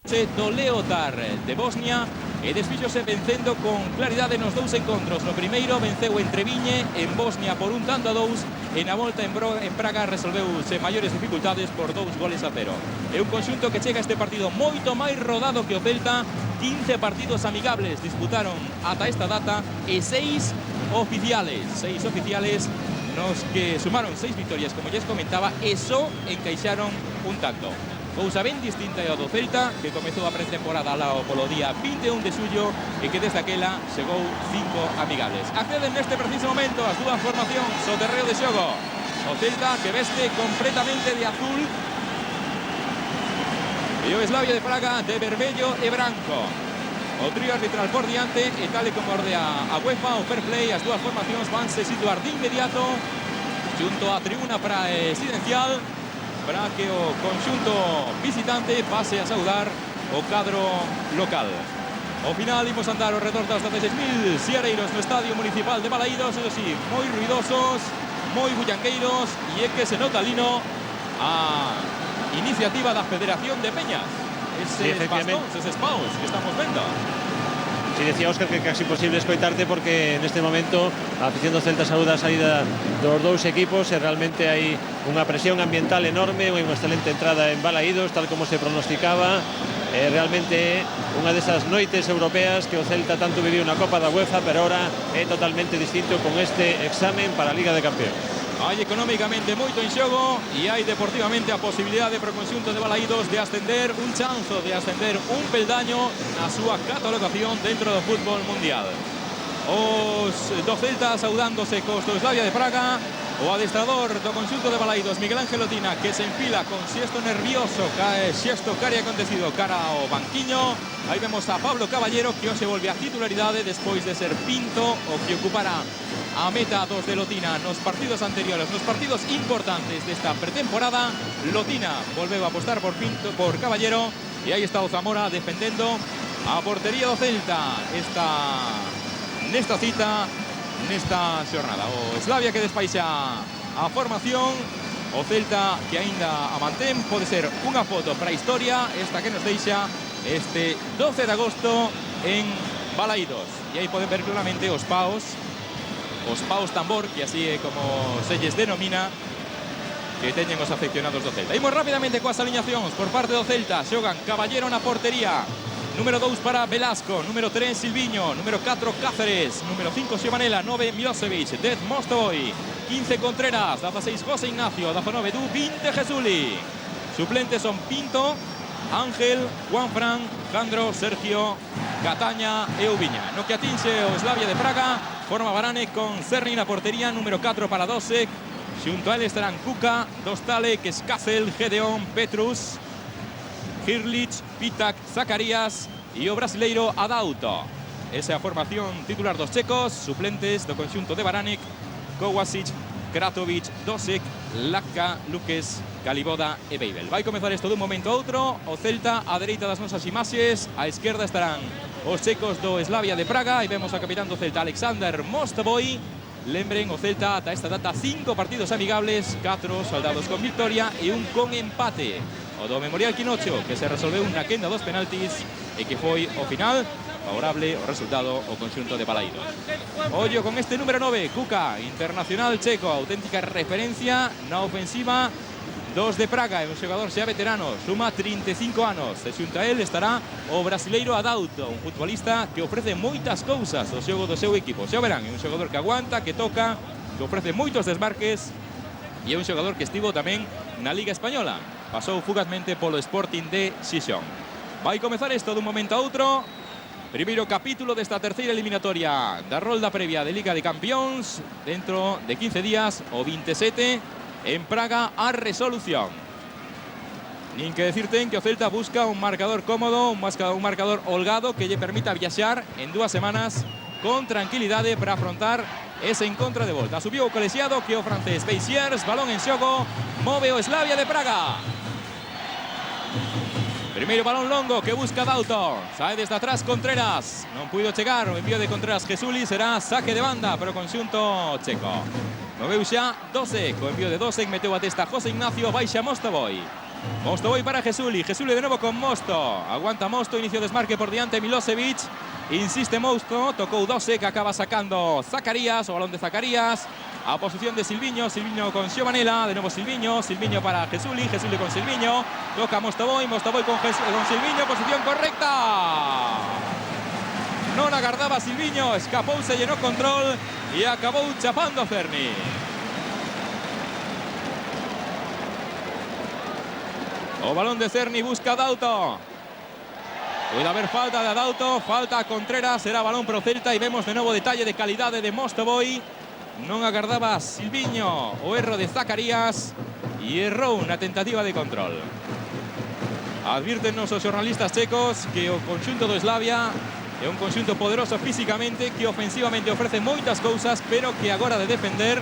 do Leotard de Bosnia e desfíxose vencendo con claridade nos dous encontros. No primeiro venceu en Treviñe, en Bosnia por 1-2, e na volta en Praga resolveuse maiores dificultades por 2-0. É un conxunto que chega a este partido moito máis rodado que o Celta. 15 partidos amigables disputaron ata esta data e 6 oficiales nos que sumaron 6 victorias, como lles comentaba, e só encaixaron un tanto. Cousa ben distinta ao do Celta, que comezou a pretemporada ao polo día 21 de xullo e que desde aquela chegou 5 amigables. Acceden neste preciso momento as dúas formacións ao terreo de xogo. O Celta que veste completamente de azul e o Slavia de Praga de vermello e branco. O trío arbitral por diante e tal e como ordea a UEFA o fair play, as dúas formacións vanse situar de inmediato xunto á tribuna presidencial para que o conxunto visitante pase a saudar o cadro local. Ao final imos andar ao redor das 16.000 siareiros no Estadio Municipal de Balaídos, eso sí, moi ruidosos, moi bullangueiros, e é que se nota lino a iniciativa da Federación de Peñas. Eses bastóns, eses paus que estamos vendo. Sí, decía Óscar que é casi imposible escoitarte porque neste momento a afición do Celta saúda a saída dos dous equipos e realmente hai unha presión ambiental enorme, unha excelente entrada en Balaídos, tal como se pronosticaba. Realmente unha desas noites europeas que o Celta tanto viviu na Copa da UEFA, pero ahora é totalmente distinto con este examen para a Liga de Campeóns. Hai económicamente moito en xogo e hai deportivamente a posibilidade para o conxunto de Balaídos de ascender un chanzo, de ascender un peldaño na súa catalogación dentro do fútbol mundial. Os do Celta saudándose cos do Slavia de Praga. O adestrador do conxunto de Balaídos, Miguel Ángel Otina, que se enfila con xesto nervioso, xesto cari acontecido cara ao banquiño. Aí vemos a Pablo Caballero, que hoxe volve a titularidade despois de ser Pinto o que ocupara a meta dos de Lotina nos partidos anteriores, nos partidos importantes desta pretemporada. Lotina volveu a apostar por Pinto, por Caballero, e aí está o Zamora defendendo a portería do Celta nesta cita, nesta xornada. O Slavia que despaixa a formación, o Celta que aínda a mantén. Pode ser unha foto para a historia esta que nos deixa este 12 de agosto en Balaídos, e aí poden ver claramente os paus tambor, que así é como se lles denomina, que teñen os afeccionados do Celta. Imos rápidamente coas aliñacións por parte do Celta. Xogan Caballero na portería, número 2 para Velasco, número 3 Silviño, número 4 Cáceres, número 5 Xiovanela, 9 Milosevic, 10 Mostovoy, 15 Contreras, 16 José Ignacio, 19 Du, 20 Jesuli. Suplentes son Pinto, Ángel, Juanfran, Jandro, Sergio, Cataña e Ubiña. No que atinxe o Slavia de Praga, forma Barane con Cerny na portería, número 4 para Dosek. Xunto a él estarán Kuka, Dostalek, Skazel, Gedeon, Petrus, Hirlich, Pitak, Zacarías e o brasileiro Adauto. Esa é a formación titular dos checos. Suplentes do conxunto de Baranek, Kovacic, Kratovic, Dosek, Laka, Luques, Caliboda e Beibel. Vai comezar isto dun momento a outro. O Celta á dereita das nosas imaxes, á esquerda estarán os checos do Slavia de Praga, e vemos a capitán do Celta, Alexander Mostovoy. Lembren, o Celta ata esta data 5 partidos amigables, 4 soldados con victoria e un con empate. O do Memorial Quinocho, que se resolveu na quenda dos penaltis e que foi ao final favorable o resultado o conxunto de Balaídos. Ollo con este número 9, Kuka, internacional checo, auténtica referencia na ofensiva dos de Praga, é un xogador xa veterano, suma 35 anos. E xunto a él estará o brasileiro Adauto, un futbolista que ofrece moitas cousas ao xogo do seu equipo. Xa verán, é un xogador que aguanta, que toca, que ofrece moitos desmarques, e é un xogador que estivo tamén na Liga Española. Pasou fugazmente polo Sporting de Xixón. Vai comezar isto dun momento a outro. Primeiro capítulo desta terceira eliminatoria da rolda previa de Liga de Campeóns. Dentro de 15 días, o 27, en Praga, a resolución. Nin que decirte que o Celta busca un marcador cómodo, un marcador holgado que lle permita viaxar en 2 semanas con tranquilidade para afrontar ese encontro de volta. Subiu o colexiado que o francés Beixiers, balón en xogo, move o Slavia de Praga. Primeiro balón longo que busca Dauto. Sae desde atrás Contreras. Non puido chegar o envío de Contreras Jesuli. Será saque de banda para o conxunto checo. Moveu xa Dosek. O envío de Dosek meteu a testa José Ignacio. Baixa Mostovoy. Mostovoy para Jesuli. Jesuli de nuevo con Mosto. Aguanta Mosto. Inicio desmarque por diante Milosevic. Insiste Mosto. Tocó Dosek. Acaba sacando Zacarías. O balón de Zacarías. A posición de Silviño. Silviño con Giovanella. De nuevo Silviño. Silviño para Jesuli. Jesuli con Silviño. Toca Mostovoy. Mostovoy con Silviño. Posición correcta. No la guardaba Silviño. Escapó. Se llenó control. Y acabó chapando Cerny. O balón de Cerny, busca Adauto. Puede haber falta de Adauto, falta a Contreras, será balón pro Celta y vemos de nuevo detalle de calidad de Mostovoy. Non agardaba Silviño o erro de Zacarías y erró una tentativa de control. Advírtenos os xornalistas checos que o conxunto do Slavia é un conxunto poderoso físicamente, que ofensivamente ofrece moitas cousas, pero que agora de defender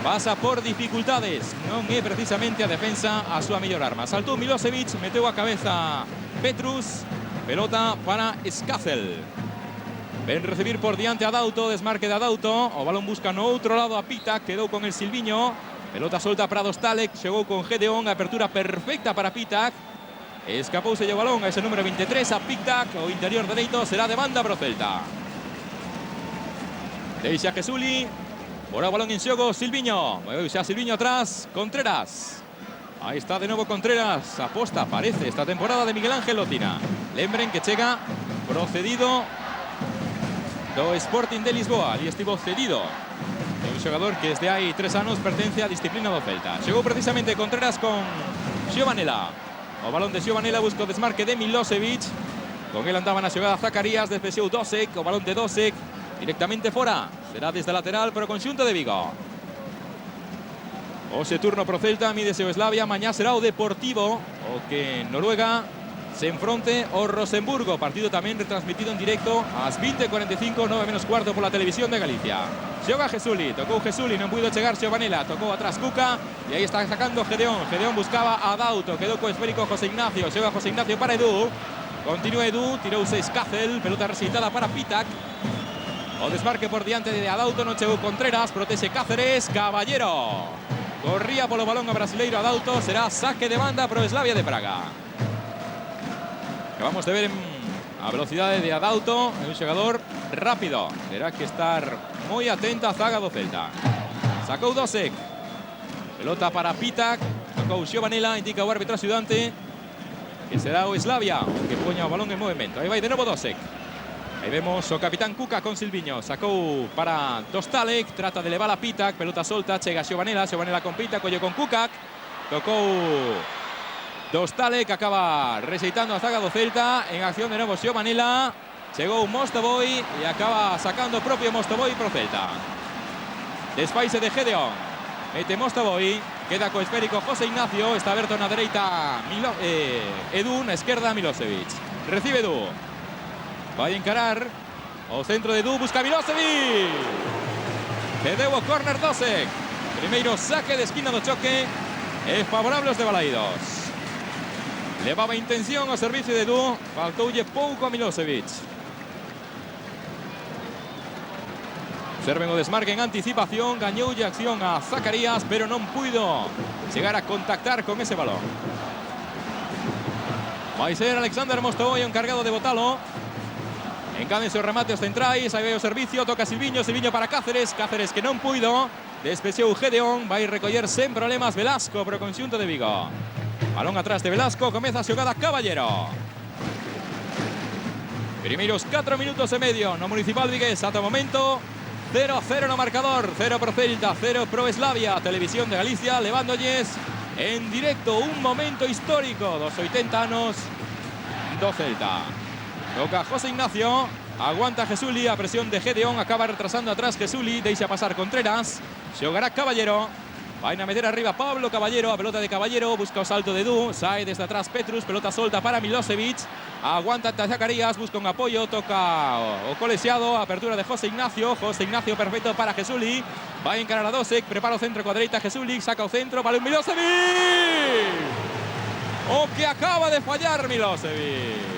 pasa por dificultades. Non é precisamente a defensa a súa mellor arma. Saltou Milosevic, meteu a cabeza Petrus. Pelota para Skazel. Ven recibir por diante Adauto, desmarque de Adauto. O balón busca no outro lado a Pitak, quedou con el Silviño. Pelota solta para Dostalek, chegou con Gedeón, apertura perfecta para Pitak. Escapouse o balón a ese número 23 a Pitak. O interior dereito será de banda pro Celta. Deixa Jesuli. Ahora balón en xogo, Silviño. Xa Silviño atrás, Contreras. Ahí está de nuevo Contreras. Aposta, parece, esta temporada de Miguel Ángel Lotina. Lembren que chega procedido do Sporting de Lisboa. Ali estivo cedido. É un xogador que desde hai 3 anos pertence á disciplina do Celta. Chegou precisamente Contreras con Giovanella. O balón de Giovanella busca o desmarque de Milosevic. Con él andaba na xogada Zacarías, despexou Dosek. O balón de Dosek directamente fora. Será desde lateral para o conxunto de Vigo. Ose turno pro Celta, mídese o Slavia. Mañá será o Deportivo, o que Noruega se enfronte ao Rosenburgo. Partido tamén retransmitido en directo ás 20:45, 9 menos cuarto por la televisión de Galicia. Xoga Jesuli, tocou Jesuli, non puido chegar Giovanella, tocou atrás Cuca e aí está sacando Gedeón. Gedeón buscaba a Adauto, quedou co esférico José Ignacio. Xoga José Ignacio para Edu. Continúa Edu, tirouse Skazel, pelota recitada para Pitak. O desmarque por diante de Adauto, non chegou Contreras, protexe Cáceres, Caballero. Corría polo balón a brasileiro Adauto, será saque de banda pro Slavia de Praga. Acabamos de ver a velocidade de Adauto, é un xogador rápido. Terá que estar moi atenta a zaga do Celta. Sacou Dosek. Pelota para Pitak, tocou Giovanella, indica o árbitro axudante que será o Slavia que poña o balón en movimento. Aí vai de novo Dosek. Aí vemos o capitán Cuca con Silviño. Sacou para Dostalek. Trata de levar a Pitak. Pelota solta. Chega Giovanella. Giovanella con Pitak. Colle con Cucac. Tocou Dostalek. Acaba rexeitando a zaga do Celta. En acción de novo Giovanella. Chegou Mostovoy. E acaba sacando o propio Mostovoy pro Celta. Desfaise de Gedeón. Mete Mostovoy. Queda co esférico José Ignacio. Está aberto na dereita Edu. Na esquerda Milosevic. Recibe Edu. Vai encarar o centro de Edu, busca Milosevic. Que deu o córner Dosek. Primeiro saque de esquina do choque. É favorable aos de Balaídos. Levaba intención ao servicio de Edu. Faltoulle pouco a Milosevic. Observen o desmarque en anticipación. Gañoulle acción a Zacarías, pero non puido chegar a contactar con ese balón. Vai ser Alexander Mostovoy o encargado de botalo. Encádense os remates centrais, aí vai o servicio, toca Silviño, Silviño para Cáceres, Cáceres que non puido, despexou Gedeón, vai recoller sen problemas Velasco pro conxunto de Vigo. Balón atrás de Velasco, comeza a xogada Caballero. Primeiros 4 minutos e medio no Municipal Vigués, ata o momento 0-0 no marcador, 0 pro Celta, 0 pro Slavia, Televisión de Galicia, levándolles en directo un momento histórico dos 80 anos do Celta. Toca José Ignacio, aguanta Jesuli, a presión de Gedeón, acaba retrasando atrás Jesuli, deixa pasar Contreras, xogará Caballero, vai a meter arriba Pablo Caballero, a pelota de Caballero, busca o salto de Edu, sae desde atrás Petrus, pelota solta para Milosevic, aguanta Zacarías, busca un apoyo, toca o colexiado, apertura de José Ignacio perfecto para Jesuli, vai encarar a Dosek, prepara o centro cuadreita Jesuli, saca o centro, balón Milosevic, o que acaba de fallar Milosevic.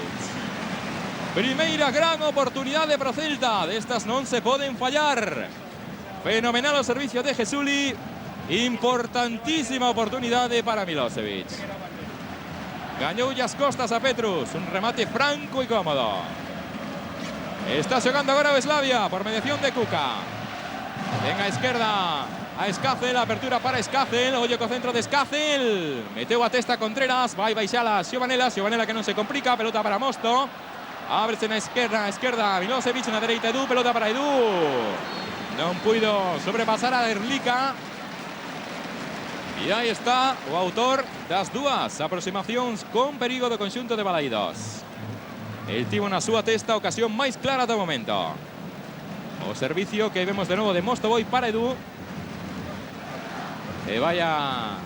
Primeira gran oportunidade para o Celta. Destas non se poden fallar. Fenomenal o servicio de Jesuli. Importantísima oportunidade para Milosevic. Gañou as costas a Petrus. Un remate franco e cómodo. Está xogando agora o Slavia por mediación de Kuka. Venga a esquerda a Escácel, apertura para Escácel. Oye co centro de Escácel. Meteu a testa Contreras, vai baixala Xiovanela que non se complica, pelota para Mosto. Ábrese na esquerda, Milosevic, na dereita Edu, pelota para Edu. Non puido sobrepasar a Erlica. E aí está o autor das dúas aproximacións con perigo do conxunto de Balaídos. El tivo na súa testa a ocasión máis clara do momento. O servicio que vemos de novo de Mostovoy para Edu. E vaya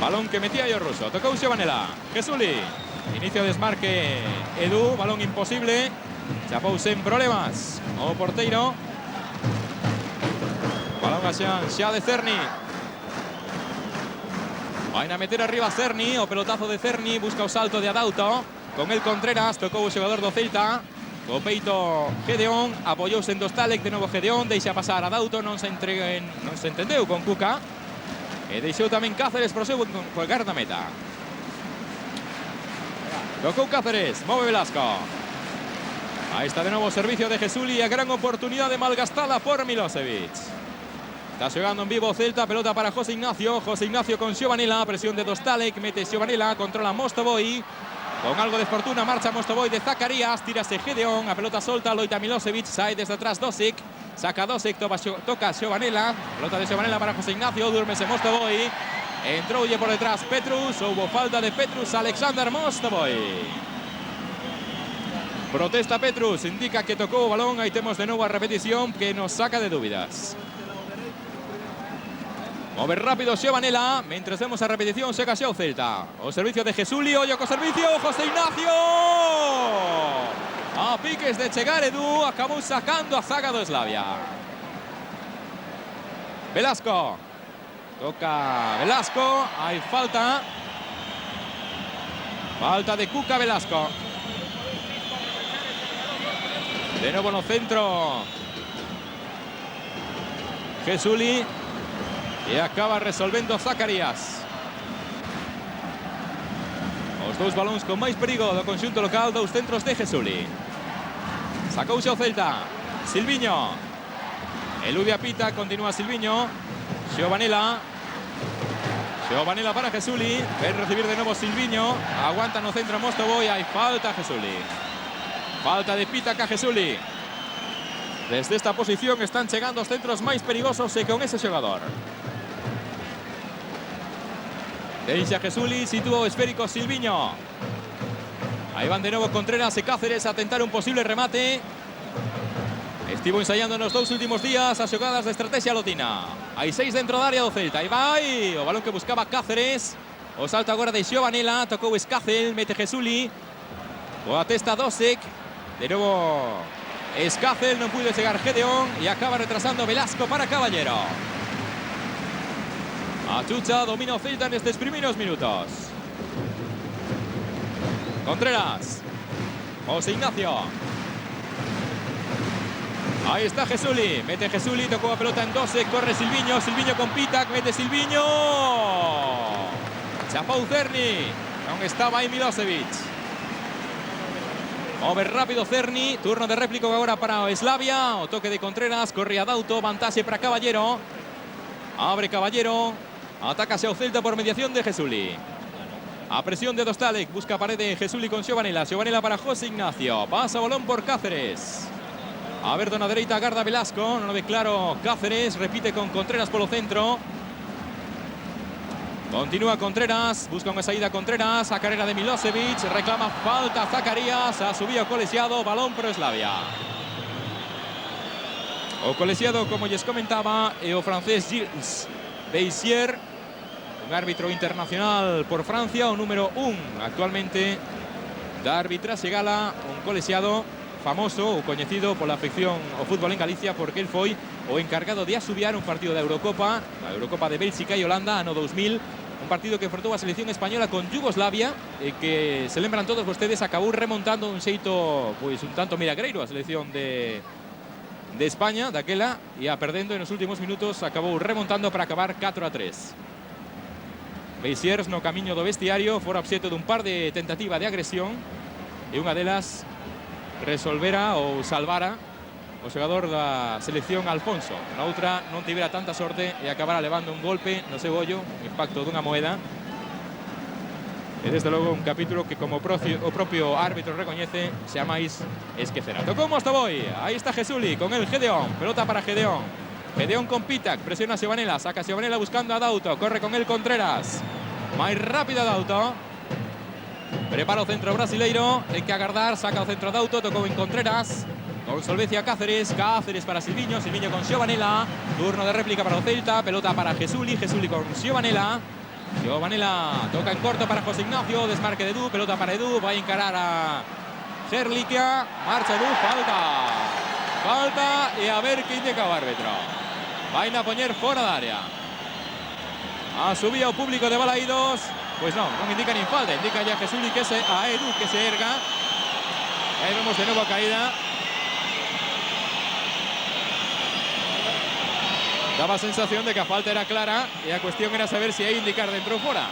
balón que metía yo ruso. Tocou Xiovanela. Jesuli. Inicio de desmarque Edu. Balón imposible. Chapou sen problemas o porteiro. Balón xa de Cerny. Vai a meter arriba Cerny. O pelotazo de Cerny. Busca o salto de Adauto. Con el Contreras. Tocou o xogador do Celta. O peito Gedeón. Apoyouse en Dostalek. De novo Gedeón. Deixa pasar Adauto. Non se entendeu con Kuka. E deixou tamén Cáceres pro seu guardameta. Tocou Cáceres. Move Velasco. Ahí está de novo o servicio de Jesuli. A gran oportunidade malgastada por Milosevic. Está xogando en vivo Celta, pelota para José Ignacio. José Ignacio con Xiovanela, presión de Dostalek, mete Xiovanela, controla Mostovoy. Con algo de fortuna marcha Mostovoy de Zacarías, tírase Gedeón, a pelota solta, loita Milosevic, sae desde atrás Dosic. Saca Dosic, toca Xiovanela, pelota de Xiovanela para José Ignacio, duérmese Mostovoy. Entrou por detrás Petrus, hubo falta de Petrus, Alexander Mostovoy. Protesta Petrus, indica que tocou o balón, aí temos de novo a repetición que nos saca de dúbidas. Move rápido Xiovanela, mentre vemos a repetición chega xa o Celta. O servicio de Jesuli, ollo co servicio, José Ignacio! A piques de chegar Edu, acabou sacando a zaga do Slavia. Velasco. Toca Velasco, hai falta. Falta de Kuka Velasco. De novo no centro Jesuli. E acaba resolvendo Zacarías. Os dous balóns con máis perigo do conxunto local, dous centros de Jesuli. Sacouse o Celta. Silviño. Elude a pita, continúa Silviño. Xiovanela. Xiovanela para Jesuli. Ven recibir de novo Silviño. Aguanta no centro Mostovoy. Hai falta Jesuli. Falta de pita a Jesuli. Desde esta posición están chegando os centros máis perigosos e con ese xogador. Deixa Jesuli, sitúa o esférico Silviño. Aí van de novo Contreras e Cáceres a tentar un posible remate. Estivo ensaiando nos dous últimos días as xogadas de estrategia lotina. Hai 6 dentro da área do Celta. Aí vai o balón que buscaba Cáceres. O salto agora de Xiovanela, tocou Escácel, mete Jesuli. O atesta Dosic. De novo Escácel, non pudo chegar Gedeón e acaba retrasando Velasco para Caballero. A Chucha domina o Celta nestes primeiros minutos. Contreras. José Ignacio. Ahí está Jesuli. Mete Jesuli, tocou a pelota en Dosic, corre Silviño. Silviño con Pitac, mete Silviño. Chapou Cerny. Non estaba aí Milosevic. Move rápido Cerny. Turno de réplica agora para o Slavia. O toque de Contreras, corre Adauto, vantaxe para Caballero. Abre Caballero. Ataca o Celta por mediación de Jesuli. A presión de Dostalek. Busca pared de Jesuli con Xiovanela. Xiovanela para José Ignacio. Pasa balón por Cáceres. A ver, dona dereita, agarda Velasco. Non lo ve claro Cáceres. Repite con Contreras polo centro. Continúa Contreras. Busca unha saída Contreras. A carrera de Milosevic. Reclama falta Zacarías. Ha subido colexiado. Balón pro Slavia. O colexiado, como lles comentaba, é o francés Gilles Beissier, un árbitro internacional por Francia, o número 1 actualmente da arbitraxe gala, un colexiado famoso ou coñecido pola afección ao fútbol en Galicia, porque el foi o encargado de asubiar un partido da Eurocopa, a Eurocopa de Bélxica e Holanda, ano 2000, un partido que enfrentou a selección española con Yugoslavia e que, se lembran todos vostedes, acabou remontando un xeito pois un tanto milagreiro a selección de España daquela, e a perdendo en os últimos minutos acabou remontando para acabar 4-3. Beisiers no camiño do vestiario, fora obxeto dun par de tentativa de agresión e unha delas resolvera ou salvara o xogador da selección Alfonso. Na outra non tivera tanta sorte e acabara levando un golpe no seu ollo, un impacto dunha moeda. E desde logo un capítulo que como o propio árbitro recoñece xa máis esquecerá. Tocou Mostovoy, aí está Jesuli con el Gedeón, pelota para Gedeón. Gedeón con Pitac, presiona a Xiovanela, saca a Xiovanela buscando a Dauto, corre con el Contreras. Máis rápido a Dauto. Prepara o centro brasileiro, ten que agardar, saca o centro a Dauto, tocou en Contreras. Con solvencia Cáceres, Cáceres para Silviño, Silviño con Xiovanela. Turno de réplica para o Celta, pelota para Jesuli, Jesuli con Xiovanela. Xiovanela toca en corto para José Ignacio, desmarque de Edu, pelota para Edu, va a encarar a Gerlica, marcha Edu, falta e a ver que indica o árbitro. Vai a poñer fora da área. A subía o público de Balaídos, pois non indica nin falta, indica ya Jesuli que a Edu que se erga. Aí vemos de novo a caída. Daba a sensación de que a falta era clara e a cuestión era saber si hai indicar dentro ou fora.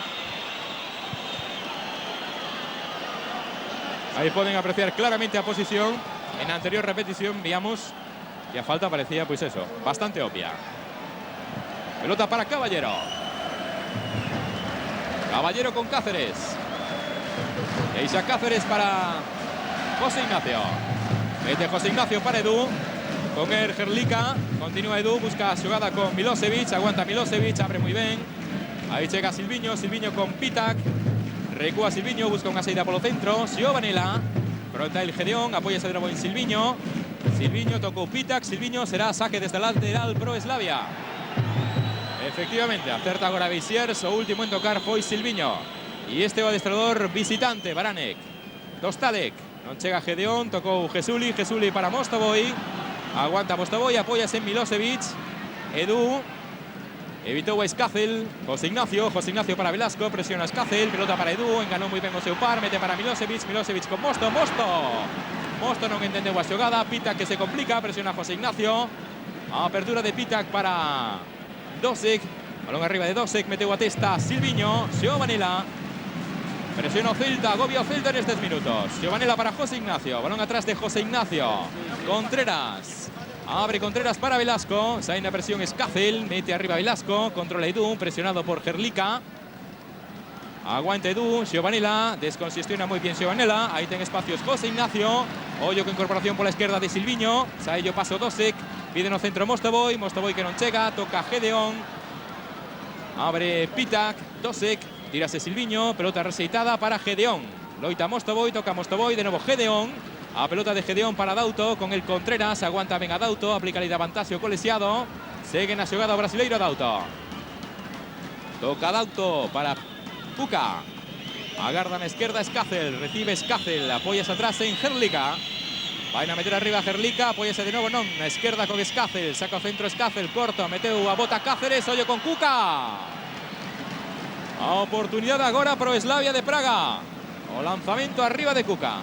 Aí poden apreciar claramente a posición. En a anterior repetición víamos que a falta parecía, pois eso, bastante obvia. Pelota para Caballero. Caballero con Cáceres. Deixa Cáceres para José Ignacio. Mete José Ignacio para Edu. Con el Gerlica, continúa Edu, busca a xogada con Milosevic, aguanta Milosevic, abre moi ben. Aí chega Silviño, Silviño con Pitac. Recúa Silviño, busca unha saída polo centro. Xiovanela, pronta el Gedeón, apóyase de novo en Silviño. Silviño tocou Pitac, Silviño será saque desde el lateral pro Slavia. Efectivamente, acerta agora Beisiers, o último en tocar foi Silviño. E este é o adestrador visitante, Baranek. Dostadek, non chega Gedeón, tocou Jesuli, Jesuli para Mostovoy. Aguanta Mostovoy, apóyase en Milosevic. Edu. Evitou a Escácel. José Ignacio para Velasco. Presiona a Escácel. Pelota para Edu. Enganou moi ben o seu par. Mete para Milosevic. Milosevic con Mosto. Mosto non entendeu a xogada. Pitac que se complica. Presiona a José Ignacio. A apertura de Pitac para Dosek. Balón arriba de Dosek. Meteu a testa Silviño. Xiovanela. Presiona o Celta, agobia o Celta en estes minutos. Xiovanela para José Ignacio. Balón atrás de José Ignacio. Contreras. Abre Contreras para Velasco. Sae na presión Escácel. Mete arriba Velasco. Controla Edu. Presionado por Gerlica. Aguanta Edu. Xiovanela. Desconsestiona moi bien Xiovanela. Aí ten espacios José Ignacio. Ollo con incorporación pola esquerda de Silviño. Sae yo paso Dosek. Pide no centro Mostovoy. Mostovoy que non chega. Toca Gedeón. Abre Pitac. Dosek. Tírase Silviño, pelota reseitada para Gedeón. Loita Mostovoy, toca Mostovoy, de novo Gedeón. A pelota de Gedeón para Dauto, con el Contreras, aguanta ben a Dauto, aplica ali de avantaxe o colexiado. Segue na xogada o brasileiro Dauto. Toca Dauto para Puca. Agarda na esquerda Escácel, recibe Escácel, apoias atrás en Gerlica. Vai a meter arriba Gerlica, apóyase de novo non, na esquerda con Escácel, saca o centro Escácel, corto, meteu a bota Cáceres, ollo con Cuca. A oportunidade agora pro Slavia de Praga. O lanzamento arriba de Cuca.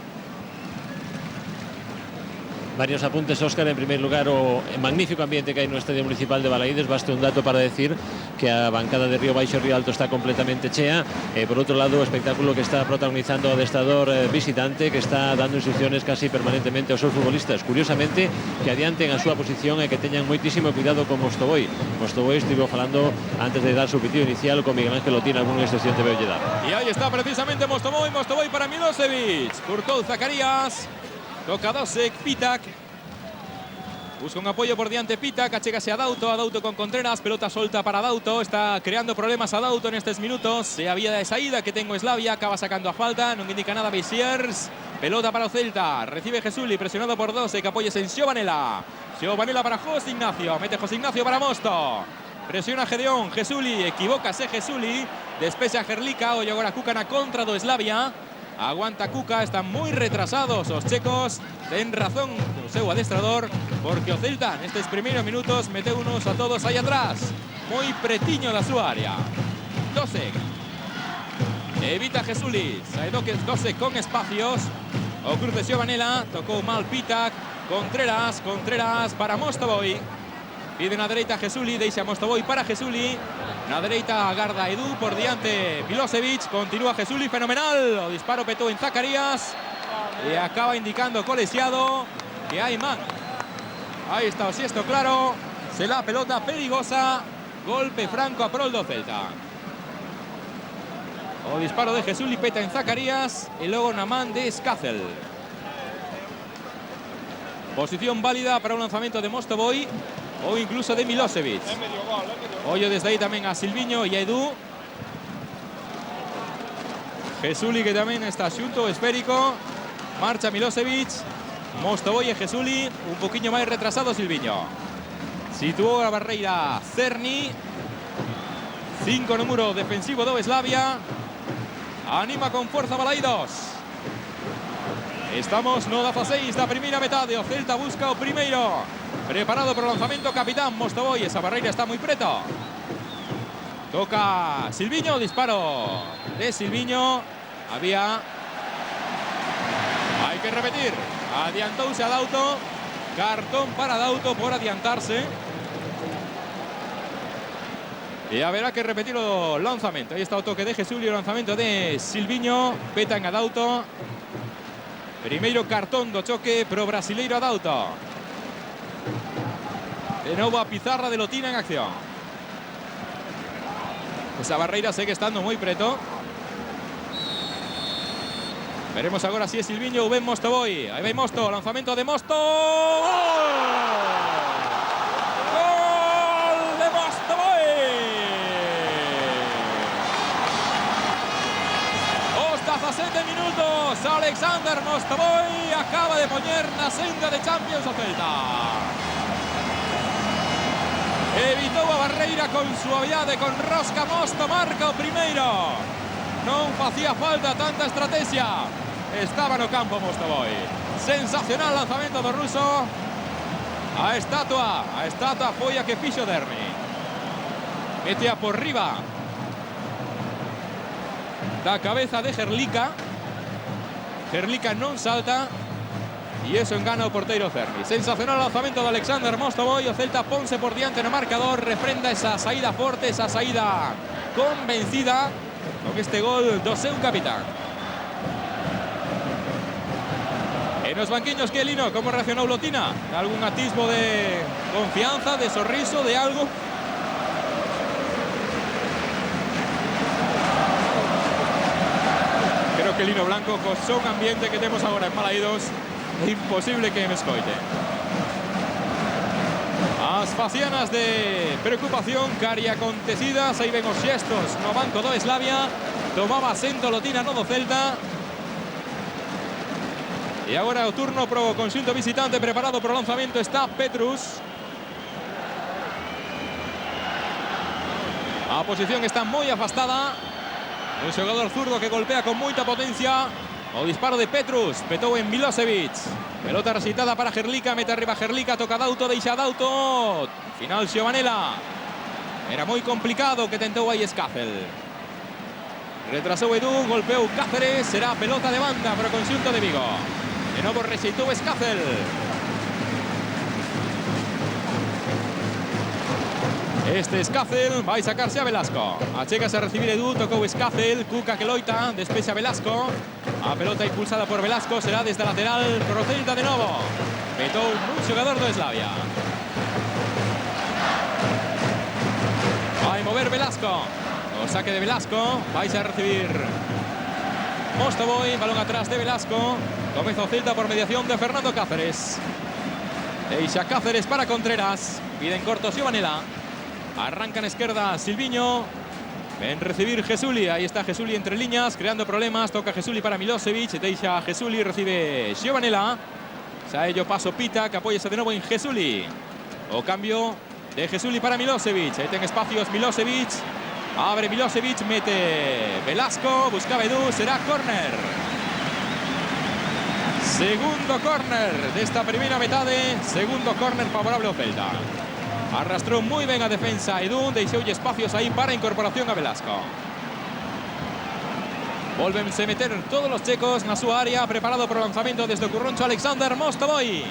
Varios apuntes, Óscar. En primer lugar, o magnífico ambiente que hay no Estadio Municipal de Balaídos. Baste un dato para decir que a bancada de Río Baixo e Río Alto está completamente chea. Por outro lado, o espectáculo que está protagonizando o adestrador visitante, que está dando instrucciones casi permanentemente aos seus futbolistas. Curiosamente, que adianten a súa posición e que teñan moitísimo cuidado con Mostovoy. Mostovoy estivo falando antes de dar su pitido inicial con Miguel Ángel Otín, alguna instrucción debe lle dar. E aí está precisamente Mostovoy para Milosevic. Curcou Zacarías. Toca Dosek, Pitac. Busca un apoyo por diante Pitac, achégase a Dauto con Contreras, pelota solta para Dauto, está creando problemas a Dauto en estes minutos. Se había de saída que tengo Slavia, acaba sacando a falta, non indica nada Beisiers. Pelota para o Celta, recibe Jesuli, presionado por Dosek, apóyese en Xiovanela. Xiovanela para José Ignacio, mete José Ignacio para Mosto. Presiona Gedeón, Jesuli, equivócase Jesuli, despexa Gerlica, ollo agora Cuca na contra do Slavia. Aguanta Cuca, están moi retrasados os checos. Ten razón o seu adestrador, porque o Celta nestes primeiros minutos meteu unos a todos aí atrás, moi pretiño da súa área. Dosek evita Jesuli, sae Dosek con espacios. O cruce Xiovanela, tocou mal Pitac. Contreras para Mostovoy. Pide na dereita Jesuli, deixa Mostovoy para Jesuli. Na dereita agarda Edu, por diante Milosevic, continúa Jesuli, fenomenal. O disparo petó en Zacarías y acaba indicando colegiado que hay man. Ahí está o Siesto claro, se la pelota peligrosa, golpe franco a prol do Celta. O disparo de Jesuli, peta en Zacarías y luego Naman de Escácel. Posición válida para un lanzamiento de Mostovoy o incluso de Milosevic. Oye desde ahí también a Silviño y a Edu. Jesuli que también está xunto, esférico. Marcha Milosevic. Mostovoy e Jesuli. Un poquinho máis retrasado Silviño. Situou a barreira Cerny. 5 número defensivo do Eslavia. Anima con fuerza Balaidos. Estamos no 16 da primeira metade. O Celta busca o primeiro. Preparado para o lanzamento capitán Mostovoy. Esa barreira está moi preto. Toca Silviño. Disparo de Silviño. Había... Hay que repetir. Adiantouse a Dauto. Cartón para Dauto por adiantarse. Y habrá que repetir o lanzamento. Aí está o toque de Jesuli, o lanzamento de Silviño. Peta en Adauto. Primeiro cartón do choque pro brasileiro Adauto. De novo a pizarra de Lotina en acción. Esa barreira segue estando moi preto. Veremos agora si é Silviño ou ben Mostovoy. Aí vai Mosto, lanzamento de Mosto. ¡Gol de Mostovoy! Os 17 minutos, Alexander Mostovoy acaba de poñer na senda de Champions o Celta. Evitou a barreira con suavidade, con rosca. Mosto marca o primeiro. Non facía falta tanta estrategia. Estaba no campo Mostovoy. Sensacional lanzamento do ruso. A estatua foi a que fixo Dermi. Metea por riba da cabeza de Gerlika. Gerlika non salta. E eso engana o porteiro Cerny. Sensacional lanzamento de Alexander Mostovoy. O Celta ponse por diante no marcador. Refrenda esa saída forte, esa saída convencida con este gol do seu capitán. En os banquiños, que Lino, como reaccionou Lotina? Algún atisbo de confianza, de sorriso, de algo? Creo que Lino Blanco, co son ambiente que temos agora en Balaidos, é imposible que me escoite. As facianas de preocupación cari acontecidas. Aí ven os xestos no banco do Eslavia. Tomaba asento Lotina no do Celta. E agora o turno pro conxunto visitante. Preparado pro lanzamento está Petrus. A posición está moi afastada. Un xogador zurdo que golpea con moita potencia. O disparo de Petrus. Petou en Milosevic. Pelota recitada para Gerlika. Mete arriba Gerlika. Toca Dauto. Deixa Dauto. Final Giovanella. Era moi complicado que tentou aí Escácel. Retrasou Edu. Golpeou Cáceres. Será pelota de banda para o conxunto de Vigo. De novo rexeitou Escácel. Este Escácel vai sacarse a Velasco. Achégase a recibir Edu, tocou Escácel. Cuca que loita, despexa Velasco. A pelota impulsada por Velasco será desde lateral pro Celta de novo. Petou un xogador do Eslavia. Vai mover Velasco. O saque de Velasco. Vais a recibir Mostovoy. Balón atrás de Velasco. Comeza o Celta por mediación de Fernando Cáceres. Deixa Cáceres para Contreras. Piden corto Giovanella. Arranca en izquierda Silviño. Ven recibir Jesuli. Ahí está Jesuli entre líneas, creando problemas. Toca Jesuli para Milosevic. Deixa a Jesuli, recibe Giovanella. A ello paso Pita, que apoya de nuevo en Jesuli. O cambio de Jesuli para Milosevic. Ahí ten espacios Milosevic. Abre Milosevic, mete Velasco. Buscaba Edu, será córner. Segundo córner de esta primera metade. Segundo córner favorable ao Celta. Arrastrou moi ben a defensa Edu, deixoulle espacios aí para incorporación a Velasco. Volvense meter todos os checos na súa área, preparado para o lanzamento desde o curroncho Alexander Mostovoy.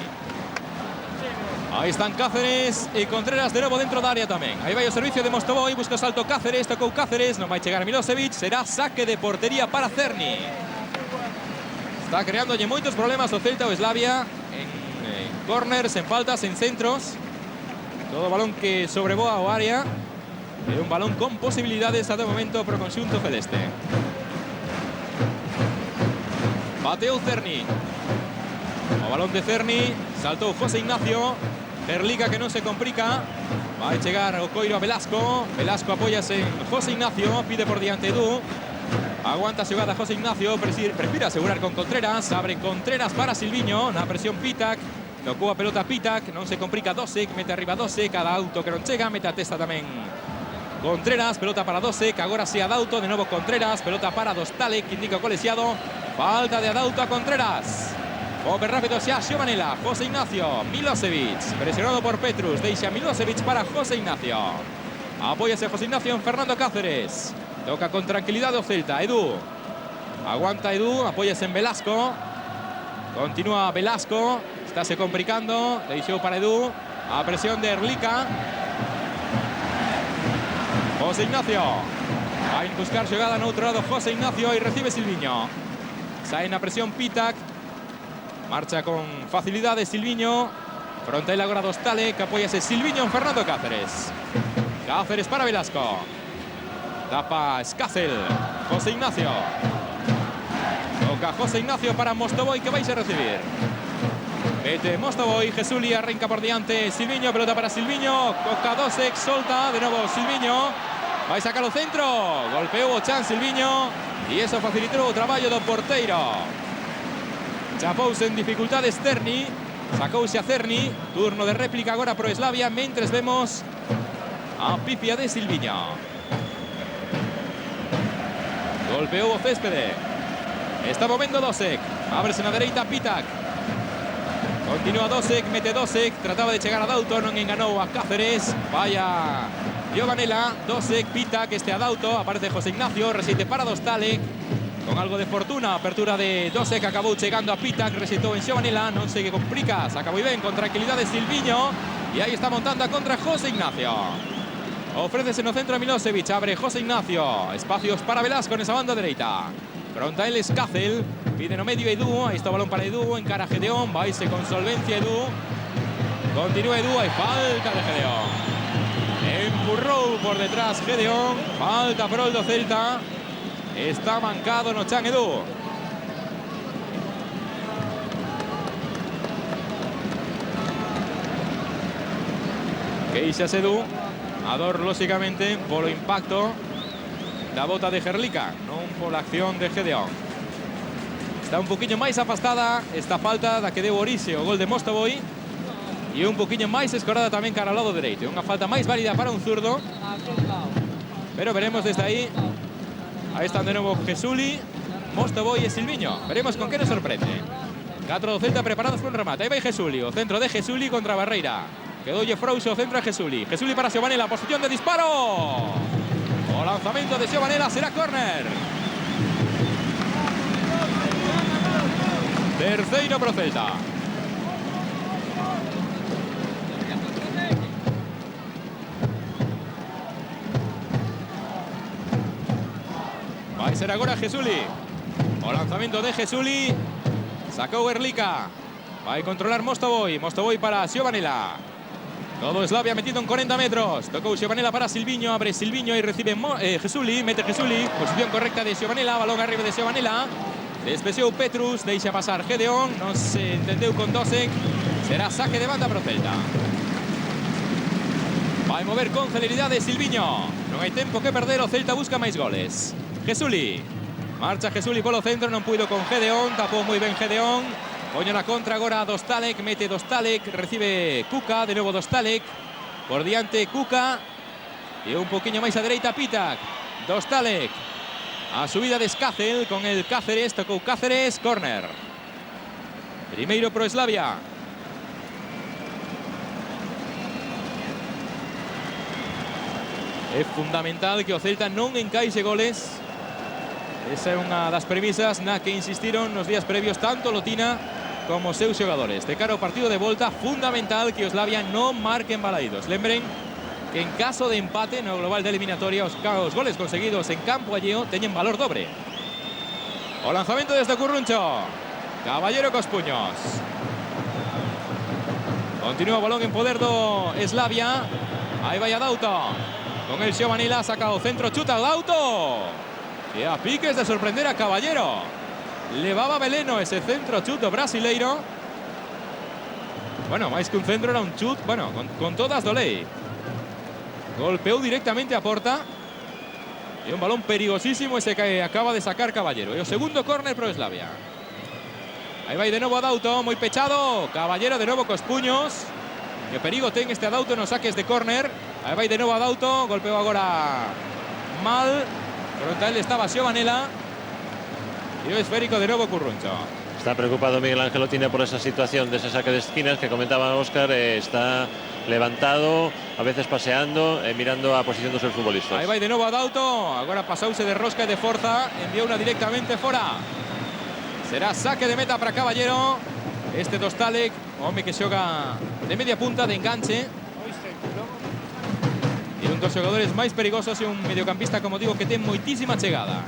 Ahí están Cáceres y Contreras de nuevo dentro da área tamén. Aí vai o servicio de Mostovoy, busca o salto Cáceres, tocou Cáceres, non vai chegar Milosevic, será saque de portería para Cerny. Está creándolle moitos problemas o Celta o Slavia en corners, en faltas, en centros. Todo balón que sobrevoa o área. É un balón con posibilidades até o momento para o conxunto celeste. Bateou Cerny. O balón de Cerny, saltou José Ignacio. Herlica que non se complica. Vai chegar o coiro a Velasco. Velasco apóyase en José Ignacio, pide por diante Edu. Aguanta a xogada José Ignacio, prefire asegurar con Contreras. Abre Contreras para Silviño, na presión Pitac. Tocou a pelota Pitac, non se complica Dosek, mete arriba Dosek, cada auto que non chega, mete a testa tamén Contreras, pelota para Dosek, agora sí Adauto, de nuevo Contreras, pelota para Dostalek, indica o colexiado, falta de Adauto a Contreras. Pobre rápido xa Xiovanela, José Ignacio, Milosevic, presionado por Petrus, deixa Milosevic para José Ignacio. Apóyase José Ignacio en Fernando Cáceres, toca con tranquilidad o Celta, Edu. Aguanta Edu, apóyase en Velasco, continúa Velasco, está se complicando, deixou para Edu, a presión de Herlica. José Ignacio, vai buscar xogada no outro lado José Ignacio e recibe Silviño. Sae na presión Pitac. Marcha con facilidade Silviño. Frontal agora Dostalek, apóyase Silviño en Fernando Cáceres. Cáceres para Velasco. Tapa Escácel. José Ignacio. Toca José Ignacio para Mostovoy que vais a recibir. Vete Mostovoy, Jesuli arranca por diante Silviño, pelota para Silviño. Toca Dosek, solta, de nuevo Silviño. Vai sacar o centro. Golpeou o chan Silviño. E eso facilitou o traballo do porteiro. Chapouse en dificultades Cerny, sacouse a Cerny, turno de réplica agora pro Slavia, mentres vemos a pipia de Silviño. Golpeou o céspede. Está movendo Dosek, ábrese na dereita Pitac. Continúa Dosek, mete Dosek, trataba de chegar a Adauto, non enganou a Cáceres. Vaya Giovanella, Dosek, Pitac, este Adauto, aparece José Ignacio, resiste para Dostalek. Con algo de fortuna, apertura de Dosek, acabou chegando a Pitac, resitou en Giovanella, non se complica, saca moi ben, con tranquilidade Silviño, e aí está montando a contra José Ignacio. Ofrécese no centro a Milosevic, abre José Ignacio, espacios para Velasco en esa banda dereita. Pronta el Escácel, pide no medio Edu, aí está o balón para Edu, encara Gedeón, vaise con solvencia Edu. Continúa Edu, hai falta de Gedeón. Empurrou por detrás Gedeón, falta por el do Celta. Está mancado no chan Edu. Queixas Edu. A dor, lógicamente, polo impacto da bota de Herlica, non pola acción de Gedeón. Está un poquinho máis afastada esta falta da que deu orixe o gol de Mostovoy. E un poquinho máis escorada tamén cara ao lado dereito. Unha falta máis válida para un zurdo. Pero veremos desde aí. Ahí están de nuevo Jesuli, Mostovoy e Silviño. Veremos con qué nos sorprende. 4 do Celta preparados para un remate. Aí vai Jesuli, o centro de Jesuli contra Barreira. Quedoulle Frouse o centro a Jesuli. Jesuli para Xiovanella, posición de disparo. O lanzamento de Xiovanella será córner. Terceiro pro Celta. Vai ser agora Jesuli. O lanzamento de Jesuli. Sacou Herlica. Vai controlar Mostovoy. Mostovoy para Xiovanella. Todo Slavia metido en 40 metros. Tocou Xiovanella para Silviño. Abre Silviño y recibe Jesuli. Mete Jesuli. Posición correcta de Xiovanella. Balón arriba de Xiovanella. Despexou Petrus. Deixa pasar Gedeón. Non se entendeu con Dosek. Será saque de banda pro Celta. Vai mover con celeridade Silviño. Non hai tempo que perder. O Celta busca máis goles. Jesuli. Marcha Jesuli polo centro. Non puido con Gedeón. Tapou moi ben Gedeón. Poño na contra agora a Dostalek. Mete Dostalek. Recibe Kuka. De novo Dostalek. Por diante Kuka. E un poquinho máis a dereita Pitac. Dostalek. A subida de Escácel con el Cáceres. Tocou Cáceres. Córner. Primeiro pro Slavia. É fundamental que o Celta non encaixe goles. Esa é unha das premisas na que insistiron nos días previos tanto Lotina como seus xogadores. De cara ao partido de volta, fundamental que o Slavia non marque en Balaídos. Lembren que en caso de empate no global de eliminatoria os goles conseguidos en campo alleo teñen valor dobre. O lanzamento desde Curruncho. Caballero cos puños. Continúa o balón en poder do Slavia. Aí vai a Dauto. Con el Giovanila saca o centro, chuta o Dauto. E a piques de sorprender a Caballero. Levaba veleno ese centro chuto brasileiro. Bueno, máis que un centro era un chut. Bueno, con todas do lei. Golpeou directamente a porta. E un balón perigosísimo ese que acaba de sacar Caballero. E o segundo córner pro Slavia. Aí vai de novo a Dauto, moi pechado. Caballero de novo cos puños. Que perigo ten este Adauto nos saques de córner. Aí vai de novo a Dauto, golpeou agora mal. Frontal estaba Giovanella. Y o esférico de novo Curruncho. Está preocupado Miguel Ángel Otina por esa situación de ese saque de esquinas que comentaba Óscar. Está levantado, a veces paseando, mirando a posición dos futbolistas. Aí vai de novo a Dauto. Agora pasouse de rosca e de forza. Enviou una directamente fora. Será saque de meta para Caballero. Este Dostalek, home que xoga de media punta, de enganche. E un dos xogadores máis perigosos e un mediocampista, como digo, que ten moitísima chegada.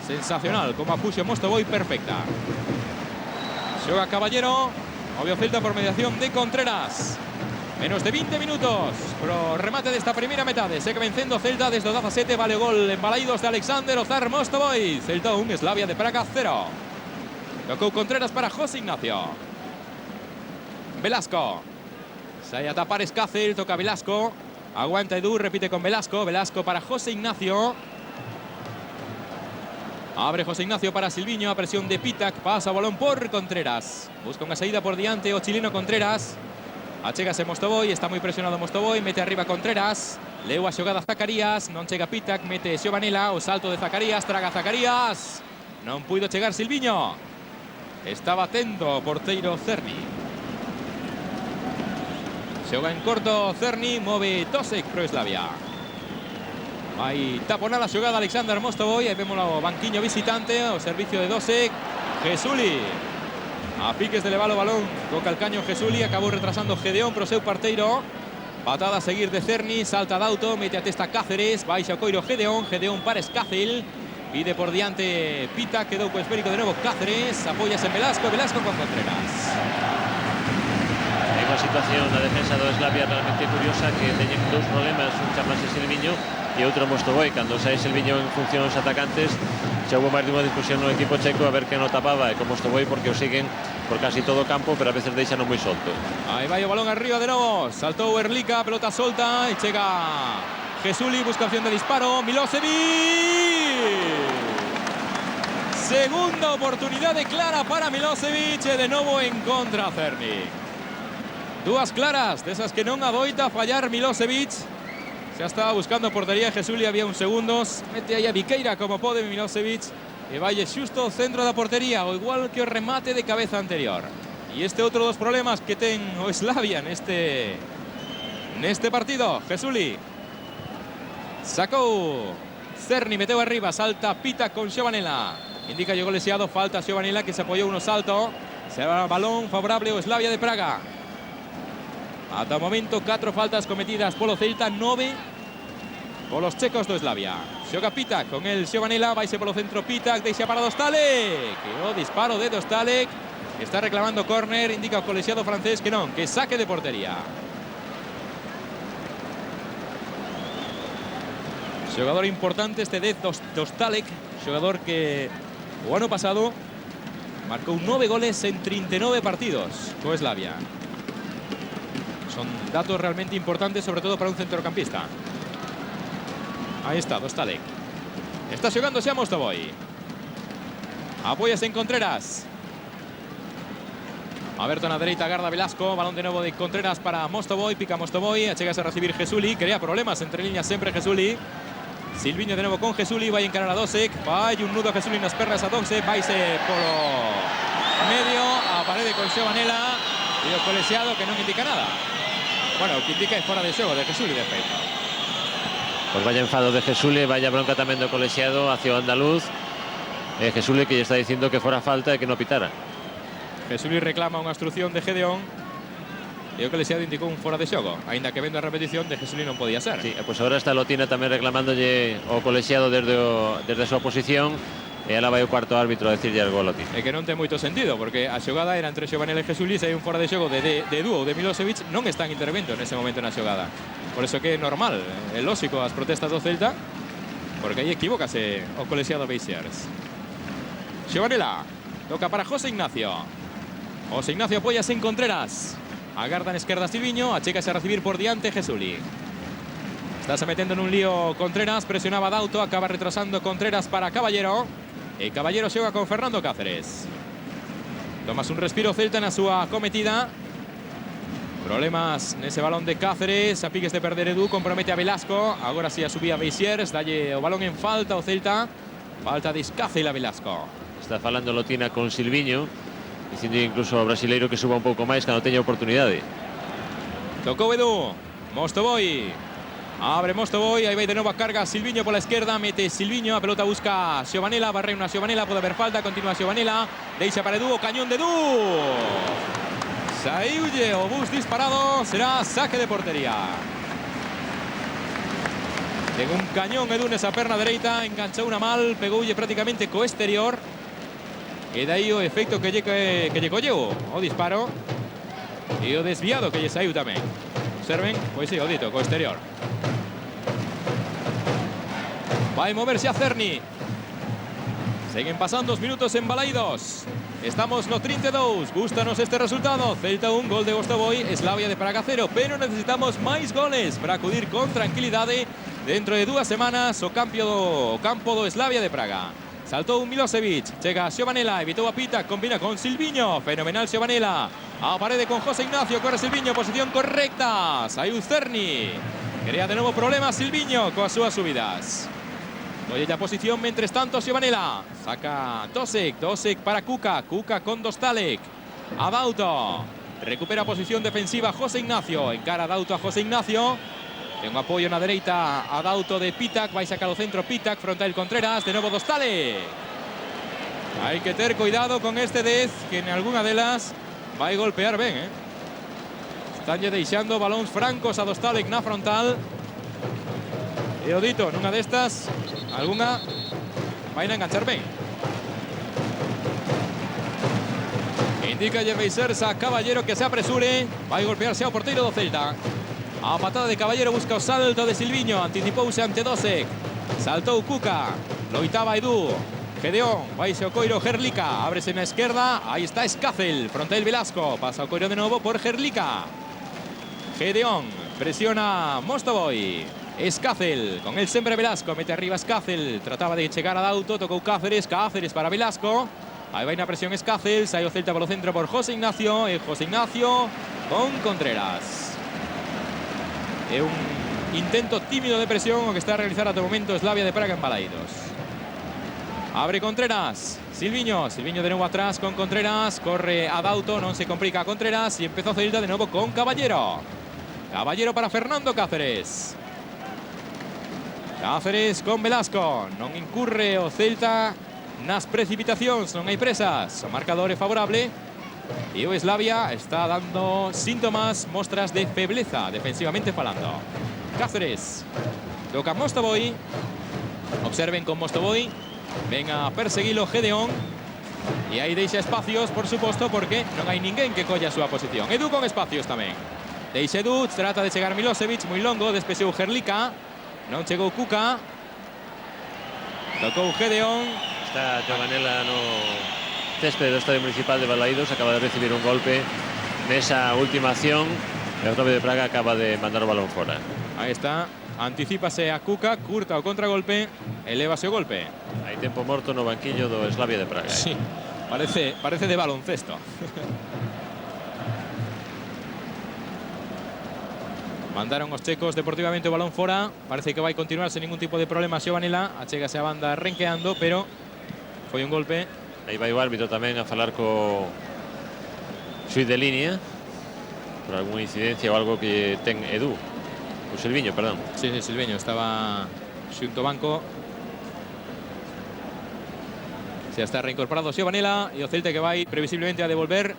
Sensacional, como a puxo Mostovoy, perfecta. Xoga Caballero. Obvio Celta por mediación de Contreras. Menos de 20 minutos pro remate desta primeira metade. Segue vencendo Celta desde o 17. Vale o gol en Balaídos de Alexander Ozar Mostovoy. Celta 1, Slavia de Praga 0. Tocou Contreras para José Ignacio. Velasco. Sai a tapar Escácel, toca Velasco. Aguanta Edu, repite con Velasco. Velasco para José Ignacio. Abre José Ignacio para Silviño, a presión de Pitac. Pasa balón por Contreras. Busca unha saída por diante o chileno Contreras. Achégase Mostovoy, está moi presionado Mostovoy. Mete arriba Contreras. Leu a xogada Zacarías. Non chega Pitac, mete Giovanella. O salto de Zacarías, traga Zacarías. Non puido chegar Silviño. Está batendo o porteiro Cerny. Xoga en corto Cerny, move Dosek pro Slavia. Aí taponada a xogada Alexander Mostovoy. Aí vemos o banquiño visitante, o servicio de Dosek. Jesuli. A piques de levar o balón co calcaño Jesuli. Acabou retrasando Gedeón pro seu parteiro. Patada a seguir de Cerny, salta Dauto, mete a testa Cáceres. Baixa o coiro Gedeón, Gedeón para Escácel. Pide por diante Pita, quedou co esférico de novo Cáceres. Apóyase en Velasco, Velasco con Contreras. Unha situación na defensa do Slavia realmente curiosa, que teñen dous problemas, un chamase Silviño e outro Mostovoy. Cando sai Silviño en funcións atacantes, xa houve máis de unha discusión no equipo checo a ver que non tapaba e con Mostovoy, porque o siguen por casi todo o campo, pero a veces deixan moi solto. Aí vai o balón arriba de novo, saltou Erlica, pelota solta e chega Jesuli, busca opción de disparo, Milosevic. Segunda oportunidade clara para Milosevic e de novo en contra Cerny. Dúas claras, desas que non adoita fallar Milosevic. Xa estaba buscando portería Jesuli, había uns segundos. Mete aí a Viqueira como pode Milosevic. E vai xusto ao centro da portería, o igual que o remate de cabeza anterior. E este outro dos problemas que ten o Slavia neste partido. Jesuli. Sacou Cerny, meteu arriba, salta Pita con Giovanella. Indica llegou leseado, falta Giovanella que se apoyou no salto. Se va balón favorable o Slavia de Praga. Ata o momento 4 faltas cometidas polo Celta, 9 polos checos do Slavia. Xoga Pitac con el Giovanella, vaise polo centro Pitac, deixa para Dostalek. Que o disparo de Dostalek. Está reclamando córner, indica o colexiado francés que non, que saque de portería. Xogador importante este de Dostalek, xogador que o ano pasado marcou 9 goles en 39 partidos co Slavia. Son datos realmente importantes, sobre todo para un centrocampista. Ahí está, Dostalek. Está xogando xa Mostovoy. Apóyase en Contreras. Aberto na dereita, garda Velasco. Balón de novo de Contreras para Mostovoy. Pica Mostovoy, achegase a recibir Jesuli. Crea problemas entre líneas sempre Jesuli. Silviño de novo con Jesuli, vai encarar a Dosek. Vai un nudo a Jesuli nas pernas a Dosek. Vaise polo medio, a parede con Giovanella. E o colexiado que non indica nada. Bueno, o que indica é fora de xogo de Jesuli, de feito. Pues vaya enfado de Jesuli, vaya bronca tamén do colexiado hacia o andaluz. Jesuli que lle está dicindo que fora falta e que non pitara. Jesuli reclama unha instrucción de Gedeón. E o colexiado indicou un fora de xogo. Ainda que vendo a repetición de Jesuli non podía ser. Sí, pues ahora está Lotina tamén reclamándolle o colexiado desde a súa posición. E ela vai o cuarto árbitro a decirlle algo a Lotina. É que non ten moito sentido, porque a xogada era entre Giovanella e Jesuli. Se hai un fora de xogo de Edu ou de Milosevic, non están intervento nese momento na xogada. Por eso que é normal, é lógico as protestas do Celta, porque aí equivócase o colexiado Beixers. Giovanella toca para José Ignacio. José Ignacio apoyase en Contreras. Agarda en esquerda Silviño, achégase a recibir por diante Jesuli. Está se metendo en un lío Contreras, presionaba Dauto, acaba retrasando Contreras para Caballero. E Caballero xoga con Fernando Cáceres. Tomas un respiro Celta na súa cometida. Problemas nese balón de Cáceres, a piques de perder Edu, compromete a Velasco. Agora si a subía Beixers, dalle o balón en falta o Celta. Falta de Escácel a Velasco. Está falando Lotina con Silviño, dicindo incluso ao brasileiro que suba un pouco máis cando teña oportunidade. Tocou Edu, Mostovoy. Abre Mostovoy, aí vai de novo a carga Silviño pola esquerda, mete Silviño, a pelota busca Giovanella, barre unha Giovanella, pode haber falta, continúa Giovanella, deixa para Edu, o cañón de Edu. Saiulle o bus disparado, será saque de portería. Ten un cañón Edu nesa perna dereita, enganchou unha mal, pegoulle prácticamente co exterior. E dai o efecto que lle colleu o disparo. E o desviado que lle saiu tamén. Observen, pois sí, o dito, co exterior. Vai moverse a Cerny. Seguen pasando os minutos en Balaidos. Estamos no 32. Gústanos este resultado. Celta 1, gol de Mostovoy, Slavia de Praga 0. Pero necesitamos máis goles para acudir con tranquilidade dentro de 2 semanas o campo do Slavia de Praga. Saltou un Milosevic, chega Giovanella, evitou a Pita, combina con Silviño, fenomenal Giovanella. A parede con José Ignacio, corre Silviño, posición correcta. Saiu Cerny. Crea de novo problemas Silviño coas súas subidas. Oye a posición, mentres tanto Giovanella. Saca Dosek para Kuka, Kuka con Dostalek. A Dauto. Recupera posición defensiva José Ignacio, encara Dauto a José Ignacio. Ten un apoio na dereita a Dauto de Pitac. Vai sacar o centro Pitac, frontal Contreras. De novo Dostalek. Hai que ter cuidado con este 10, que en algunha delas vai golpear ben, Estánlle deixando balóns francos a Dostalek na frontal. E o dito, nunha destas, algunha vai a enganchar ben. Indica Beixers a Caballero que se apresure. Vai golpearse ao porteiro do Celta. A patada de Caballero busca o salto de Silviño. Anticipouse ante Dosek. Saltou Kuka. Loitaba Edu. Gedeón. Vaise o coiro Gerlika. Ábrese na esquerda. Aí está Escácel. Frontal Velasco. Pasa o coiro de novo por Gerlika. Gedeón. Presiona Mostovoy. Escácel. Con el sempre Velasco. Mete arriba Escácel. Trataba de chegar a Dauto. Tocou Cáceres. Cáceres para Velasco. Aí vai na presión Escácel. Sai o Celta polo centro por José Ignacio. E José Ignacio con Contreras. É un intento tímido de presión o que está a realizar ata o momento Slavia de Praga en Balaidos. Abre Contreras. Silviño de novo atrás con Contreras. Corre a Dauto, non se complica a Contreras. E empezou Celta de novo con Caballero. Caballero para Fernando Cáceres. Cáceres con Velasco. Non incurre o Celta nas precipitacións, non hai presas. O marcador é favorable. E o Slavia está dando síntomas, mostras de febleza, defensivamente falando. Cáceres. Toca Mostovoy. Observen con Mostovoy. Ven a perseguilo Gedeón. E aí deixa espacios, por suposto, porque non hai ninguén que colla a súa posición. Edu con espacios tamén. Deixa Edu, trata de chegar Milosevic, moi longo, despexou Gerlika. Non chegou Kuka. Tocou Gedeón. Está Giovanella no céspede do Estadio Municipal de Balaidos. Acaba de recibir un golpe nesa última acción. E o Slavia de Praga acaba de mandar o balón fora. Aí está. Anticípase a Kuka, curta o contragolpe, elévase o golpe. Hai tempo morto no banquillo do Slavia de Praga. Sí, parece de baloncesto. Mandaron os checos deportivamente o balón fora. Parece que vai continuar sen ningún tipo de problema Giovanella. Achégase a banda renqueando, pero foi un golpe. Aí vai o árbitro tamén a falar co xuiz de línea por algunha incidencia ou algo que ten Edu. O Silviño, perdón. Sí, Silviño estaba xunto banco. Ya está reincorporado Xiovanela y o Celta que va a ir previsiblemente a devolver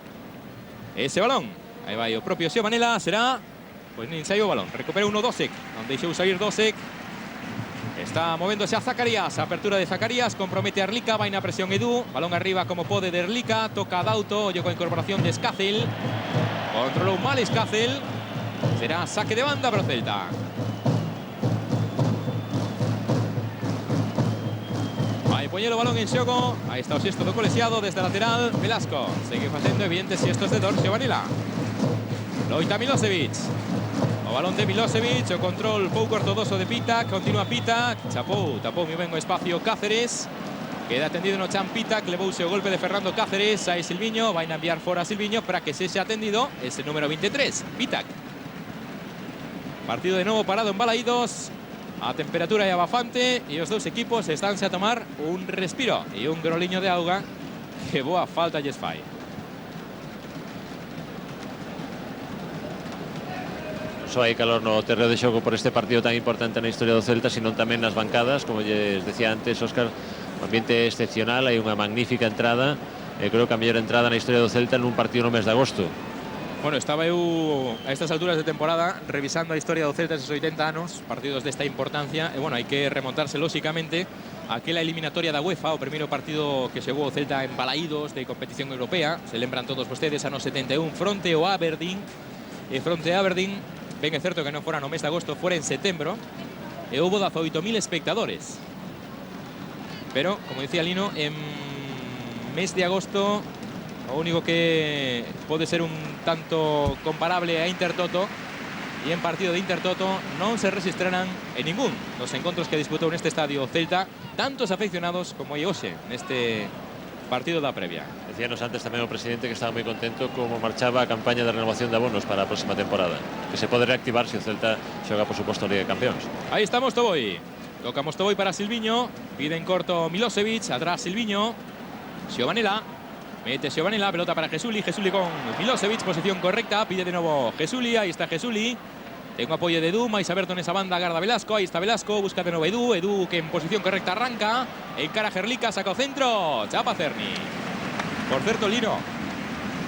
ese balón. Ahí va o propio Xiovanela, será pues ni ensayo balón. Recupera uno Dosek, donde deixou salir Dosek. Está moviéndose a Zacarías, apertura de Zacarías, compromete a Erlica, va en a presión Edu, balón arriba como pode de Erlica, toca a Dauto, ollo con incorporación de Escácel, controlou mal Escácel, será saque de banda para o Celta. Vai poñer o balón en xogo, aí está o xesto do colexiado desde a lateral, Velasco, segue facendo evidentes xestos de dor Xiovanela. Loita Milosevic. O balón de Milosevic, o control pouco ortodoxo de Pitac, continúa Pitac, tapou moi ben o espacio Cáceres, queda atendido no chan Pitac, levouse o golpe de Fernando Cáceres, aí Silviño, vai a enviar fora a Silviño para que sexa atendido ese número 23, Pitac. Partido de novo parado en Balaídos, a temperatura é abafante e os dous equipos estánse a tomar un respiro e un groliño de auga que boa falta lles fai. Só hai calor no terreo de xogo por este partido tan importante na historia do Celta, sino tamén nas bancadas, como lles decía antes Óscar, un ambiente excepcional, hai unha magnífica entrada, creo que a mellor entrada na historia do Celta nun partido no mes de agosto. Bueno, estaba eu a estas alturas de temporada revisando a historia do Celta esos 80 anos, partidos desta importancia, e bueno, hai que remontarse lóxicamente a aquela eliminatoria da UEFA, o primeiro partido que xogou o Celta en Balaídos de competición europea, se lembran todos vostedes, ano 71, fronte ao Aberdeen, e fronte a Aberdeen, ben é certo que non fora no mes de agosto, fora en setembro, e houbo 18.000 espectadores. Pero, como dicía Lino, en mes de agosto o único que pode ser un tanto comparable a Intertoto, e en partido de Intertoto non se registrarán en ningún dos encontros que disputou neste estadio Celta tantos afeccionados como hai hoxe neste partido da previa. Decíanos antes tamén o presidente que estaba moi contento como marchaba a campaña de renovación de abonos para a próxima temporada, que se pode reactivar se o Celta xoga por suposto a Liga de Campeóns. Aí está Mostovoy, toca Mostovoy para Silviño, pide en corto Milosevic, atrás Silviño, Xiovanela, mete Xiovanela, pelota para Jesuli, Jesuli con Milosevic, posición correcta, pide de nuevo Jesuli, aí está Jesuli. Tengo apoyo de Edu, máis aberto nesa banda, agarda Velasco, aí está Velasco, busca de novo Edu, Edu que en posición correcta arranca, encara Gerlica, saca o centro, chapa Cerny. Por certo, Lino,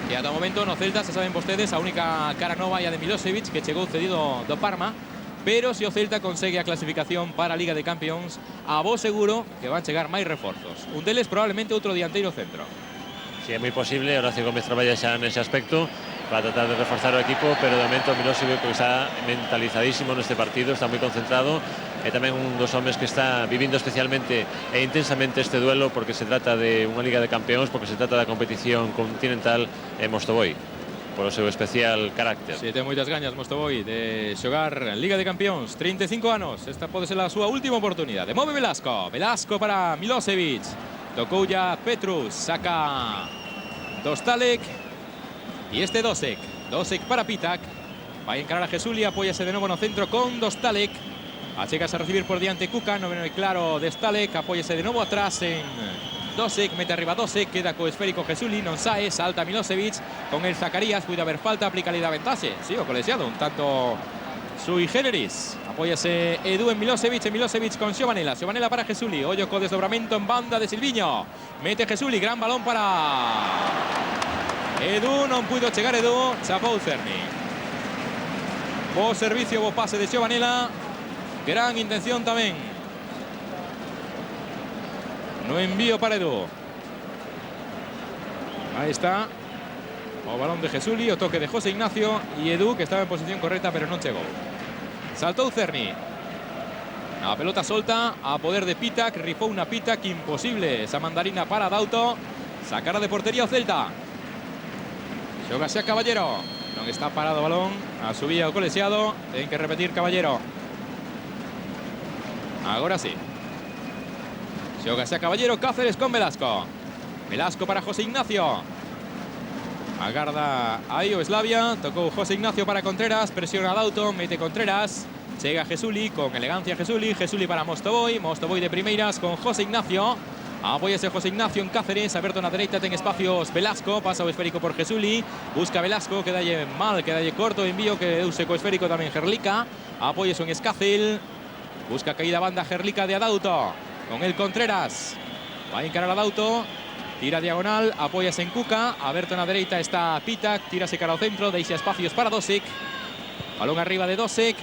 que ata o momento no Celta, se saben vostedes, a única cara nova é a de Milosevic, que chegou cedido do Parma, pero se o Celta consegue a clasificación para a Liga de Campeóns, a vos seguro que van chegar máis reforzos. Un deles probablemente outro dianteiro centro. Si é moi posible, Horacio Gómez traballa xa nese aspecto para tratar de reforzar o equipo, pero de momento Milosevic está mentalizadísimo neste partido, está moi concentrado, e tamén un dos homes que está vivindo especialmente e intensamente este duelo, porque se trata de unha Liga de Campeóns, porque se trata da competición continental en Mostovoy, por o seu especial carácter. Si, ten moitas gañas Mostovoy de xogar Liga de Campeóns, 35 anos, esta pode ser a súa última oportunidade. Move Velasco, Velasco para Milosevic, tocou ya Petrus, saca Dostalek. Y este Dosek para Pitac, va a encarar a Jesuli, apóyase de nuevo en el centro con Dostalek, achégase a recibir por diante Kuka, no ven claro Dostalek, apóyase de nuevo atrás en Dosek, mete arriba Dosek, queda co esférico Jesuli, non sae, salta Milosevic con el Zacarías, puede haber falta, aplica la ventaxe, sí, o colegiado, un tanto sui generis, apóyase Edu en Milosevic con Xiovanela, Xiovanela para Jesuli, ollo co desdobramento en banda de Silviño, mete Jesuli, gran balón para Edu, non puido chegar Edu, chapou Cerny. Bo servicio, bo pase de Xiovanela, gran intención tamén. No envío para Edu. Aí está o balón de Jesuli, o toque de José Ignacio e Edu, que estaba en posición correcta pero non chegou. Saltou Cerny. A pelota solta a poder de Pitac, rifou unha Pitac imposible esa mandarina para Dauto, sacara de portería o Celta. Xoga xa Caballero, non está parado o balón, a subía o colexiado, ten que repetir Caballero. Agora sí. Xoga xa Caballero, Cáceres con Velasco. Velasco para José Ignacio. Agarda aí o Slavia, tocou José Ignacio para Contreras, presiona Dauto, mete Contreras. Chega Jesuli, con elegancia Jesuli para Mostovoy, Mostovoy de primeiras con José Ignacio. Apóyase José Ignacio en Cáceres, aberto na dereita, ten espacios Velasco, pasa o esférico por Jesuli, busca Velasco, quedalle mal, quedalle corto, envío que use co esférico tamén Gerlica, apóyase en Escácel, busca caída banda Gerlica de Adauto, con el Contreras, va a encarar Adauto, Tira diagonal, apoyas en Cuca. Aberto na dereita está Pitac. Tírase cara ao centro, deixa espacios para Dosic. Balón arriba de Dosic.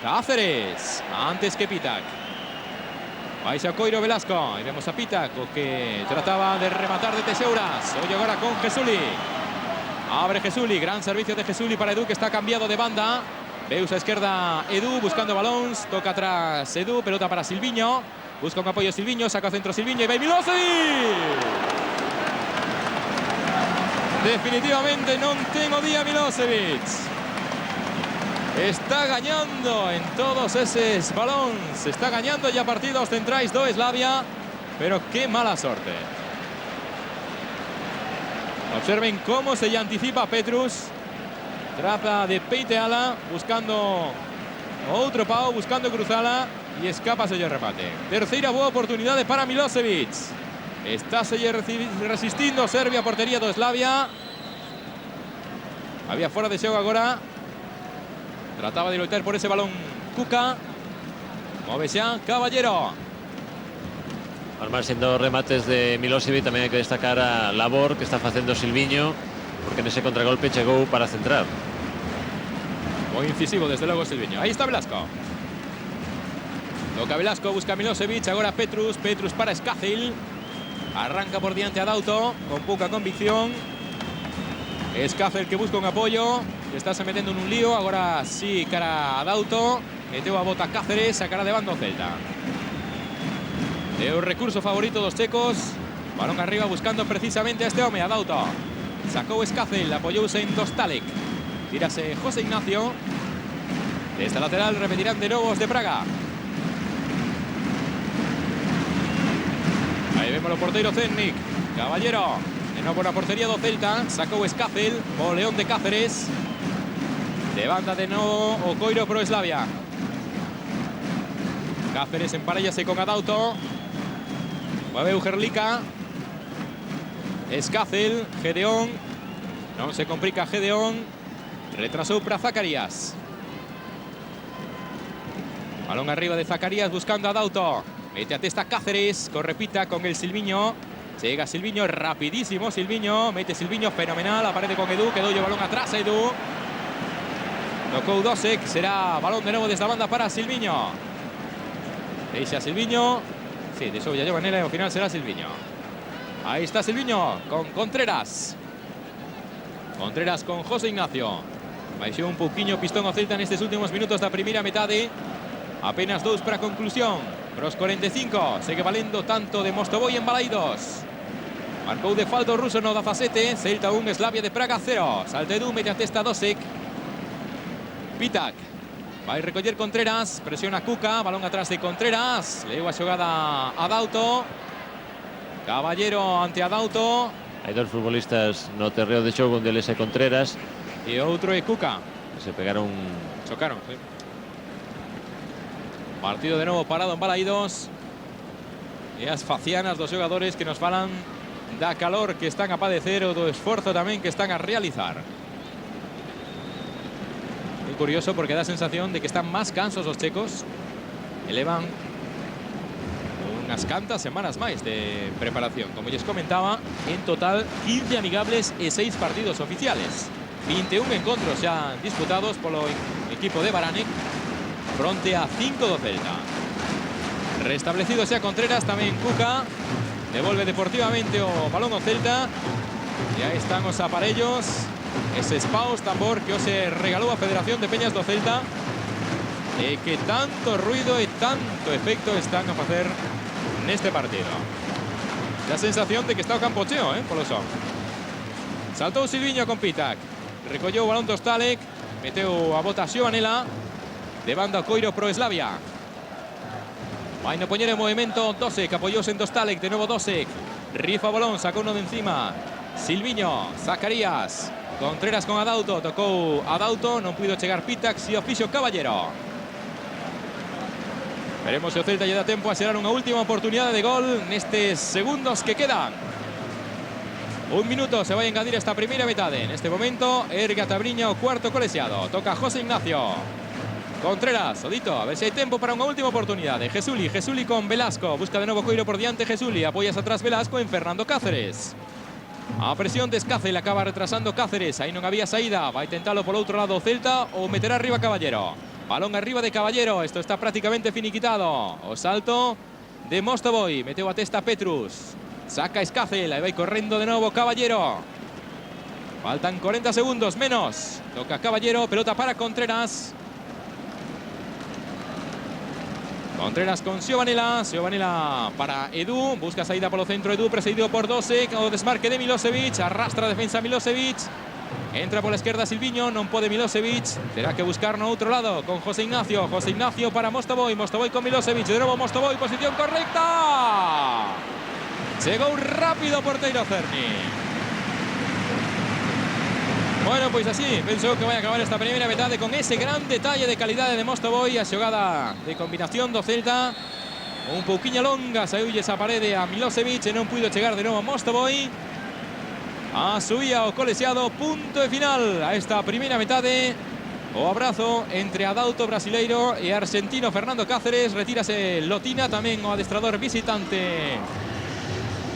Cáceres, antes que Pitac. Vais a Coiro Velasco. Y vemos a Pitac, que trataba de rematar de Teseuras. Hoy ahora con Jesuli. Abre Jesuli, gran servicio de Jesuli para Edu, que está cambiado de banda. Veus a izquierda Edu, buscando balóns. Toca atrás Edu, pelota para Silviño. Busca un apoyo Silviño, saca centro Silviño y ve Milosevic. Definitivamente non tengo día Milosevic. Está gañando en todos esos balóns. Está gañando ya partidos centrais do Slavia. Pero qué mala sorte. Observen cómo se ya anticipa Petrus. Trata de peiteala, buscando outro pau, buscando cruzala. Y escapa el remate. Tercera boa oportunidade para Milosevic. Está resistindo Serbia, portería do Slavia. Había fuera de xogo agora. Trataba de loitar por ese balón Cuca. Move xa Caballero. Al margen dos remates de Milosevic, también hay que destacar a labor que está haciendo Silviño, porque en ese contragolpe llegó para centrar. Muy incisivo desde luego Silviño. Ahí está Velasco. Toca Velasco, busca Milosevic, ahora Petrus. Petrus para Escácil. Arranca por diante a Dauto, con poca convicción. Escácil que busca un apoyo. Está se metiendo en un lío, ahora sí cara a Dauto. Meteu a bota Cáceres, sacará de bando Celta. De un recurso favorito dos checos. Balón arriba buscando precisamente a este hombre, a Dauto. Sacó Escácil, apoyouse en Dostalek. Tírase José Ignacio. Desde lateral repetirán de nuevo de Praga. Ahí vemos los porteros Zennik. Caballero. De nuevo por la portería do Celta. Sacó Escácil. O León de Cáceres. De banda de nuevo o Coiro pro Slavia. Cáceres emparellase con Adauto. Mueve Ujerlica. Escácil. Gedeón. No se complica Gedeón. Retrasó para Zacarías. Balón arriba de Zacarías buscando a Adauto. Mete a testa Cáceres. Corre Pita con el Silviño. Llega Silviño, rapidísimo Silviño. Mete Silviño, fenomenal. Aparece con Edu. Quedó yo balón atrás a Edu. Tocó Dosek. Será balón de nuevo desde la banda para Silviño. Deixa Silviño. Sí, de eso ya lleva Nela y al final será Silviño. Ahí está Silviño con Contreras. Contreras con José Ignacio. Baixou un pouquiño pistón o Celta nestes últimos minutos da primeira metade. Apenas 2 para conclusión. Pros 45. Segue valendo tanto de Mostovoy en Balaidos. Marcou de falta o ruso no 17. Celta 1, Slavia de Praga 0. Salta Edu, mete a testa Dosek. Pitac. Vai recoller Contreras. Presiona Cuca. Balón atrás de Contreras. Leu a xogada a Adauto. Caballero ante Adauto. Hay dos futbolistas no terreo de xogo, un deles é Contreras. E outro é Cuca. Se pegaron. Chocaron, sí. Partido de nuevo parado en Balaidos. E as facianas dos xogadores que nos falan da calor que están a padecer o do esforzo tamén que están a realizar. Muy curioso porque da sensación de que están más cansos os checos. Elevan unas cantas semanas máis de preparación. Como les comentaba, en total 15 amigables e 6 partidos oficiales. 21 encontros xa disputados polo equipo de Baranek fronte a 5 do Celta. Restablecido xa Contreras, tamén Cuca. Devolve deportivamente o balón ao Celta. E aí están os aparellos. Ese paus tambor que se regalou a Federación de Peñas do Celta. E que tanto ruido e tanto efecto están a facer neste partido. La sensación de que está o campo cheo, polo son. Saltou Silviño con Pitac. Recolleu o balón do Stalek. Meteu a bota Xiovanela. De banda Coiro pro Slavia. Vai no poñer en movimento Dosek. Apoyouse en Dostalek. De nuevo Dosek. Rifa o balón. Sacou uno de encima. Silviño. Zacarías. Contreras con Adauto. Tocou Adauto. Non puido chegar Pitac. Si o fixo Caballero. Veremos se o Celta lle dá tempo a xerar unha última oportunidade de gol nestes segundos que quedan. Un minuto se vai a engadir esta primeira metade. En este momento, Erga Tabriña, o cuarto colexiado. Toca José Ignacio. Contreras, Odito, a ver si hay tiempo para una última oportunidad de Jesuli. Jesuli con Velasco, busca de nuevo Coiro por diante Jesuli, apoyas atrás Velasco en Fernando Cáceres. A presión de Escácel, acaba retrasando Cáceres, ahí no había saída, va a intentarlo por otro lado Celta o meterá arriba Caballero. Balón arriba de Caballero, esto está prácticamente finiquitado. O salto de Mostovoy, meteu a testa Petrus. Saca Escácel, ahí va corriendo de nuevo Caballero. Faltan 40 segundos menos. Toca Caballero, pelota para Contreras. Contreras con Xiovanela. Xiovanela para Edu. Busca salida por el centro Edu, precedido por Dosek. O desmarque de Milosevic. Arrastra defensa Milosevic. Entra por la izquierda Silviño. No puede Milosevic. Tendrá que buscar no otro lado con José Ignacio. José Ignacio para Mostovoy. Mostovoy con Milosevic. De nuevo Mostovoy. Posición correcta. Llegó un rápido porteiro Cerny. Bueno, pues así pensó que vaya a acabar esta primera mitad con ese gran detalle de calidad de Mostovoy. A xogada de combinación do Celta. Un pouquiño longa, saúlle esa parede a Milosevic e non puido chegar de novo Mostovoy. A subía o colexiado, punto de final a esta primeira metade. O abrazo entre Adauto brasileiro e argentino Fernando Cáceres. Retírase Lotina, tamén o adestrador visitante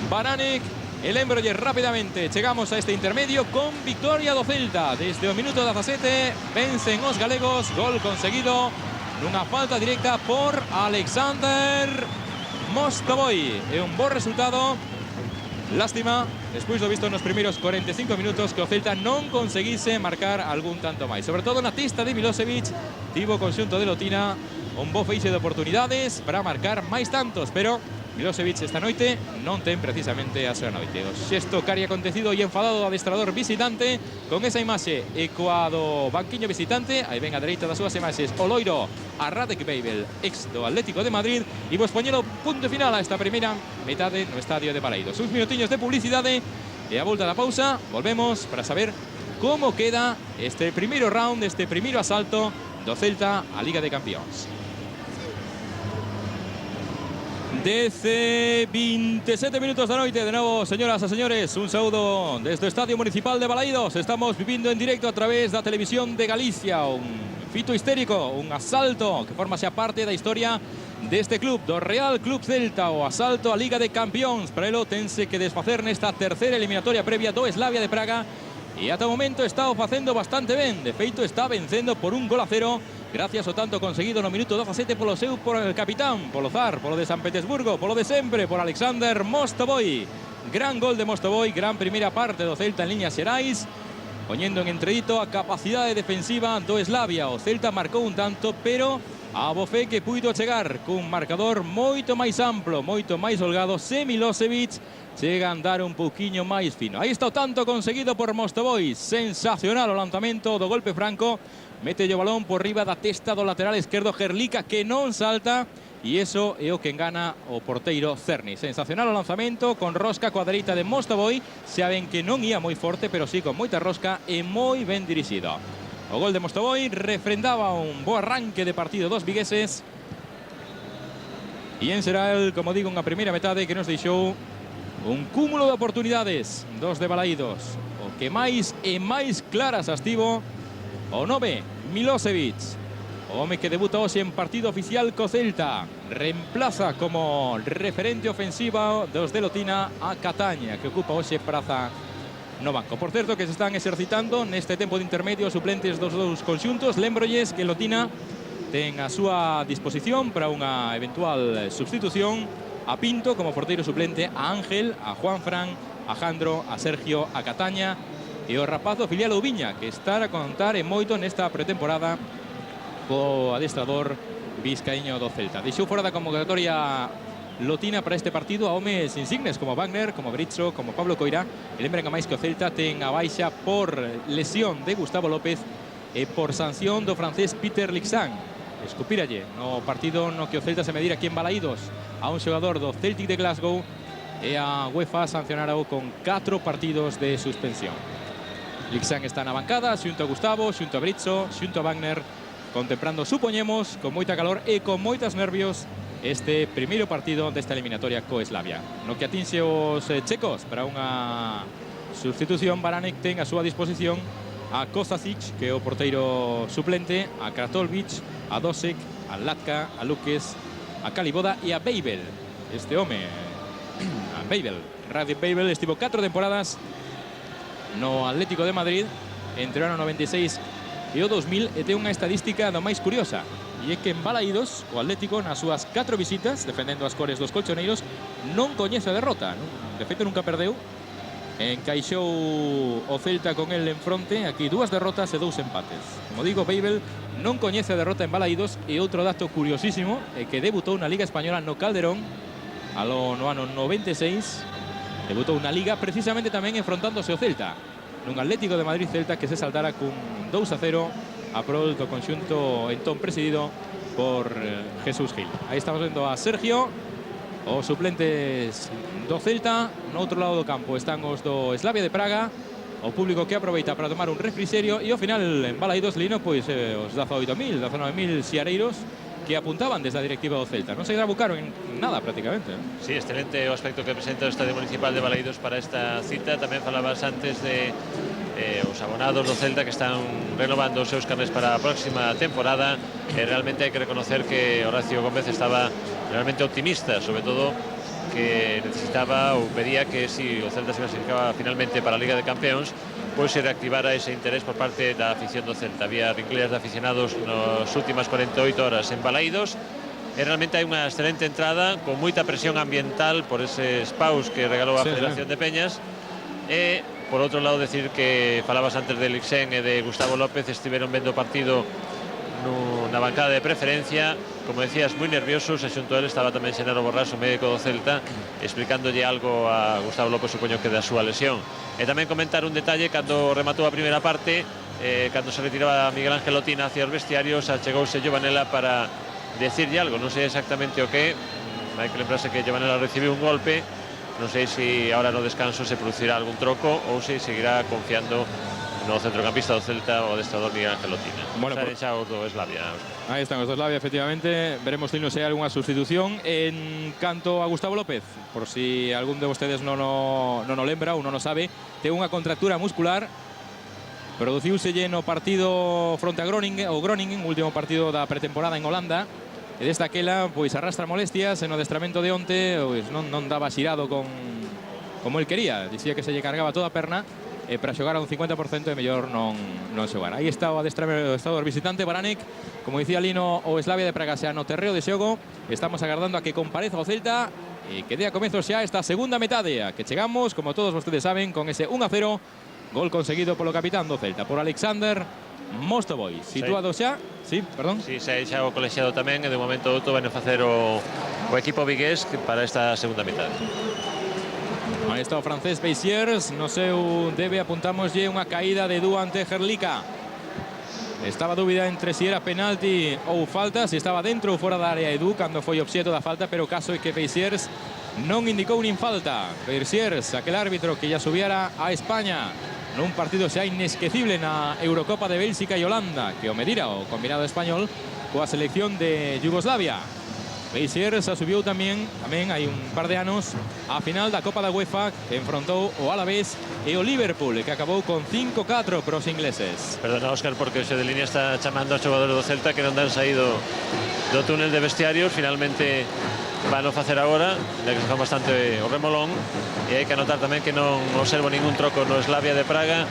Baranek. El Embroller rápidamente. Llegamos a este intermedio con victoria do Celta. Desde o minuto 17 vencen os galegos. Gol conseguido nunha falta directa por Alexander Mostovoy. É un bo resultado. Lástima, despois do visto nos primeiros 45 minutos, que o Celta non conseguise marcar algún tanto máis. Sobre todo na testa de Milosevic, tivo o conxunto de Lotina un bo feixe de oportunidades para marcar máis tantos, pero Milosevic esta noite non ten precisamente a súa noite. O xesto cari acontecido e enfadado do adestrador visitante con esa imaxe e coa do banquiño visitante. Aí ven a dereita das súas imaxes o loiro a Radek Babel, ex do Atlético de Madrid, e vos poñelo punto final a esta primeira metade no estadio de Balaídos. Uns minutiños de publicidade e a volta da pausa volvemos para saber como queda este primeiro round, este primeiro asalto do Celta a Liga de Campións. 27 minutos da noite. De novo, señoras e señores, un saúdo desde o Estadio Municipal de Balaídos. Estamos vivindo en directo a través da Televisión de Galicia. Un fito histérico, un asalto que forma xa parte da historia deste club, do Real Club Celta. O asalto a Liga de Campións. Para elo tense que desfacer nesta terceira eliminatoria previa do Slavia de Praga. E ata o momento está o facendo bastante ben. De feito, está vencendo por 1-0. Gracias ao tanto conseguido no minuto 17 polo seu capitán, polo Zar, polo de San Petersburgo, polo de sempre, por Alexander Mostovoy. Gran gol de Mostovoy, gran primeira parte do Celta en liñas xerais, poñendo en entredito a capacidade defensiva do Slavia. O Celta marcou un tanto, pero a Bofé que puido chegar cun marcador moito máis amplo, moito máis holgado, se Milosevic chega a andar un pouquiño máis fino. Aí está o tanto conseguido por Mostovoy. Sensacional o lanzamento do golpe franco. Mete o balón por riba da testa do lateral esquerdo Gerlica, que non salta, e iso é o que engana o porteiro Cerny. Sensacional o lanzamento con rosca coa dereita de Mostovoy. Saben que non ia moi forte, pero sí con moita rosca e moi ben dirixido. O gol de Mostovoy refrendaba un bo arranque de partido dos vigueses. E en será el, como digo, unha primeira metade que nos deixou un cúmulo de oportunidades dos de Balaídos. O que máis e máis claras as tivo o 9, Milosevic. O home que debuta hoxe en partido oficial co Celta. Reemplaza como referente ofensiva dos de Lotina a Cataña, que ocupa hoxe praza no banco. Por certo, que se están exercitando neste tempo de intermedio suplentes dos dous conxuntos. Lembrolles que Lotina ten a súa disposición para unha eventual substitución a Pinto como porteiro suplente, a Ángel, a Juanfran, a Jandro, a Sergio, a Cataña e o rapazo filial Oubiña, que está a contar en moito nesta pretemporada co adestrador vizcaíño do Celta. Deixou fora da convocatoria Lotina para este partido a homes insignes como Wagner, como Brizzo, como Pablo Coira. E lembren a máis que o Celta ten a baixa por lesión de Gustavo López e por sanción do francés Peter Lixan. Escupíralle no partido no que o Celta se medir aquí en Balaídos a un xogador do Celtic de Glasgow, e a UEFA sancionarao con 4 partidos de suspensión. Lixan está na bancada, xunto a Gustavo, xunto a Brizzo, xunto a Wagner, contemplando, supoñemos, con moita calor e con moitas nervios este primeiro partido desta eliminatoria co Slavia. No que atinxe os checos para unha substitución, Baranek ten a súa disposición a Kostasic, que é o porteiro suplente, a Kratovic, a Dosek, a Latka, a Luques, a Caliboda e a Babel. Este home, a Babel. Radio Babel estivo 4 temporadas no Atlético de Madrid entre o ano 96 e o 2000 e ten unha estadística do máis curiosa, e é que en Balaídos o Atlético nas súas 4 visitas defendendo as cores dos colchoneiros non coñece a derrota, non? De feito nunca perdeu. Encaixou o Celta con el en fronte, aquí 2 derrotas e 2 empates. Como digo, Babel non coñece a derrota en Balaídos, e outro dato curiosísimo é que debutou na Liga Española no Calderón no ano 96. Debutou na Liga precisamente tamén enfrontándose ao Celta, nun Atlético de Madrid Celta que se saltara cun 2-0 a prol do conxunto entón presidido por Jesús Gil. Aí estamos vendo a Sergio, os suplentes do Celta. No outro lado do campo están os do Slavia de Praga, o público que aproveita para tomar un refrigerio, e ao final en Balaídos, Lino, pois os 18.000, 19.000 xiareiros que apuntaban desde a directiva do Celta. Non se trabucaron en nada prácticamente. Sí, excelente o aspecto que presenta o Estadio Municipal de Balaídos para esta cita. Tamén falabas antes de os abonados do Celta que están renovando os seus carnés para a próxima temporada. Realmente hai que reconocer que Horacio Gómez estaba realmente optimista, sobre todo que necesitaba ou pedía que si o Celta se clasificaba finalmente para a Liga de Campeóns, pois se reactivara ese interés por parte da afición do Celta. Había rincleas de aficionados nas últimas 48 horas en Balaídos, e realmente hai unha excelente entrada con moita presión ambiental por eses paus que regalou a Federación de Peñas. E por outro lado, decir que falabas antes de Lixén e de Gustavo López, estiveron vendo o partido na bancada de preferencia, como decías, moi nerviosos, e xunto a él estaba tamén Xenaro Borrás, o médico do Celta, explicándolle algo a Gustavo López, supoño que da súa lesión. E tamén comentar un detalle: cando rematou a primeira parte, cando se retiraba Miguel Ángel Otina hacia os vestiarios, achegouse Giovanella para decirlle algo, non sei exactamente o que. Hai que lembrarse que Giovanella recibiu un golpe, non sei se ahora no descanso se producirá algún troco ou se seguirá confiando no centrocampista do Celta, o adestrador Miguel Ángel Otina. Bueno, xa os do Slavia. Aí están os do Slavia, efectivamente. Veremos se hai algunha sustitución. En canto a Gustavo López, por si algún de vostedes non o lembra ou non o sabe, ten unha contractura muscular. Produciuselle no partido fronte a Groningen, último partido da pretemporada en Holanda. E desta aquela, pois arrastra molestias, e no adestramento de onte pois non daba xirado como el quería. Dicía que se lle cargaba toda a perna, e para xogar a un 50% é mellor non xogar. Aí está o adestrador visitante, Baranek. Como dicía Lino, o Slavia de Praga xa no terreo de xogo. Estamos agardando a que compareza o Celta e que dé a comezo xa esta segunda metade, a que chegamos, como todos vostedes saben, con ese 1-0, gol conseguido polo capitán do Celta, por Alexander Mostovoy, situado xa. Sí, perdón. Sí, xa o colexiado tamén, e de momento outro vai a facer o equipo vigués para esta segunda metade. Aí está o francés Beissiers, no seu debe apuntámoslle unha caída de Edu ante Gerlica. Estaba a dúbida entre si era penalti ou falta, se estaba dentro ou fora da área Edu cando foi obxeto da falta, pero o caso é que Beissiers non indicou nin falta. Beissiers, aquel árbitro que ya subiera a España nun partido xa inesquecible na Eurocopa de Bélxica e Holanda, que o medira o combinado español coa selección de Yugoslavia. Beissiers subiu tamén hai un par de anos a final da Copa da UEFA, que enfrontou o Alavés e o Liverpool, que acabou con 5-4 pros ingleses. Perdona, Óscar, porque o xe de línea está chamando a xogadores do Celta que non dan saído do túnel de vestiarios. Finalmente van a facer agora, ya que se fan bastante o remolón, e hai que anotar tamén que non observo ningún troco no Slavia de Praga,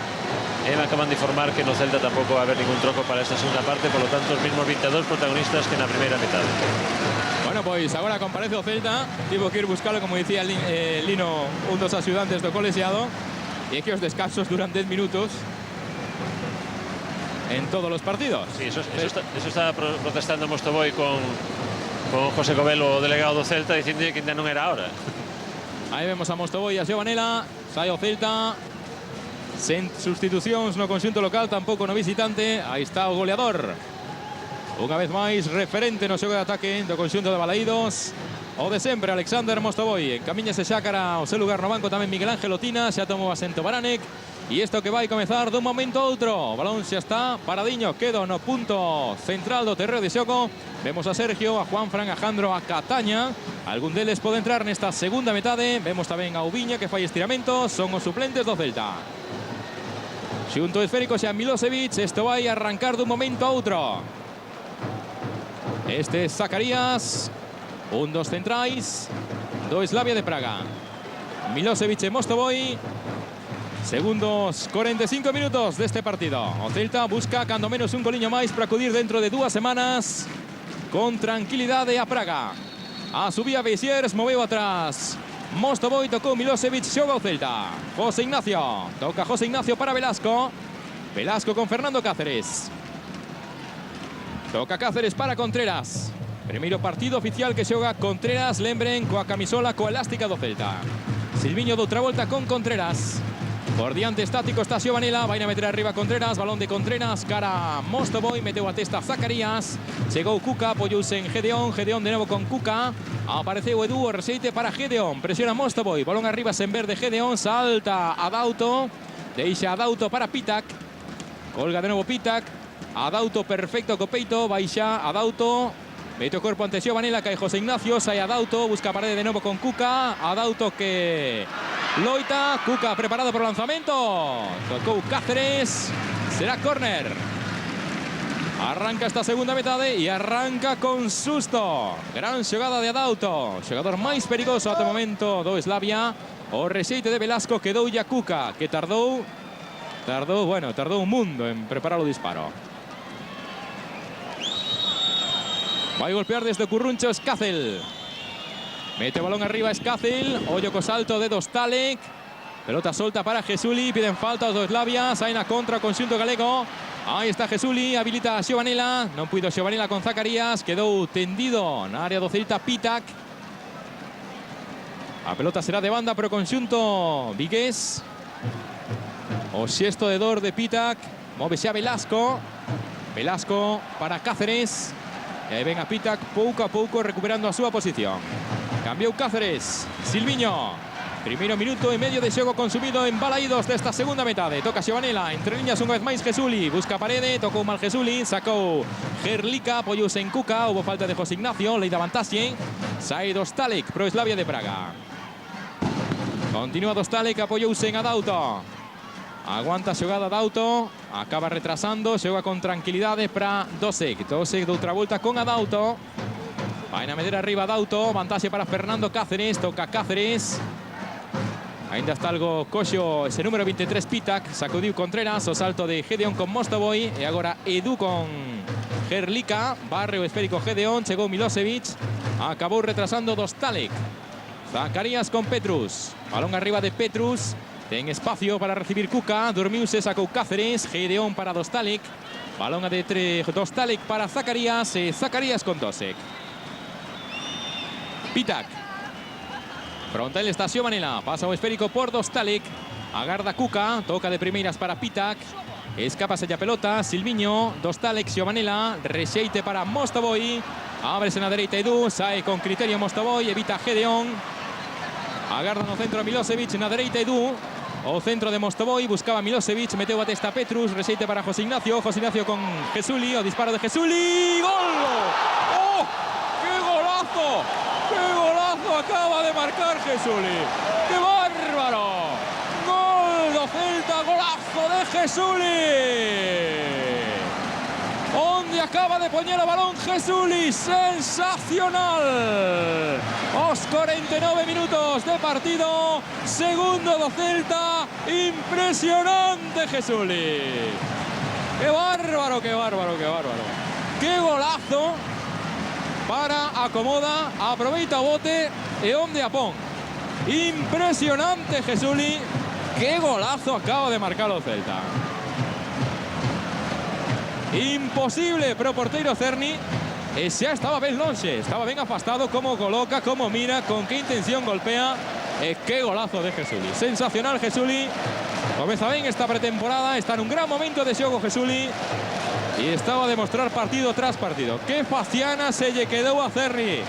e me acaban de informar que no Celta tampouco va a haber ningún troco para esta segunda parte, por lo tanto os mismos 22 protagonistas que na primeira metade. Bueno, pois agora comparece o Celta, tivo que ir buscarlo, como dicía Lino, un dos axudantes do colexiado, e que os descansos duran 10 minutos en todos os partidos. Sí, eso está protestando Mostovoy con José Covelo, o delegado do Celta, dicindo que ainda non era hora. Aí vemos a Mostovoy e a Giovanella, sai o Celta, sen sustitucións no conxunto local, tampouco no visitante. Aí está o goleador, unha vez máis referente no xogo de ataque do conxunto de Balaídos, o de sempre, Alexander Mostovoy. Encamiñase xa cara ao seu lugar no banco tamén Miguel Ángel Otina, xa tomou asento Baranek, e isto que vai comezar dun momento a outro. O balón xa está paradiño, quedo no punto central do terreo de xogo. Vemos a Sergio, a Juanfran, a Jandro, a Cataña. Algún deles pode entrar nesta segunda metade. Vemos tamén a Ubiña, que fai estiramentos. Son os suplentes do Celta. Xunto esférico xa Milosevic. Esto vai arrancar dun momento a outro. Este es Zacarías. Dos centrais do Slavia de Praga. Milosevic e Mostovoy. Segundos 45 minutos deste partido. O Celta busca cando menos un goliño máis para acudir dentro de 2 semanas con tranquilidade a Praga. A subía Beixiers, moveu atrás Mostovoy, tocou Milosevic, xoga o Celta. José Ignacio, toca José Ignacio para Velasco. Velasco con Fernando Cáceres. Toca Cáceres para Contreras. Primeiro partido oficial que xoga Contreras, lembren, coa camisola coa elástica do Celta. Silviño doutra volta con Contreras. Por diante estático está Xiovanela, vai a meter arriba Contreras, balón de Contreras, cara Mostovoy, meteu a testa Zacarías, chegou Cuca, apoyouse en Gedeón, Gedeón de novo con Cuca, apareceu Edu, o rexeite para Gedeón, presiona Mostovoy, balón arriba sen verde Gedeón, salta Adauto, deixa Adauto para Pitac, colga de novo Pitac, Adauto perfecto co peito, baixa Adauto, mete o corpo ante Xiovanela, cae José Ignacio, sai Adauto, busca parede de novo con Cuca, Adauto que loita, Cuca preparado para o lanzamento, tocou Cáceres, será córner. Arranca esta segunda metade e arranca con susto. Gran xogada de Adauto, xogador máis perigoso até o momento do Slavia. O rexeite de Velasco quedou ya Cuca, que tardou un mundo en preparar o disparo. Vai golpear desde Curruncho Escácel. Mete balón arriba Escácel. Ollo co salto de Dostalek. Pelota solta para Jesuli. Piden falta os do Slavia. Saen a contra o conxunto galego. Aí está Jesuli. Habilita a Xiovanela. Non puido Xiovanela con Zacarías. Quedou tendido na área do Celta Pitac. A pelota será de banda para o conxunto vigués. O xesto de dor de Pitac. Move xa Velasco. Velasco para Cáceres. E aí ven a Pitac pouco a pouco recuperando a súa posición. Cambiou Cáceres. Silviño. Primeiro minuto e medio de xogo consumido en Balaídos desta segunda metade. Toca Xiovanela. Entre liñas unha vez máis Jesuli. Busca parede. Tocou mal Jesuli. Sacou Gerlica. Apoyouse en Cuca. Hubo falta de José Ignacio. Lei da vantaxe. Sai Dostalek pro Slavia de Praga. Continúa Dostalek. Apoyouse en Adauto. Aguanta a xogada Adauto. Acaba retrasando. Xoga con tranquilidade para Dosek. Dosek de outra volta con Adauto. Vai a meter arriba Adauto. Vantaxe para Fernando Cáceres. Toca Cáceres. Ainda está algo coxo ese número 23 Pitac. Sacudiu Contreras. O salto de Gedeón con Mostovoy. E agora Edu con Gerlica. Barre o esférico Gedeón. Chegou Milosevic. Acabou retrasando Dostalek. Zacarías con Petrus. Balón arriba de Petrus. Ten espacio para recibir Cuca. Dormiuse, sacou Cáceres. Gedeón para Dostalek. Balón de Dostalek para Zacarías. Zacarías con Dosek. Pitac. Frontal está Xiovanela. Pasa o esférico por Dostalek. Agarda Cuca. Toca de primeiras para Pitac. Escapa a pelota. Silviño. Dostalek, Xiovanela. Rexeite para Mostovoy. Ábrese na dereita Edu. Sae con criterio Mostovoy. Evita Gedeón. Agarda no centro Milosevic. Na dereita Edu. O centro de Mostovoy. Buscaba Milosevic. Meteu a testa Petrus. Rexeite para José Ignacio. José Ignacio con Jesuli. O disparo de Jesuli. ¡Gol! ¡Oh! ¡Qué golazo! ¡Qué golazo acaba de marcar Jesuli! ¡Qué bárbaro! ¡Gol do Celta! ¡Golazo de Jesuli! Onde acaba de poñer o balón Jesuli. ¡Sensacional! Os 49 minutos de partido. Segundo do Celta. Impresionante Jesuli. ¡Qué bárbaro, qué bárbaro, qué bárbaro! ¡Qué golazo! Para acomoda, aproveita o bote e onde a pon. Impresionante Jesuli. ¡Qué golazo acaba de marcar o Celta! Imposible pro porteiro Cerny. E xa estaba ben lonxe, estaba ben afastado. Como coloca, como mira, con que intención golpea. E que golazo de Jesuli. Sensacional Jesuli. Comeza ben esta pretemporada. Está nun gran momento de xogo Jesuli. E estaba a demostrar partido tras partido. Que faciana se lle quedou a Cerny.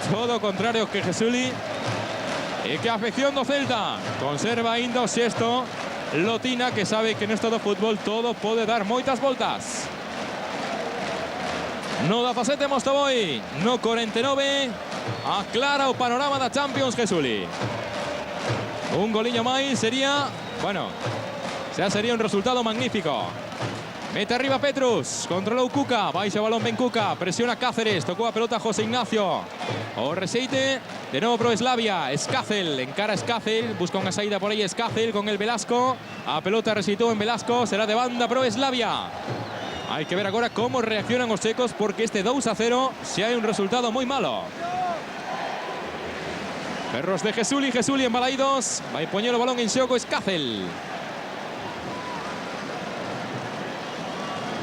Todo o contrario que Jesuli. E que afección do Celta. Conserva ainda o sexto Lotina, que sabe que neste do fútbol todo pode dar moitas voltas. No 17 Mostovoy, no 49, aclara o panorama da Champions Jesuli. Un goliño máis sería, bueno, Xa sería un resultado magnífico. Mete arriba Petrus, controlou Cuca, baixa o balón ben Cuca, presiona Cáceres, tocou a pelota José Ignacio. O reseite, de novo pro Slavia, Escácel, encara Escácel, busca unha saída por aí Escácel con el Velasco. A pelota reseitou en Velasco, será de banda pro Slavia. Hai que ver agora como reaccionan os checos porque este 2-0 se hai un resultado moi malo. Perros de Jesuli en Balaidos, vai poñer o balón en xogo Escácel.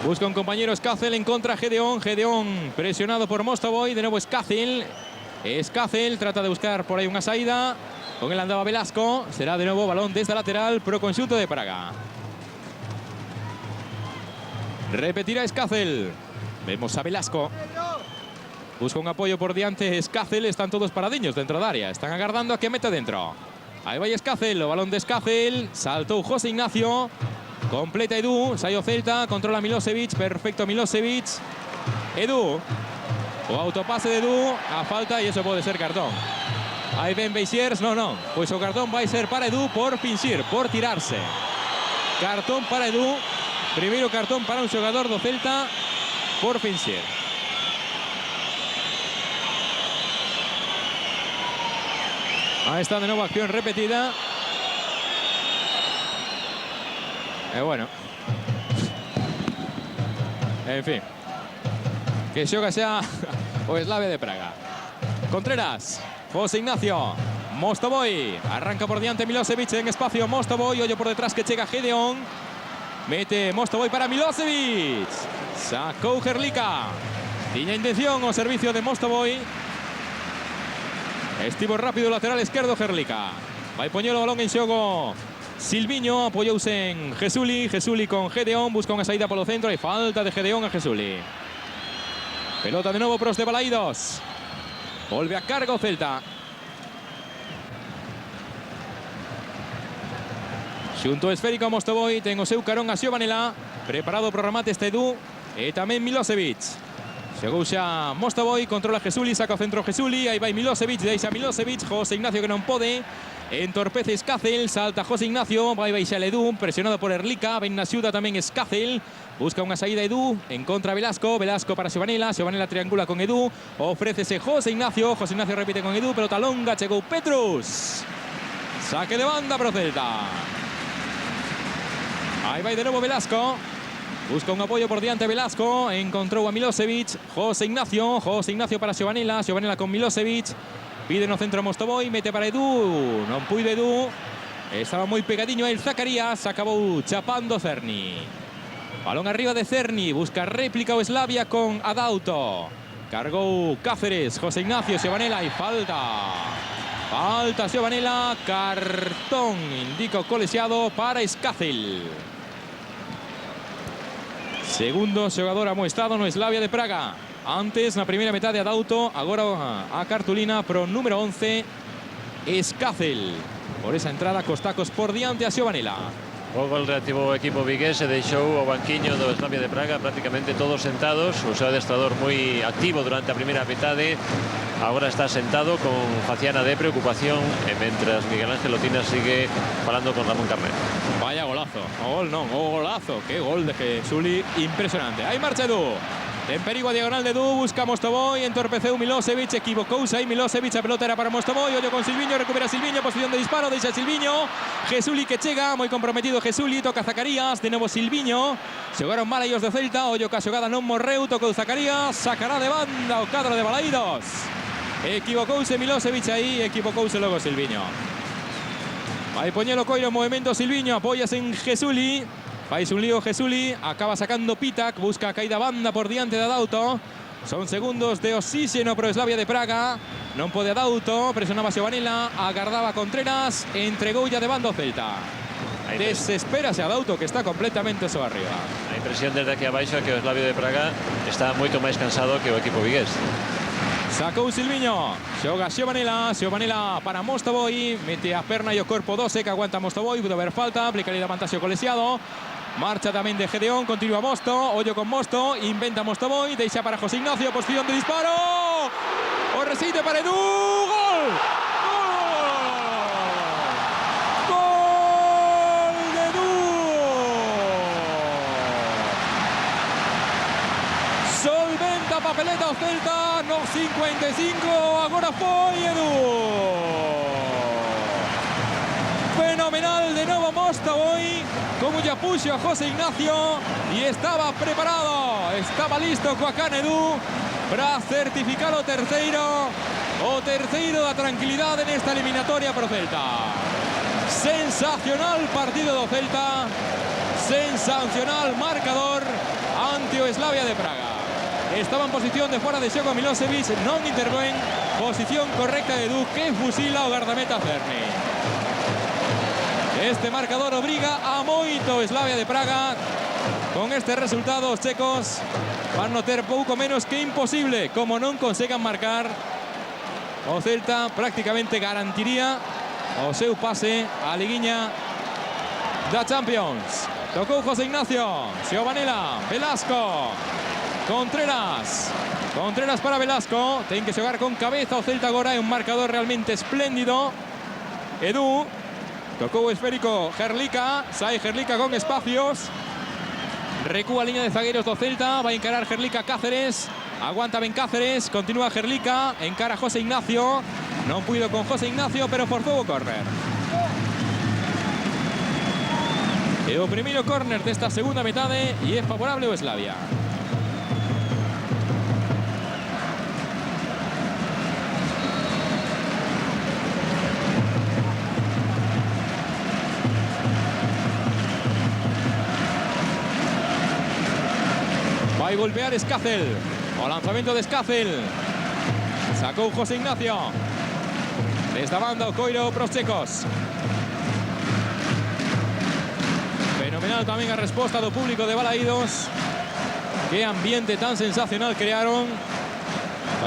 Busca un compañero Escácel en contra Gedeón. Gedeón presionado por Mostovoy. De nuevo Escácel. Escácel trata de buscar por ahí una saída. Con él andaba Velasco. Será de nuevo balón desde lateral pro conxunto de Praga. Repetirá Escácel. Vemos a Velasco. Busca un apoyo por diante Escácel. Están todos paradiños dentro da área. Están agardando a que meta dentro. Aí vai Escácel. O balón de Escácel. Saltou José Ignacio. Completa Edu, Sayo Celta, controla Milosevic, perfecto Milosevic. Edu, o autopase de Edu, a falta y eso puede ser cartón. Ahí ven Beisiers, no, pues o cartón va a ser para Edu por pinchir, por tirarse. Cartón para Edu, primero cartón para un jugador do Celta por pinchir. Ahí está de nuevo acción repetida. Bueno, en fin, que xoga xa o Slavia de Praga. Contreras, José Ignacio, Mostovoy, arranca por diante Milosevic en espacio, Mostovoy, hoyo por detrás que chega Gedeón, mete Mostovoy para Milosevic, sacou Herlika, tiña intención o servicio de Mostovoy, estivo rápido lateral esquerdo Herlika, vai poñer o balón en xogo Silviño, apoyouse en Jesuli. Jesuli con Gedeón, busca unha saída polo centro. Hai falta de Gedeón a Jesuli. Pelota de novo pros de Balaidos. Volve a cargo Celta. Xunto esférico a Mostovoy, ten o seu carón a Xiovanela. Preparado pro remate este Edu. E tamén Milosevic. Chegou xa Mostovoy, controla Jesuli, saca o centro Jesuli. Aí vai Milosevic, deixa Milosevic. José Ignacio que non pode. Entorpece Escácel, salta José Ignacio, vai baixar Edu, presionado por Herlika, ven na xuda tamén Escácel, busca unha saída Edu, en contra Velasco, Velasco para Xiovanela, Xiovanela triangula con Edu, ofrécese José Ignacio repite con Edu, pelota longa, chegou Petrus, saque de banda pro Celta. Aí vai de novo Velasco, busca un apoyo por diante Velasco, encontrou a Milosevic, José Ignacio para Xiovanela, Xiovanela con Milosevic, pide no centro Mostovoy, mete para Edu, non puide Edu, estaba moi pegadiño a el Zacarías, acabou chapando Cerny. Balón arriba de Cerny, busca réplica o Slavia con Adauto. Cargou Cáceres, José Ignacio, Xiovanela e falta. Falta Xiovanela, cartón, indica o colexiado para Escácel. Segundo xogador amoestrado no Slavia de Praga. Antes, na primeira metade Adauto, agora a cartulina pro número 11, Escácel. Por esa entrada, cos tacos por diante a Xiovanela. O gol reactivou o equipo vigués e deixou o banquiño do Slavia de Praga prácticamente todos sentados. O seu adestrador moi activo durante a primeira metade. Agora está sentado con faciana de preocupación e mentras Miguel Ángel Otina sigue falando con Ramón Carnet. Vaya golazo, o gol non, o golazo. Que gol de Jesuli, impresionante. Aí marcha Edu. En perigo a diagonal de Edu, busca Mostovoy, entorpeceu Milosevic, equivocouse aí Milosevic, a pelota era para Mostovoy, ollo con Silviño, recupera Silviño, posición de disparo, deixa Silviño, Jesuli que chega, moi comprometido Jesuli, toca Zacarías, de novo Silviño, xogaron mal ellos de Celta, ollo que a xogada non morreu, tocou Zacarías, sacará de banda o cadro de Balaidos, equivocouse Milosevic aí, equivocouse logo Silviño. Vai poñelo coiro en movimento Silviño, apoias en Jesuli. Fais un lío Jesuli, acaba sacando Pitak, busca a caída banda por diante de Adauto. Son segundos de oxígeno pro Slavia de Praga. Non pode Adauto, presionaba Xiovanela, agardaba Contreras, entregou ya de banda o Celta. Desespérase Adauto, que está completamente só arriba. A impresión desde aquí abaixo é que o Slavia de Praga está moito máis cansado que o equipo vigués. Sacou Silviño, xoga Xiovanela, Xiovanela para Mostovoy, mete a perna e o corpo 12 que aguanta Mostovoy, pudo haber falta, aplica a vantaxe o colexiado. Marcha tamén de Gedeón, continúa Mosto, ollo con Mosto, inventa Mostovoy, deixa para José Ignacio, posición de disparo. O resiste para Edu, gol. Gol de Edu. peleta o Celta, no 55, agora foi Edu. Fenomenal de novo Mostovoy, como ya puxo a José Ignacio y estaba preparado, estaba listo Coacán Edu para certificar o terceiro da tranquilidade nesta eliminatoria pro Celta. Sensacional partido do Celta, sensacional marcador ante o Slavia de Praga. Estaba en posición de fora de xogo Milosevic, non intervén, posición correcta de Edu que fusila o guardameta Cerny. Este marcador obriga a moito Slavia de Praga. Con este resultado os checos van a ter pouco menos que imposible. Como non consigan marcar, o Celta prácticamente garantiría o seu pase á liguiña da Champions. Tocou José Ignacio, Giovanella, Velasco, Contreras para Velasco. Ten que xogar con cabeza o Celta agora, é un marcador realmente espléndido. Edu, tocou o esférico Gerlica, sai Gerlica con espacios. Recúa a liña de zagueiros do Celta, vai encarar Gerlica Cáceres. Aguanta ben Cáceres, continúa Gerlica, encara José Ignacio. Non puido con José Ignacio, pero forzou o córner. E o primeiro córner desta segunda metade e é favorable o Slavia. Vai golpear Escácel. O lanzamento de Escácel. Sacou José Ignacio. Desde a banda o coiro pros checos. Fenomenal tamén a resposta do público de Balaídos. Que ambiente tan sensacional crearon.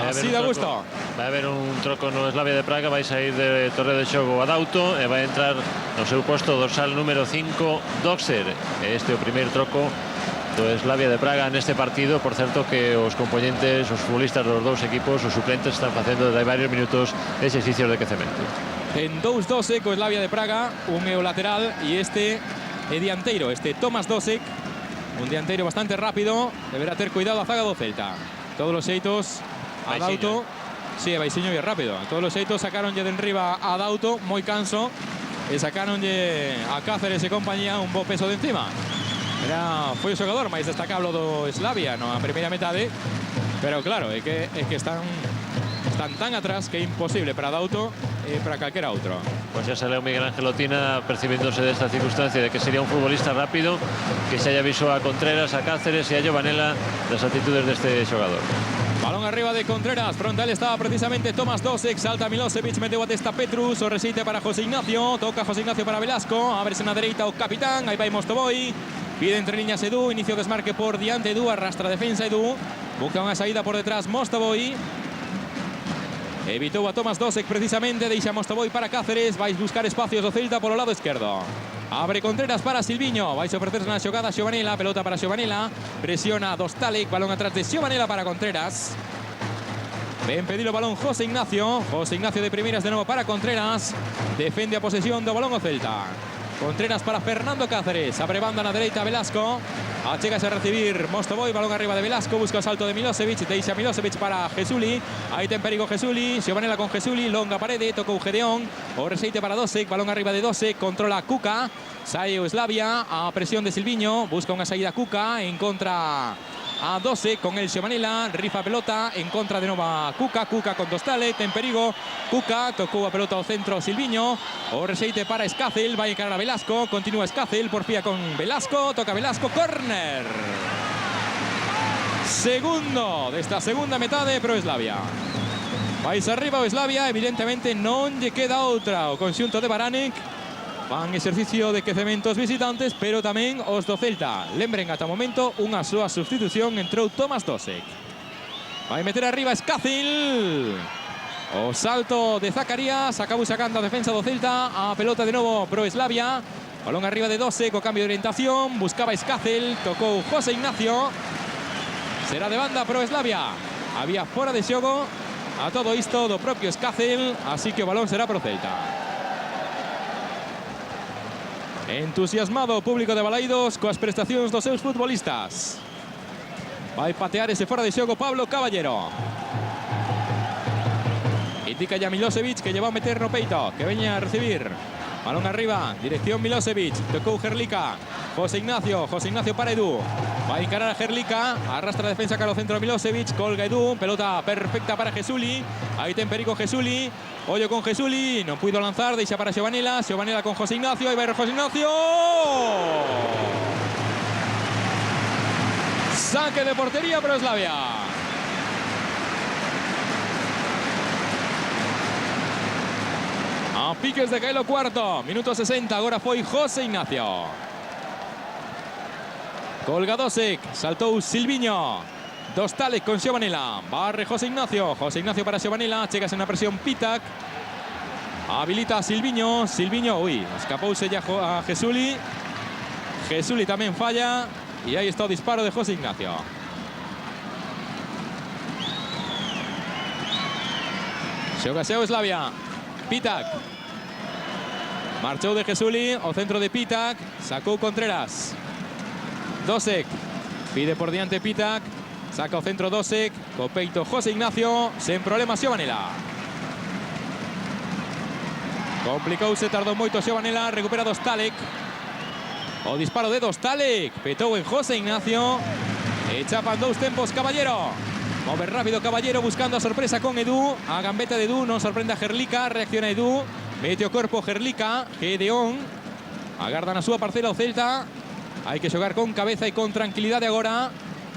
Así de gusto. Vai haber un troco no Slavia de Praga. Vai sair de torre de xogo Adauto e vai entrar no seu posto dorsal número 5 Doxer. Este é o primeiro troco do Slavia de Praga neste partido. Por certo que os componentes, os futbolistas dos dous equipos, os suplentes, están facendo desde varios minutos exercicios de quecemento. En 2-2 co Slavia de Praga, un é o lateral e este é dianteiro, este Tomás Dosek, un dianteiro bastante rápido, deberá ter cuidado a zaga do Celta. Todos os xeitos, Adauto, si, sí, Baixiño bien rápido. Todos os xeitos sacaronlle de enriba a Adauto, moi canso, e sacaronlle a Cáceres e compañía un bo peso de encima. Foi o xogador máis destacable do Slavia na primeira metade, pero claro, é que están tan atrás que é imposible para Adauto e para calquera outro. Pues ya sale Miguel Ángel Otina percibiéndose de esta circunstancia de que sería un futbolista rápido, que se haya visto a Contreras, a Cáceres y a Giovanella las actitudes de este xogador. Balón arriba de Contreras, frontal estaba precisamente Tomás Dosek, salta Milosevic, meteu a testa Petrus, o resiste para José Ignacio, toca José Ignacio para Velasco, ábrese na dereita o capitán, aí vai Mostovoy, pide entre líneas Edu, inicio desmarque por diante Edu, arrastra defensa Edu, busca unha saída por detrás Mostovoy, evitou a Tomás Dosek precisamente, deixa Mostovoy para Cáceres, vais buscar espacios do Celta polo lado esquerdo. Abre Contreras para Silviño, vais a ofrecerse na xogada Giovanella, pelota para Giovanella, presiona Dostalek, balón atrás de Giovanella para Contreras. Ben pedido o balón José Ignacio de primeiras de novo para Contreras, defende a posesión do balón o Celta. Contreras para Fernando Cáceres, abre banda na dereita Velasco, achégase a recibir Mostovoy, balón arriba de Velasco, busca o salto de Milosevic, deixa Milosevic para Jesuli, aí ten perigo Jesuli, Giovanella con Jesuli, longa parede, tocou Gedeón, o reseite para Dosek, balón arriba de Dosek, controla Kuka, sai o Slavia, a presión de Silviño, busca unha saída Kuka, en contra a 12 con el Giovanella, rifa pelota, en contra de nova Kuka con Dostalek, ten perigo Kuka, tocou a pelota ao centro Silviño, o reseite para Escácel, vai encarar a Velasco, continúa Escácel, porfía con Velasco, toca Velasco, córner. Segundo desta segunda metade pro Slavia. Vais arriba o Slavia, evidentemente non lle queda outra o conxunto de Baranek. Van exercicio de quecementos visitantes, pero tamén os do Celta. Lembren, ata o momento, unha súa substitución, entrou Tomás Dosek. Vai meter arriba Escácil. O salto de Zacarías, acabou sacando a defensa do Celta. A pelota de novo pro Slavia. Balón arriba de Dosek, o cambio de orientación. Buscaba Escácil, tocou José Ignacio. Será de banda pro Slavia. Había fora de xogo a todo isto do propio Escácil, así que o balón será pro Celta. Entusiasmado o público de Balaídos coas prestacións dos seus futbolistas. Vai patear ese fora de xogo Pablo Caballero. Indica ya Milosevic que lleva a meter no peito, que veña a recibir. Balón arriba, dirección Milosevic, tocou Herlika. José Ignacio para Edu. Va a encarar a Herlika, arrastra la defensa cara ao centro Milosevic, colga Edu, pelota perfecta para Jesuli. Aí ten perigo Jesuli. Ollo con Jesuli, non puido lanzar, deixa para Giovanella. Giovanella con José Ignacio, aí vai José Ignacio. Saque de portería para Slavia. A piques de caer o cuarto, minuto 60, agora foi José Ignacio. Colga Dosek, saltou Silviño. Dostalek con Giovanella, barre José Ignacio para Giovanella, chegase na presión Pitac. Habilita a Silviño, escapouse ya a Jesuli. Jesuli tamén falla, e aí está o disparo de José Ignacio. Xogase o Slavia, Pitac. Marchou de Jesuli, ao centro de Pitac, sacou Contreras. Dosek, pide por diante Pitac, saca ao centro Dosek, co peito José Ignacio, sen problemas Giovanella. Complicouse, tardou moito Giovanella, recupera Dostalek. O disparo de Dostalek, petou en José Ignacio, e chapan dous tempos Caballero. Move rápido Caballero buscando a sorpresa con Edu, a gambeta de Edu, non sorprende a Herlika, reacciona Edu, mete o corpo Herlika, Gedeón, agardan a súa parcela o Celta. Hai que xogar con cabeza e con tranquilidade agora.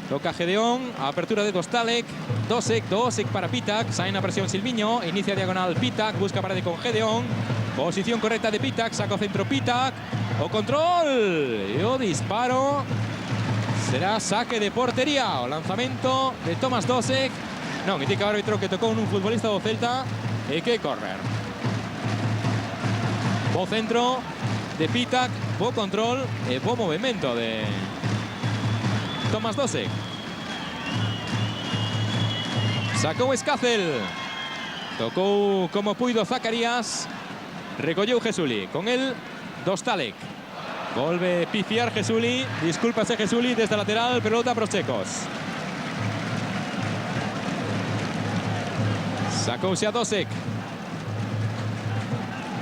Toca Gedeón, a apertura de Dostalek. Dosek para Pitac, sae na presión Silviño, inicia diagonal Pitac, busca parede con Gedeón. Posición correcta de Pitac, saca o centro Pitac. O control e o disparo. Será saque de portería. O lanzamento de Tomás Dosek. Non, indica o árbitro que tocou nun futbolista do Celta e que correr. Bo centro de Pitac, bo control e bo movimento de Tomás Dosek. Sacou Escácel. Tocou como puido Zacarías. Recolleu Jesuli. Con él Dostalek. Volve pifiar Jesuli. Discúlpase Jesuli desde lateral. Pelota para os checos. Sacouse a Dosek.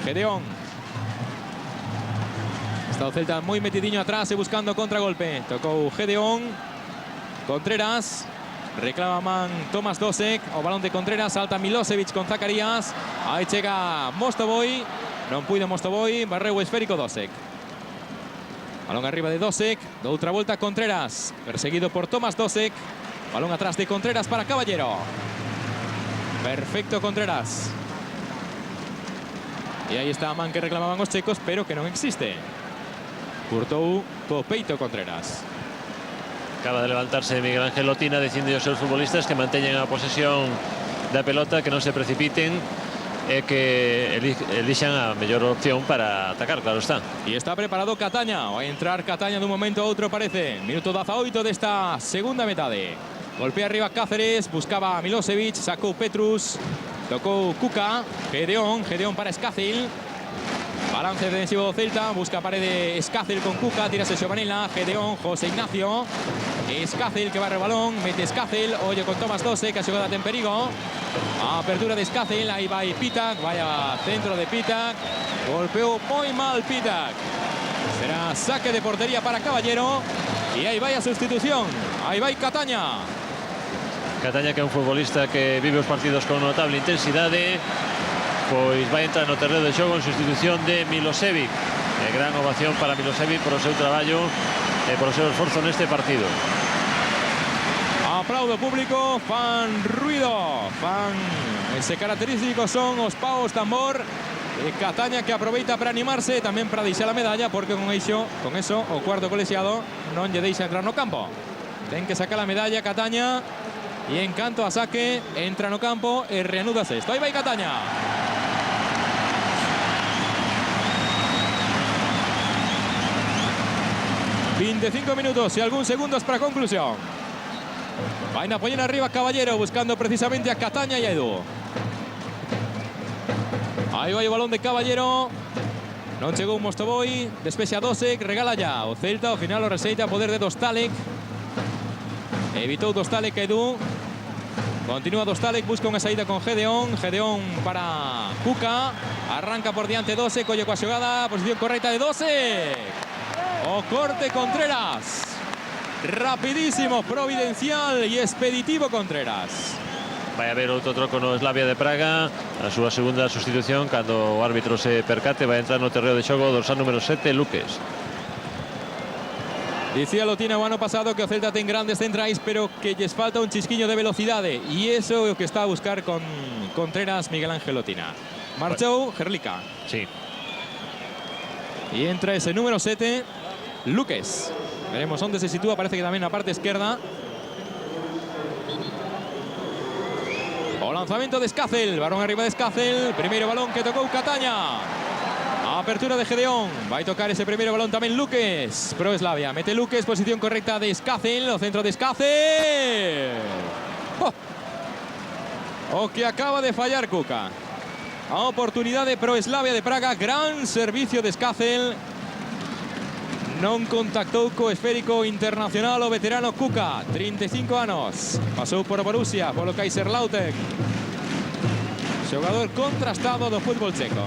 Gedeón. Está o Celta moi metidiño atrás e buscando contragolpe. Tocou Gedeón. Contreras. Reclama man Tomás Dosek. O balón de Contreras. Salta Milosevic con Zacarías. Aí chega Mostovoy. Non puido Mostovoy. Barreu esférico Dosek. Balón arriba de Dosek. Doutra volta Contreras. Perseguido por Tomás Dosek. Balón atrás de Contreras para Caballero. Perfecto Contreras. E aí está a man que reclamaban os checos, pero que non existe. Curtou co peito Contreras. Acaba de levantarse Miguel Ángel Lotina dicindo aos seus futbolistas que manteñan a posesión da pelota, que non se precipiten e que elixan a mellor opción para atacar, claro está. E está preparado Cataña. Vai entrar Cataña dun momento a outro, parece. Minuto 18 desta segunda metade. Golpea arriba Cáceres, buscaba a Milosevic, sacou Petrus, tocou Cuca, Gedeón para Escácel. Balance defensivo do Celta, busca parede Escácel con Cuca, tírase Giovanella, Gedeón, José Ignacio. Escácel que barre o balón, mete Escácel, ollo con Tomás Dosek, a xogada ten perigo. A apertura de Escácel, aí vai Pitac, vaya centro de Pitac. Golpeou moi mal Pitac. Será saque de portería para Caballero. E aí vai a sustitución, aí vai Cataña. Cataña, que é un futbolista que vive os partidos con notable intensidade, pois vai entrar no terreo de xogo en sustitución de Milosevic. Gran ovación para Milosevic por o seu traballo e por o seu esforzo neste partido. Aplaudo público, fan ruido, fan ese característico son os paus tambor. E Cataña que aproveita para animarse, tamén para deixar a medalla, porque con eso o cuarto colexiado non lle deixa entrar no campo. Ten que sacar a medalla Cataña e en canto a saque entra no campo e reanúdase isto. Aí vai Cataña. 25 minutos y algún segundos para conclusión. Va a apoyar arriba Caballero buscando precisamente a Cataña y a Edu. Aí vai o balón de Caballero. Non chegou Mostovoy. Despexa Dosek, regala ya o Celta. Ao final o receita a poder de Dostalek. Evitou Dostalek Edu. Continúa Dostalek, busca unha saída con Gedeón. Gedeón para Cuca. Arranca por diante Dosek, colle coa xogada. Posición correcta de Dosek. O corte Contreras. Rapidísimo, providencial e expeditivo Contreras. Vai haber outro troco no Slavia de Praga. A súa segunda sustitución, cando o árbitro se percate, vai entrar no terreo de xogo o dorsal número 7, Luques. Dicía Lotina o ano pasado que o Celta ten grandes centrais, pero que lles falta un chisquiño de velocidade. E iso é o que está a buscar con Contreras Miguel Ángel Lotina. Marchou Gerlica. Sí. E entra ese número 7, Luques. Veremos onde se sitúa, parece que tamén na parte esquerda. O lanzamento de Escácel, balón arriba de Escácel. Primeiro balón que tocou Cataña. Apertura de Gedeón, vai tocar ese primeiro balón tamén Luques. Pro Slavia, mete Luques, posición correcta de Escácel, o centro de Escácel. O que acaba de fallar Cuca. A oportunidade pro Slavia de Praga, gran servicio de Escácel. Non contactou co esférico internacional o veterano Cuca, 35 anos. Pasou por Borussia, polo Kaiserslautern. Xogador contrastado do fútbol checo.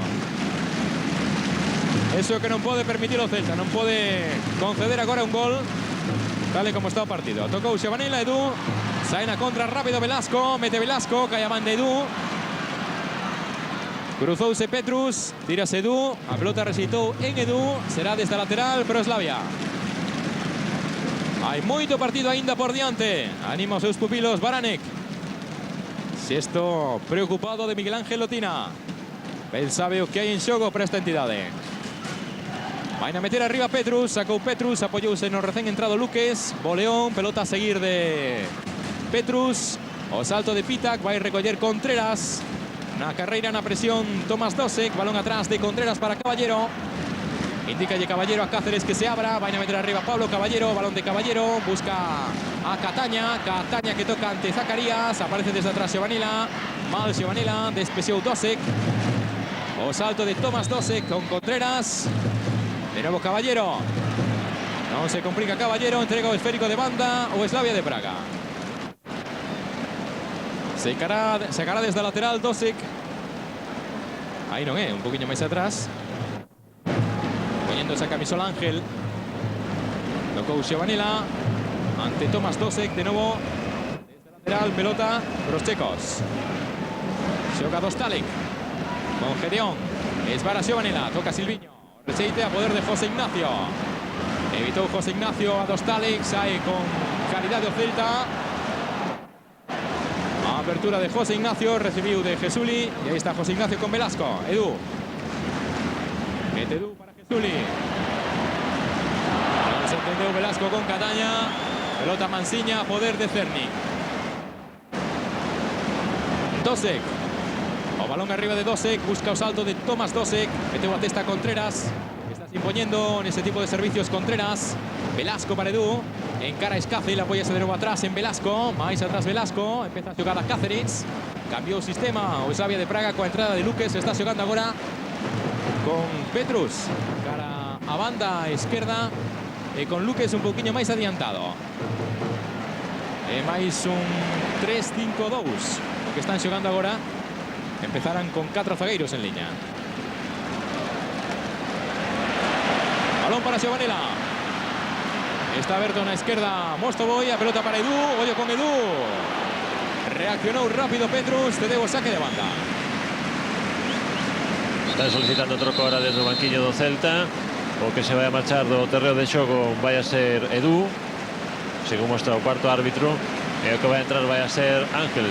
Eso que non pode permitir o Celta, non pode conceder agora un gol tal e como está o partido. Tocou Xabanela, Edu, sae na contra rápido Velasco, mete Velasco, cae a man de Edu. Cruzouse Petrus, tírase Edu, a pelota resitou en Edu, será desde a lateral pro Slavia. Hai moito partido aínda por diante, anima os seus pupilos Baranek. Sexto preocupado de Miguel Ángel Lotina. Ben sabe o que hai en xogo para esta entidade. Vai a meter arriba Petrus, sacou Petrus, apoyouse no recén entrado Luques. Boleón, pelota a seguir de Petrus. O salto de Pitac, vai recoller Contreras. Na carreira, na presión, Tomás Dosek. Balón atrás de Contreras para Caballero. Indícalle Caballero a Cáceres que se abra. Vai a meter arriba Pablo Caballero, balón de Caballero. Busca a Cataña. Cataña que toca ante Zacarías. Aparece desde atrás Giovanella. Mal Giovanella, despexou Dosek. O salto de Tomás Dosek con Contreras. De nuevo Caballero. No se complica Caballero. Entrega o esférico de banda o Slavia de Praga. Se sacará desde a lateral Dosek. Aí non é, un poquinho máis atrás. Poniendo esa camisola Ángel. Tocou Giovanella. Ante Tomás Dosek de novo. Desde a lateral, pelota para os checos. Xoga Dostalek. Con Gedeón. Esvara Giovanella. Toca Silviño. Recheite a poder de José Ignacio. Evitou José Ignacio a Dostalek. Sae con calidade o Celta. A apertura de José Ignacio. Recibiu de Jesuli. E aí está José Ignacio con Velasco. Edu. Mete Edu para Jesuli. Non se entendeu Velasco con Cataña. Pelota Mansiña a poder de Cerny. Dosek. O balón arriba de Dosek, busca o salto de Tomás Dosek, meteu a testa Contreras, está se imponiendo en ese tipo de servicios Contreras. Velasco para Edu, encara Escácel, apóyase de novo atrás en Velasco, máis atrás Velasco, empeza a xogar a Cáceres, cambiou o sistema o Slavia de Praga coa entrada de Luques, está xogando agora con Petrus, cara a banda esquerda, e con Luques un poquinho máis adiantado. E máis un 3-5-2, o que están xogando agora. Empezarán con 4 zagueiros en liña. Balón para Giovanella. Está aberto na esquerda Mostovoy, a pelota para Edu. Ollo con Edu. Reaccionou rápido Petrus, cedeu o saque de banda. Están solicitando troco ahora desde o banquiño do Celta. O que se vai a marchar do terreo de xogo vai a ser Edu, según mostra o cuarto árbitro. E o que vai a entrar vai a ser Ángel.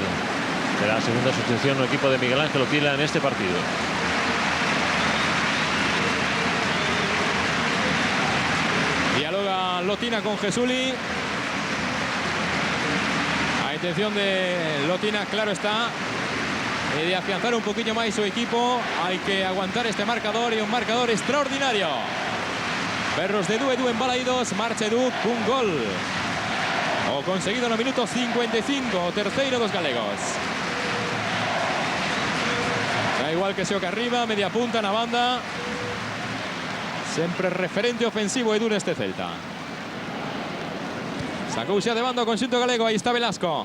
Será a segunda sustitución no equipo de Miguel Ángel Otila en este partido. Dialoga Lotina con Jesuli. A intención de Lotina, claro está, de afianzar un poquillo máis o equipo. Hai que aguantar este marcador e un marcador extraordinario. Berros de Edu en Balaídos, marcha Edu cun gol. O conseguido no minuto 55, o terceiro dos galegos. Da igual que xoque arriba, media punta na banda. Sempre referente ofensivo Edu neste Celta. Sacuxa de banda o conxunto galego. Aí está Velasco.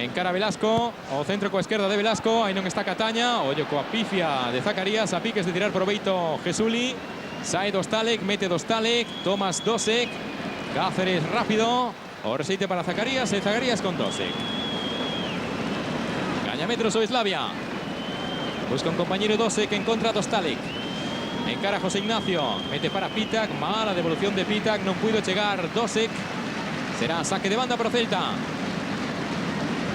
Encara Velasco, o centro coa esquerda de Velasco. Aí non está Cataña. Ollo coa pifia de Zacarías. A piques de tirar proveito Jesuli. Sae Dostalek, mete Dostalek. Tomás Dosek. Cáceres rápido. O reseite para Zacarías. E Zacarías con Dosek. Cañametros o Eslavia. Busca un compañero Dosek en contra Dostalek. Encara José Ignacio. Mete para Pitac. Mala devolución de Pitac. Non puido chegar Dosek. Será saque de banda para Celta.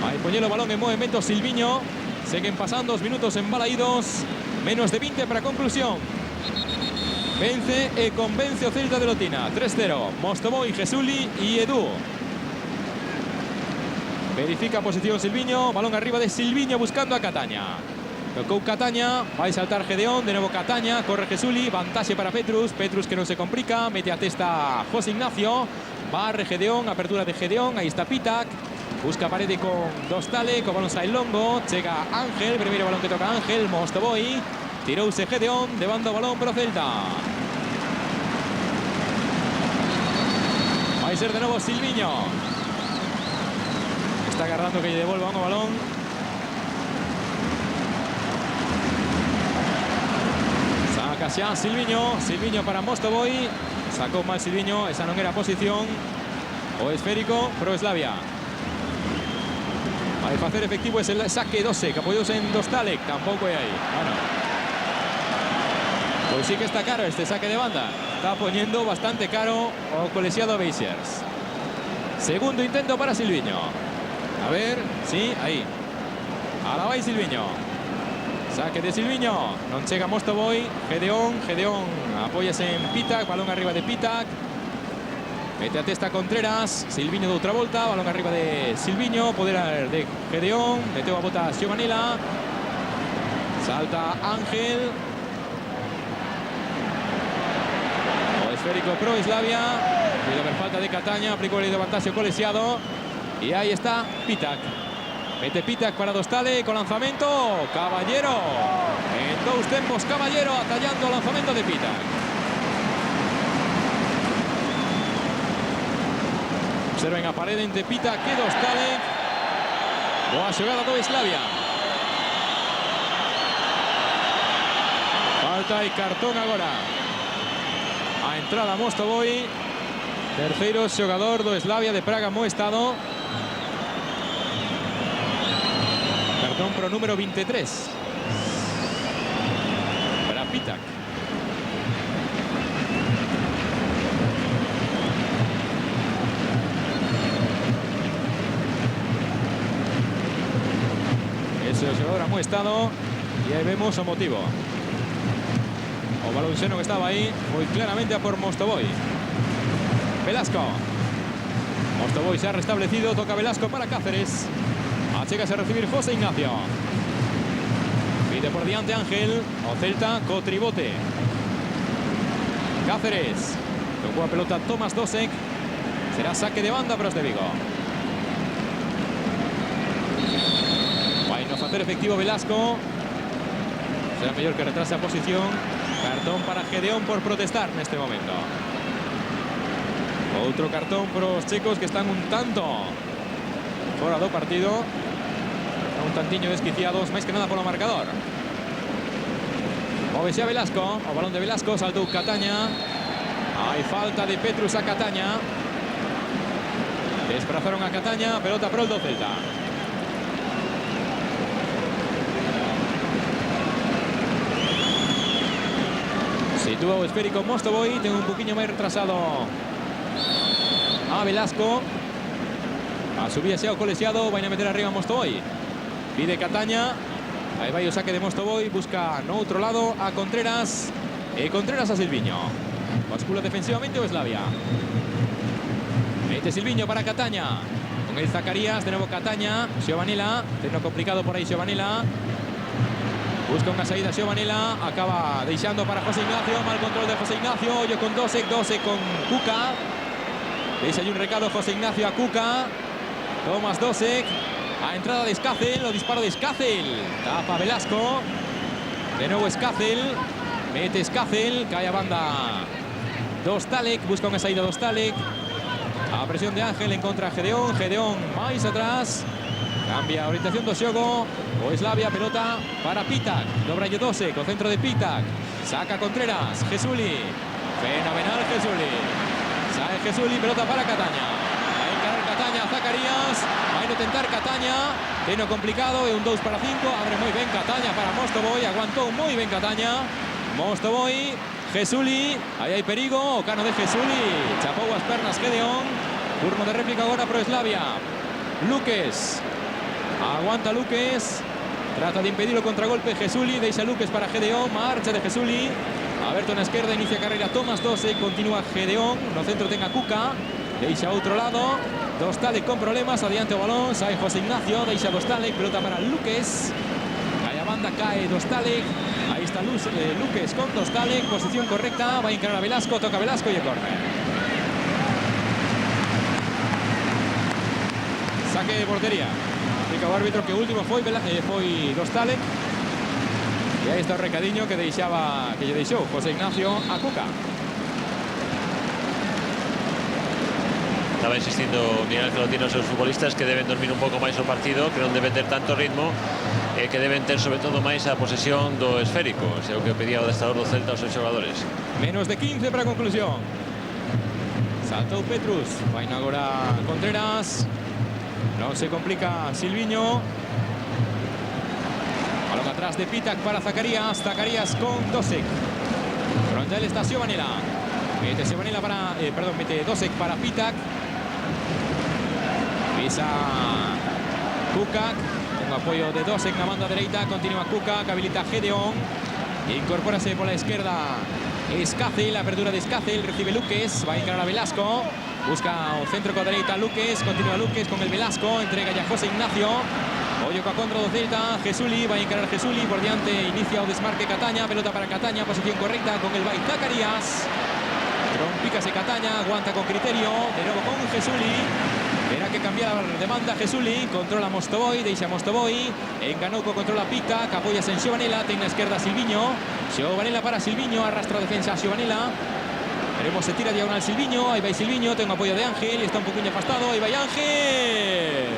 Ahí poñelo balón en movimiento Silviño. Seguen pasando 2 minutos en Balaídos. Menos de 20 para conclusión. Vence e convence o Celta de Lotina. 3-0. Mostovoy, Jesuli y Edu. Verifica posición Silviño. Balón arriba de Silviño buscando a Cataña. Tocou Cataña. Va a saltar Gedeón. De nuevo Cataña. Corre Jesuli. Vantaxe para Petrus. Petrus que no se complica. Mete a testa José Ignacio. Barre Gedeón. Apertura de Gedeón. Ahí está Pitac. Busca Parede con Dostalek. Con balón Sailongo. Llega Ángel. Primeiro balón que toca Ángel. Mostovoy. Tirouse Gedeón. De banda balón para Celta. Va a ser de nuevo Silviño. Está agarrando que lle devuelva un balón. Saca xa Silviño. Silviño para Mostovoy. Sacó mal Silviño. Esa non era posición. O esférico pro Eslavia. Vai facer efectivo ese saque 12. Que apoyou en Dostalek. Tampouco é aí. Bueno. Pues sí que está caro este saque de banda. Está poniendo bastante caro o colegiado Beisers. Segundo intento para Silviño. A ver, sí, ahí. Ahora va Silviño. Saque de Silviño. Non chega Mostovoy. Gedeón. Gedeón apóyase en Pitac. Balón arriba de Pitac. Mete a testa Contreras. Silviño de outra volta. Balón arriba de Silviño. Poder de Gedeón. Meteu a bota Xiovanila. Salta Ángel. O esférico pro Eslavia. Puede haber falta de Cataña. Aplicó el de vantaxe colegiado. Y ahí está Pitac. Mete Pitac para Dostalek con lanzamiento. Caballero. En 2 tempos Caballero atallando el lanzamiento de Pitac. Observen a Parede entre Pitac que Dostalek. Boa xogada do Eslavia. Falta y cartón agora. A entrada Mostovoy. Terceiro xogador do Eslavia de Praga mo estado. Cartón pro número 23. Para Pitac. Ese xogador mo estado. Y ahí vemos o motivo. O balón xeno que estaba aí. Muy claramente a por Mostovoy. Velasco. Mostovoy se ha restablecido. Toca Velasco para Cáceres. Achégase a recibir José Ignacio. Pide por diante Ángel. O Celta co tribote. Cáceres. Tocó a pelota Tomás Dosek. Será saque de banda para os de Vigo. Vai no facer efectivo Velasco. Será mellor que retrase a posición. Cartón para Gedeón por protestar neste momento. Outro cartón para os checos que están un tanto fora do partido. Un tantiño desquiciados, máis que nada polo marcador. Móvese a Velasco. O balón de Velasco, saltou Cataña. Hai falta de Petrus a Cataña. Desprazaron a Cataña. Pelota pro el do Celta. Sitúa o esférico Mostovoy. Ten un poquinho máis retrasado a Velasco. A subir xa o colegiado. Vai a meter arriba a Mostovoy. Pide Cataña. Aí vai o saque de Mostovoy. Busca no outro lado a Contreras. E Contreras a Silviño. Bascula defensivamente o Eslavia. Mete Silviño para Cataña. Con el Zacarías. De nuevo Cataña. Xiovanila. Teno complicado por aí Xiovanila. Busca unha saída Xiovanila. Acaba deixando para José Ignacio. Mal control de José Ignacio. Ollo con Dosek. Dosek con Cuca. Veis aí un recado José Ignacio a Cuca. Tomás Dosek. A entrada de Escácel. O disparo de Escácel. Tapa Velasco. De nuevo Escácel. Mete Escácel. Cae a banda Dostalek. Busca unha saída Dostalek. A presión de Ángel en contra Gedeón. Gedeón máis atrás. Cambia orientación do xogo. O Slavia, pelota para Pitak. Dobra Dosek, o centro de Pitak. Saca Contreras. Jesuli. Fenomenal Jesuli. Sae Jesuli, pelota para Cataña. Va a encarar Cataña, Zacarías. Va a intentar Cataña. Teno complicado, é un 2 para 5. Abre moi ben Cataña para Mostovoy. Aguantou moi ben Cataña. Mostovoy. Jesuli. Aí hai perigo. O cano de Jesuli. Chapou as pernas Gedeón. Turno de réplica agora pro Slavia. Luques. Aguanta Luques. Trata de impedir o contragolpe Jesuli. Deixa Luques para Gedeón. Marcha de Jesuli. Aberto na esquerda, inicia carreira Tomás Dosek, continúa Gedeón, no centro ten a Cuca, deixa outro lado, Dostalek con problemas, adiante o balón, sai José Ignacio, deixa Dostalek, pelota para Luques, cae a banda, cae Dostalek, aí está Luques con Dostalek, posición correcta, vai encarar a Velasco, toca Velasco e o córner. Saque de portería, indica o árbitro que o último foi Dostalek. E aí está o recadiño que lle deixou José Ignacio a Cuca. Estaba insistindo Miguel Ángel Otín aos seus futbolistas que deben dormir un pouco máis o partido, que non deben ter tanto ritmo e que deben ter sobre todo máis a posesión do esférico. Ese é o que pedía o adestrador do Celta aos seus xogadores. Menos de 15 para a conclusión. Saltou Petrus, vai agora Contreras. Non se complica Silviño. Balón atrás de Pitak para Zacarías. Zacarías con Dosek. Frontal está Giovanella. Mete Giovanella para... mete Dosek para Pitak. Pisa Kuka. Con apoio de Dosek na banda dereita. Continúa Kuka, que habilita Gedeón. Incorpórase por la izquierda Escácel. Apertura de Escácel. Recibe Luques. Va a encarar a Velasco. Busca o centro con dereita Luques. Continúa Luques con el Velasco. Entrega ya José Ignacio. Hoyo a contra do Celta, Jesuli, va a encarar Jesuli, por diante inicia o desmarque Cataña, pelota para Cataña, posición correcta con el Bay Zacarías. Trompícase Cataña, aguanta con criterio, de nuevo con Jesuli. Verá que cambia la demanda Jesuli, controla Mostovoy, deixa Mostovoy, Enganouco controla Pitak, apoya en Giovanella, ten na esquerda Silviño, Giovanella para Silviño, arrastra defensa a Giovanella. Veremos, se tira diagonal Silviño, ahí va Silviño, tengo apoyo de Ángel, está un poquillo afastado, ahí va Ángel.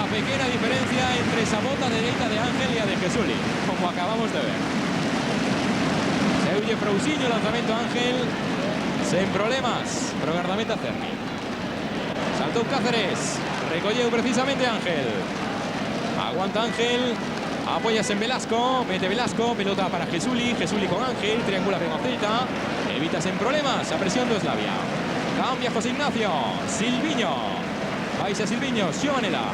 Pequeña diferencia entre esa bota derecha de Ángel y a de Jesuli, como acabamos de ver. Se huye Frousinho, lanzamiento Ángel, sin problemas, pero guardameta Cerny. Saltó Cáceres, recolleu precisamente Ángel. Aguanta Ángel, apoyas en Velasco, mete Velasco, pelota para Jesuli, Jesuli con Ángel, triangula con Celta, evitas en problemas, a presión de Slavia. Cambia José Ignacio, Silviño, vais a Silviño, Giovanella.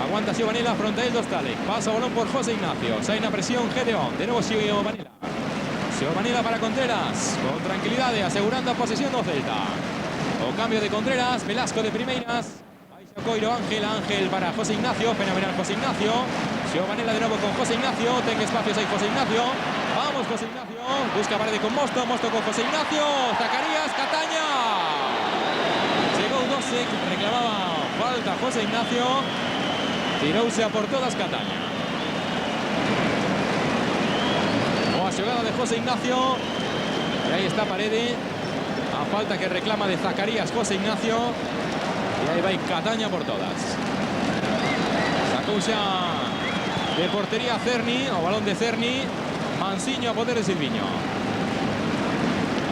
Aguanta Giovanella, frontal Dostalek. Pasa balón por José Ignacio. Saina presión Gedeón. De nuevo Giovanella. Giovanella para Contreras. Con tranquilidad, asegurando a posesión do Celta. O cambio de Contreras. Velasco de primeiras. Coiro Ángel. Ángel para José Ignacio. Fenomenal José Ignacio. Giovanella de nuevo con José Ignacio. Ten espacios ahí José Ignacio. Vamos José Ignacio. Busca pared con Mosto. Mosto con José Ignacio. Zacarías. Cataña. Llegó Dosek. Reclamaba falta José Ignacio. Tirouse a por todas Cataña. Boa xogada de José Ignacio. Y ahí está Parede. A falta que reclama de Zacarías José Ignacio. Y ahí va Cataña por todas. Sacou xa de portería Cerny. O balón de Cerny. Mansiño a poder de Silviño.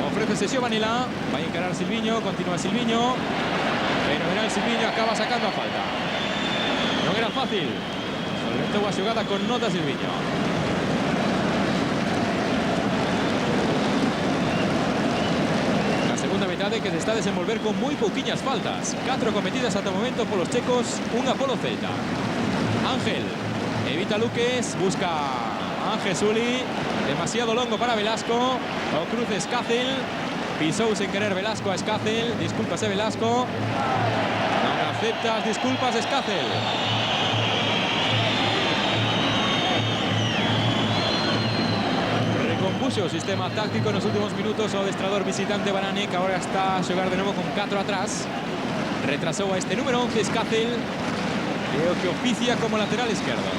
Ofrece Giovanella. Va a encarar Silviño. Continúa Silviño. Fenomenal Silviño. Acaba sacando a falta. Non era fácil. Solventou a xogada con nota Silviño. La segunda metade que se está a desenvolver con moi pouquiñas faltas. 4 cometidas ata o momento polos checos, unha polo Celta. Ángel evita Luques, busca a Jesuli. Demasiado longo para Velasco. O cruce Escácel. Pisou sen querer Velasco a Escácel. Discúlpase Velasco. Non aceptas disculpas Escácel. Recompuxo o sistema táctico nos últimos minutos o adestrador visitante Barane, que agora está a xogar de novo con 4 atrás. Retrasou a este número 11 Escácel, e o que oficia como lateral izquierdo.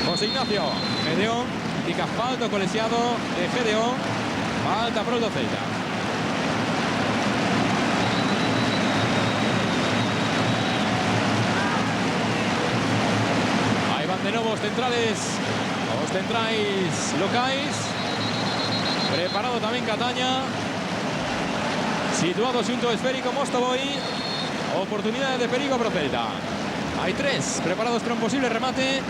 José Ignacio, Gedeón, indica falta colexiado de Gedeón, falta pro do Celta. nuevos centrales, os centrais locais. Preparado tamén Cataña. Situado xunto ao esférico Mostovoy. Oportunidade de perigo pro Celta. Hai 3 preparados para un posible remate.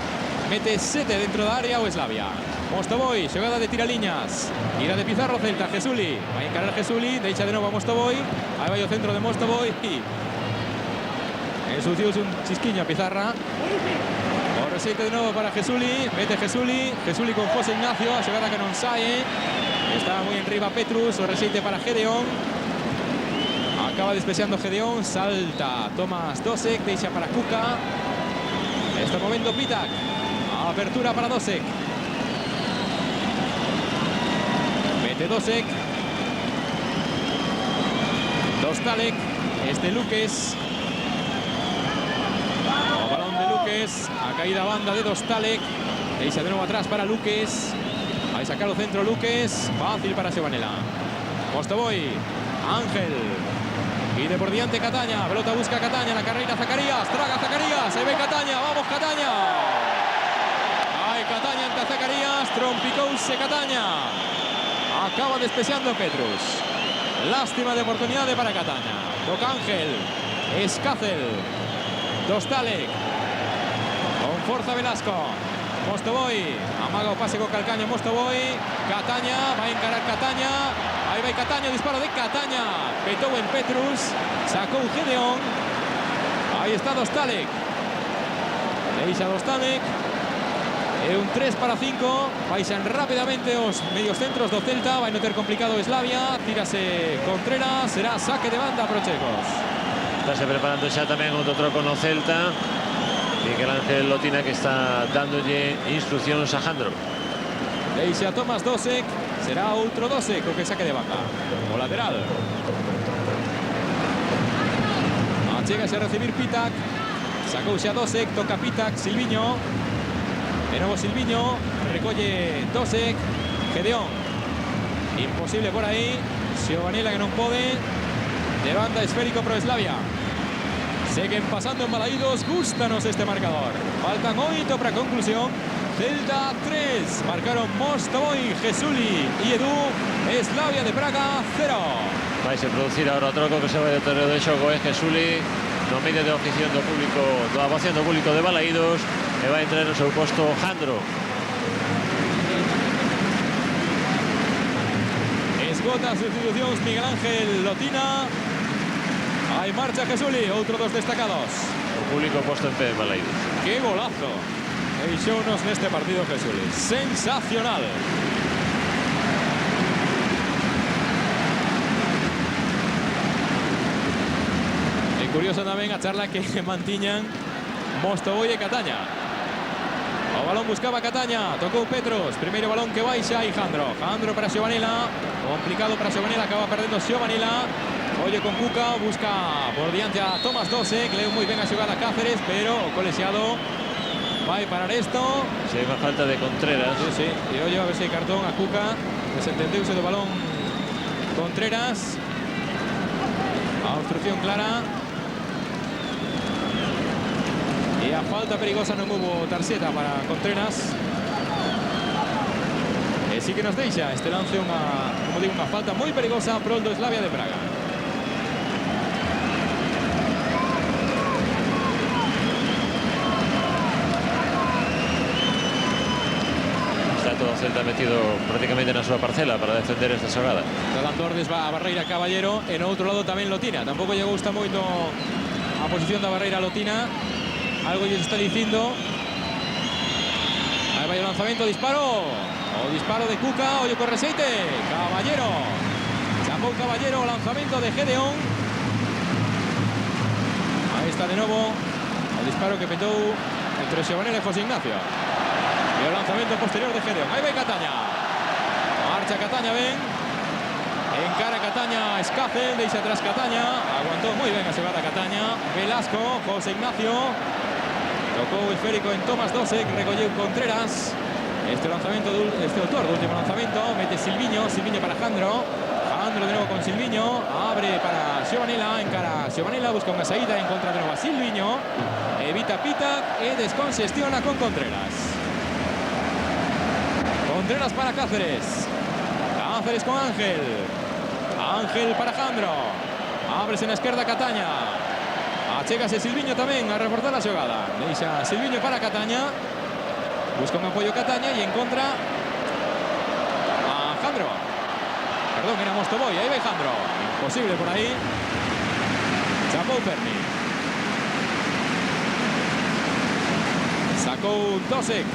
Mete 7 dentro da área o Slavia. Mostovoy, xogada de tiraliñas. Ira de Pizarro Celta, Jesuli. Vai encarar Jesuli, deixa de novo a Mostovoy. Aí vai o centro de Mostovoy. Ensuciou un chisquiño a Pizarra. O reseite de novo para Jesuli. Mete Jesuli. Jesuli con José Ignacio. A xogada que non sae. Está moi enriba Petrus. O reseite para Gedeón. Acaba despexando Gedeón. Salta Tomás Dosek. Deixa para Kuka. Está movendo Pitak. Apertura para Dosek. Mete Dosek. Dostalek. Este Luques. O balón de Luques. A caída banda de Dostalek. Deixa de novo atrás para Luques. Vai sacar o centro Luques. Fácil para Giovanella. Mostovoy. Ángel. Pide por diante Cataña. Pelota busca Cataña. La carrera Zacarías. Traga Zacarías. Ahí ve Cataña. Vamos Cataña. Hay Cataña ante Zacarías. Trompicouse Cataña. Acaba despexando Petrus. Lástima de oportunidade para Cataña. Toca Ángel. Escácel. Dostalek. Con forza Velasco. Mostovoy. Amaga o pase con Calcaño. Mostovoy. Cataña. Va a encarar Cataña. Ahí va Cataña. Disparo de Cataña. Petou en Petrus. Sacó un Gedeón. Ahí está Dostalek. Deixa Dostalek. E un 3 para 5. Baixan rápidamente os medios centros do Celta. Vai non ter complicado Slavia. Tírase Contreras. Será saque de banda pro checos. Está preparando xa tamén outro troco no Celta. Miguel Ángel Lotina que está dándolle instruccións a Jandro. Deixa Tomás Dosek. Será outro Dosek o que saque de banda. O lateral. Achégase a recibir Pitak. Sacouse a Dosek. Toca Pitak. Silviño. De novo Silviño. Recolle Dosek. Gedeón. Imposible por aí. Giovanella que non pode. De banda esférico pro Slavia. Seguen pasando en Balaídos. Gústanos este marcador. Faltan 8 para conclusión. Celta 3. Marcaron Mostovoy, Jesuli y Edu. Slavia de Praga 0. Vai se producir ahora o troco que se vai do terreo de xogo. É Jesuli no medio de ofición do público, do ovación do público de Balaídos. E vai entrar no seu posto Jandro. Esgota sustitucións Miguel Ángel Lotina. Aí marcha Jesuli, outro dos destacados. O público posto en pé en Balaídos. ¡Qué golazo! Deixounos neste partido Jesuli. Sensacional. E curioso tamén a charla que mantiñan Mostovoy e Cataña. O balón buscaba Cataña, tocou Petrus. Primeiro balón que baixa e Jandro. Jandro para Giovanella. Complicado para Giovanella, acaba perdendo Giovanella. Oye con Kuka, busca por diante a Tomás Dosek. Leu moi ben a xogada Cáceres, pero o colexiado vai parar esto. Se hai unha falta de Contreras. Sí, sí. E oye a ver se hai cartón a Kuka. Desentendeuse do balón Contreras. A obstrucción clara. E a falta perigosa non hubo tarxeta para Contreras. E sí que nos deixa este lance unha, como digo, unha falta moi perigosa pro do Slavia de Praga. Está todo o Celta metido prácticamente na súa parcela para defender esta xogada. Está dando ordes a Barreira Caballero. En outro lado tamén Lotina. Tampouco lle gusta moito a posición da Barreira Lotina. Algo lles está dicindo. Aí vai o lanzamento, disparo. O disparo de Kuka, oye con reseite. Caballero. Chamou Caballero, lanzamento de Gedeón. Ahí está de novo. O disparo que petou entre Giovanella e José Ignacio. E o lanzamento posterior de Gedeón. Aí vai Cataña. Marcha Cataña, ben. Encara Cataña, Escácel, deixa atrás Cataña. Aguantou moi ben a xogada Cataña. Velasco, José Ignacio. Tocou o esférico en Tomás Dosek, recolleu Contreras. Este lanzamento, este autor do último lanzamento, mete Silviño, Silviño para Jandro. Jandro de novo con Silviño, abre para Giovanella, encara Giovanella, busca unha saída, encontra de novo a Silviño. Evita Pitak e descongestiona con Contreras. Contreras para Cáceres. Cáceres con Ángel. Ángel para Jandro. Abres en la izquierda Cataña. Achégase Silviño también a reforzar la jugada. Deixa Silviño para Cataña. Busca un apoyo Cataña y en contra a Jandro. Perdón, era Mostovoy. Ahí va Jandro. Imposible por ahí. Chapou Perni. Sacó Dosek.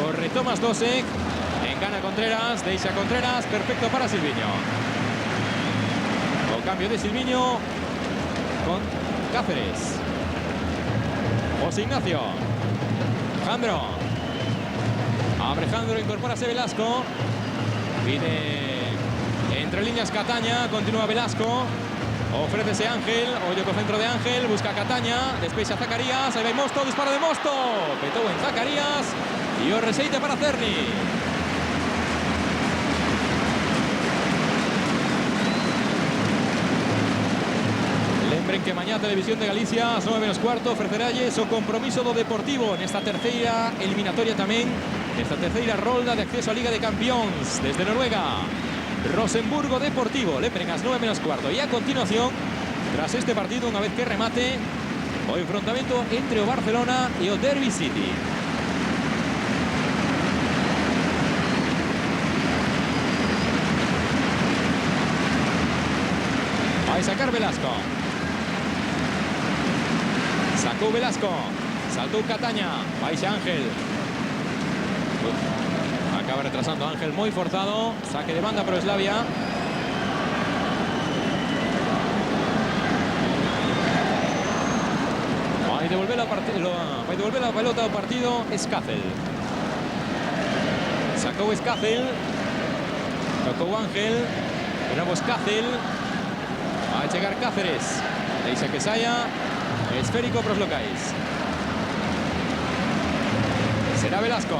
Corre Tomás Dosek. Engana Contreras. Deixa Contreras. Perfecto para Silviño. O cambio de Silviño con Cáceres. José Ignacio. Jandro. Abre Jandro. Incorpórase Velasco. Pide entre líneas Cataña. Continúa Velasco. Ofrécese Ángel. Hoyo con centro de Ángel. Busca Cataña. Despeja Zacarías. Ahí va Mosto. Disparo de Mosto. Petó en Zacarías. Y o receite para Cerny. Lembren que mañá Televisión de Galicia, ás 9:15, ofreceralles o compromiso do Deportivo nesta terceira eliminatoria tamén, nesta terceira rolda de acceso á Liga de Campións desde Noruega. Rosenburgo Deportivo, lembren ás 9:15. E a continuación, tras este partido, unha vez que remate, o enfrontamento entre o Barcelona e o Derby City. Vai sacar Velasco. Sacó Velasco. Saltó Cataña. Baixa Ángel. Acaba retrasando Ángel, muy forzado. Saque de banda para Slavia. Va a devolver la pelota al partido Escácel. Sacó Escácel. Tocó Ángel. De nuevo Escácel. Va a llegar Cáceres. Deixa que saia. Esférico para os locais. Será Velasco.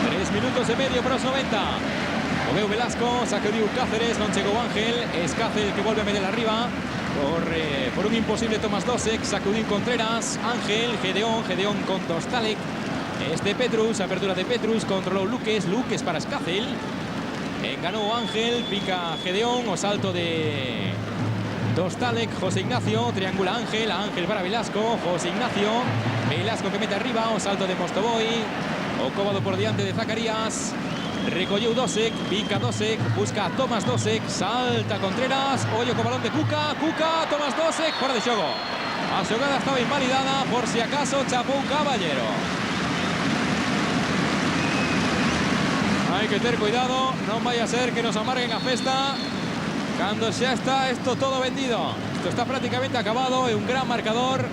3 minutos e medio para os 90. O veo Velasco, sacudiu Cáceres, non chegou Ángel. Escácel que volve a meter arriba. Corre por un imposible Tomás Dosek. Sacudiu Contreras. Ángel, Gedeón con Dostalek. Este Petrus, apertura de Petrus. Controlou Luques para Escácel. Enganó Ángel, pica Gedeón, o salto de Dostalek, José Ignacio, triangula Ángel para Velasco, José Ignacio, Velasco que mete arriba, o salto de Mostovoy, o cóbado por diante de Zacarías, recolleu Dosek, pica Dosek, busca a Tomás Dosek, salta Contreras, ollo co balón de Cuca, Tomás Dosek, fora de xogo. A xogada estaba invalidada, por si acaso chapou Caballero. Hay que tener cuidado, non vai a ser que nos amarguen a festa cando xa está esto todo vendido. Esto está prácticamente acabado, é un gran marcador.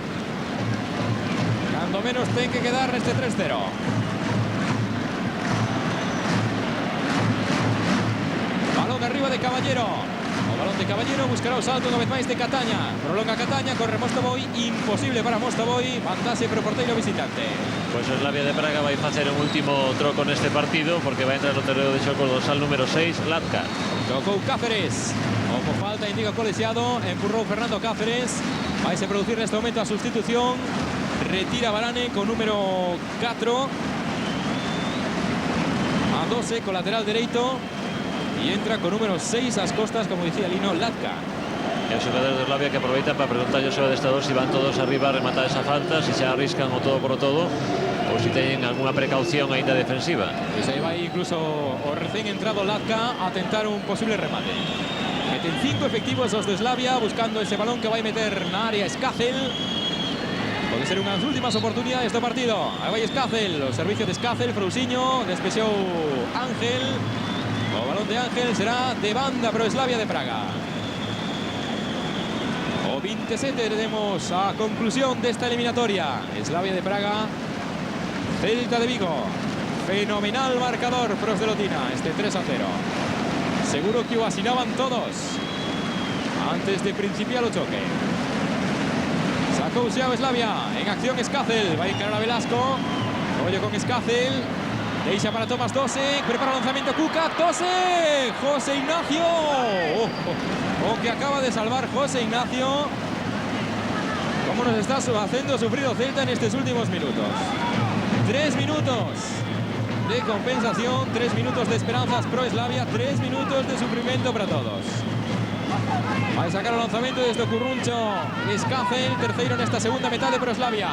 Cando menos ten que quedar neste 3-0. Balón arriba de Caballero. O balón de Caballero buscará o salto unha vez máis de Cataña. Prolonga Cataña, corre Mostovoy, imposible para Mostovoy, bandase para o porteiro visitante. Pues o Slavia de Praga vai facer un último troco neste partido porque vai entrar no terreo de xogo o dorsal número 6, Latka. Tocou Cáceres. O por falta indica colexiado, empurrou Fernando Cáceres. Vai se producir neste momento a sustitución. Retira Varane con número 4. A 12 con lateral dereito. Y entra con número 6 ás costas, como decía Lino, Latka. E os xogadores de Slavia que aproveitan para preguntarlle ao seu adestrador se van todos arriba a rematar esa falta, se xa arriscan o todo por o todo ou se teñen alguna precaución aínda defensiva. Pues aí vai incluso o recén entrado Latka a tentar un posible remate. Meten 5 efectivos os de Slavia buscando ese balón que vai meter na área Escácel. Pode ser unhas últimas oportunidades do partido. Aí vai Escácel, o servicio de Escácel, Frousiño, despexou Ángel. O balón de Ángel será de banda para o Slavia de Praga. O 27 tenemos a conclusión desta eliminatoria. Slavia de Praga, Celta de Vigo. Fenomenal marcador para os de Lotina, este 3-0. Seguro que o asinaban todos antes de principiar o choque. Sacou xa o Slavia, en acción Escácel, vai encarar a Velasco. Ollo con Escácel. Deixa para Tomás Dosek, prepara o lanzamiento Cuca, Dosek, José Ignacio, o que acaba de salvar José Ignacio cómo nos está haciendo sufrir o Celta en estos últimos minutos. 3 minutos de compensación, 3 minutos de esperanzas pro Slavia, 3 minutos de sufrimiento para todos. Va a sacar el lanzamiento desde Curruncho Escácel, tercero en esta segunda mitad de Proslavia.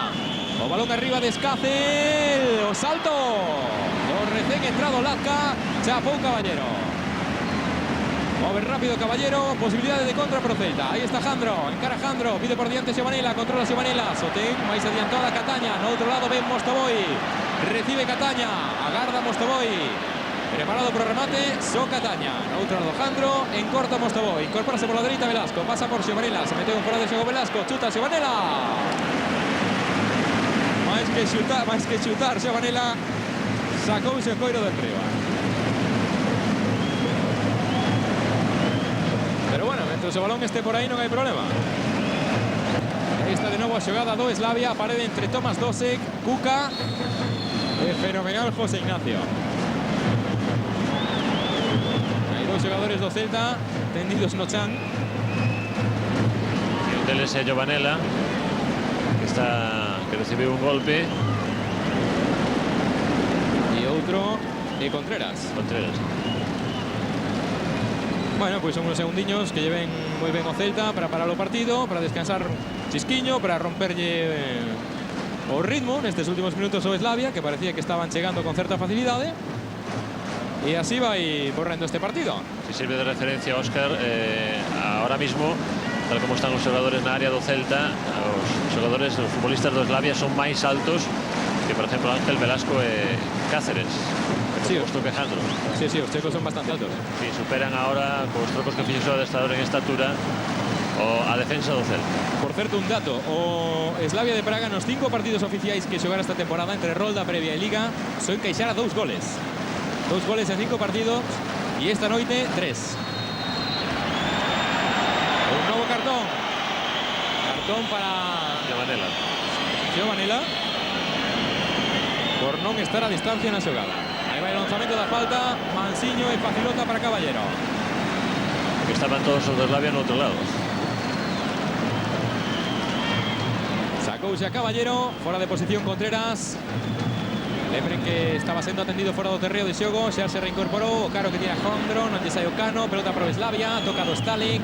O balón arriba de Escácel, o salto. Lo recién entrado Lazca, chapó Caballero. Mover rápido Caballero, posibilidades de contra pro Celta. Ahí está Jandro, encara Jandro, pide por diante Giovanella, controla Giovanella. Sotén, más adiantada Cataña, no otro lado ven Mostovoy. Recibe Cataña, agarda Mostovoy. Preparado por el remate, So Cataña. Outro lado Jandro, en corta Mostovoy. Incorpórase por la derecha Velasco, pasa por Giovanella. Se mete con fuera de juego Velasco, chuta Giovanella. Más que chutar Giovanella, sacó un coiro de arriba. Pero bueno, mientras el balón esté por ahí no hay problema. Ahí está de nuevo a xogada do Slavia, pared entre Tomás Dosek, Kuka, fenomenal José Ignacio. Hay dos jugadores do Celta tendidos no chan. Y un deles é Giovanella, que recibiu un golpe. Y otro de Contreras. Bueno, pues son unos segundiños que lleven muy bien o Celta para parar o partido, para descansar Chisquiño, para romperlle o ritmo nestes últimos minutos o Slavia, que parecía que estaban llegando con cierta facilidad. Y así va y borrando este partido. Si sirve de referencia, Óscar, ahora mismo, tal como están los jugadores en la área do Celta, los futbolistas de Slavia son más altos que, por ejemplo, Ángel Velasco e Cáceres. Sí, Os Jandro. Sí, los checos son bastante altos. Sí, superan ahora, con los trocos que fixo o adestrador en estatura, a defensa do Celta. Por cierto, un dato, o Slavia de Praga nos 5 partidos oficiais que xogar esta temporada entre rolda previa e liga son encaixar a 2 goles. 2 goles en 5 partidos y esta noite 3. Un nuevo cartón. Cartón para Giovanella. Por non estar a distancia na xogada. Ahí va el lanzamiento da falta, Mansiño e facilota para Caballero. Que estaban todos os de Slavia no outro lado. Sacouse a Caballero, fora de posición Contreras. Lembren que estaba sendo atendido fora do terreo de xogo, xa se reincorporou, o caro que tiene a Jandro, non lle sai o Cano, pelota para Slavia, toca do Stalik.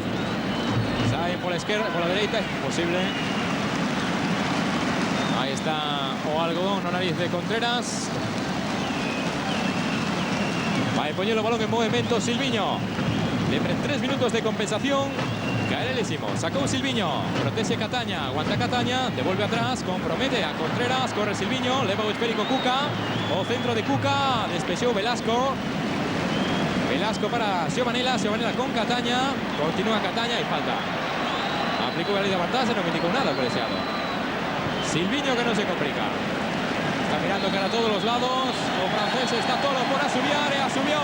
Saen pola esquerda, pola dereita, imposible. Ahí está o algodón no nariz de Contreras. Va a poner el balón en movimiento Silviño. Lembren 3 minutos de compensación. Caerelísimo, sacó Silviño, protege Cataña, aguanta Cataña, devuelve atrás, compromete a Contreras, corre Silviño, leva o esférico Kuka, o centro de Kuka, despexou Velasco. Velasco para Giovanella con Cataña, continúa Cataña y falta. Aplicó la ley de Bartás, no me indicó nada el colegiado. Silviño que no se complica. Está mirando cara a todos los lados, o francés está todo por asumiar y asumió.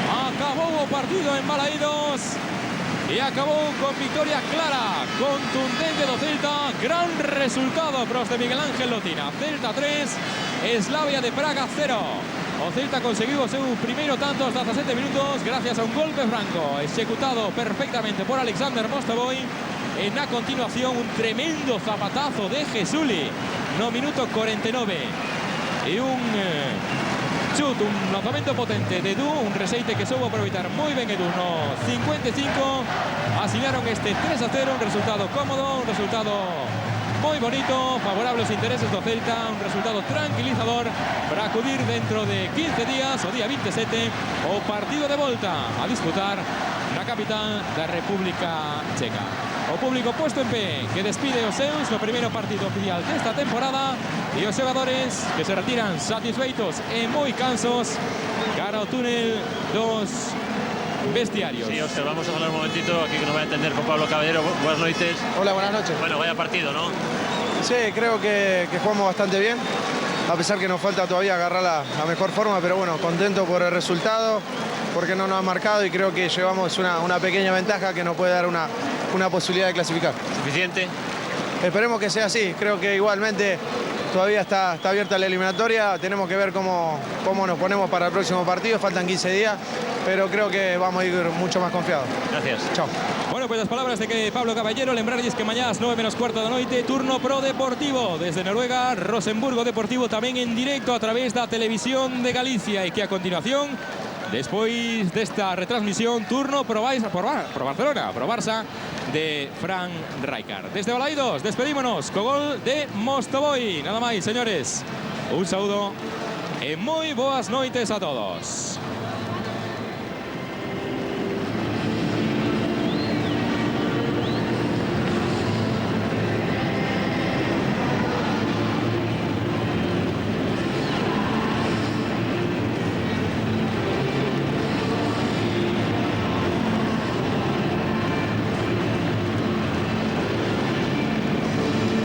Acabó el partido en Balaídos. Y acabó con victoria clara, contundente do Celta. Gran resultado pros de Miguel Ángel Lotina. Celta 3, Slavia de Praga 0. O Celta conseguiu o seu primeiro tanto aos 17 minutos gracias a un golpe franco executado perfectamente por Alexander Mostovoy. En a continuación un tremendo zapatazo de Jesuli no minuto 49. Y un chut, un lanzamiento potente de Edu, un reseite que soubo aproveitar moi ben Edu no 55. Asilaron este 3-0, un resultado cómodo, un resultado moi bonito, favorable aos intereses do Celta, un resultado tranquilizador para acudir dentro de 15 días, o día 27, o partido de volta a disputar na capital da República Checa. O público puesto en pé que despide os seus no primeiro partido oficial desta temporada e os xogadores que se retiran satisfeitos e moi cansos cara ao túnel dos vestiarios. Sí, Óscar, vamos a hablar un momentito aquí que nos va a entender con Pablo Caballero. Buenas noches. Hola, buenas noches. Bueno, vaya partido, ¿no? Sí, creo que jugamos bastante bien, a pesar que nos falta todavía agarrar la mejor forma, pero bueno, contento por el resultado, porque no nos ha marcado y creo que llevamos una pequeña ventaja que nos puede dar una posibilidad de clasificar. ¿Suficiente? Esperemos que sea así, creo que igualmente todavía está abierta la eliminatoria, tenemos que ver cómo nos ponemos para el próximo partido, faltan 15 días, pero creo que vamos a ir mucho más confiados. Gracias. Chao. Bueno, pues las palabras de que Pablo Caballero, lembrarlles que mañana 9:15 da noite, turno pro Deportivo desde Noruega, Rosenburgo Deportivo tamén en directo a través da Televisión de Galicia e que a continuación, despois desta retransmisión, turno pro Barcelona, pro Barça de Fran Rijkaard. Desde Balaídos, despedímonos co gol de Mostovoy. Nada máis, señores. Un saúdo e moi boas noites a todos.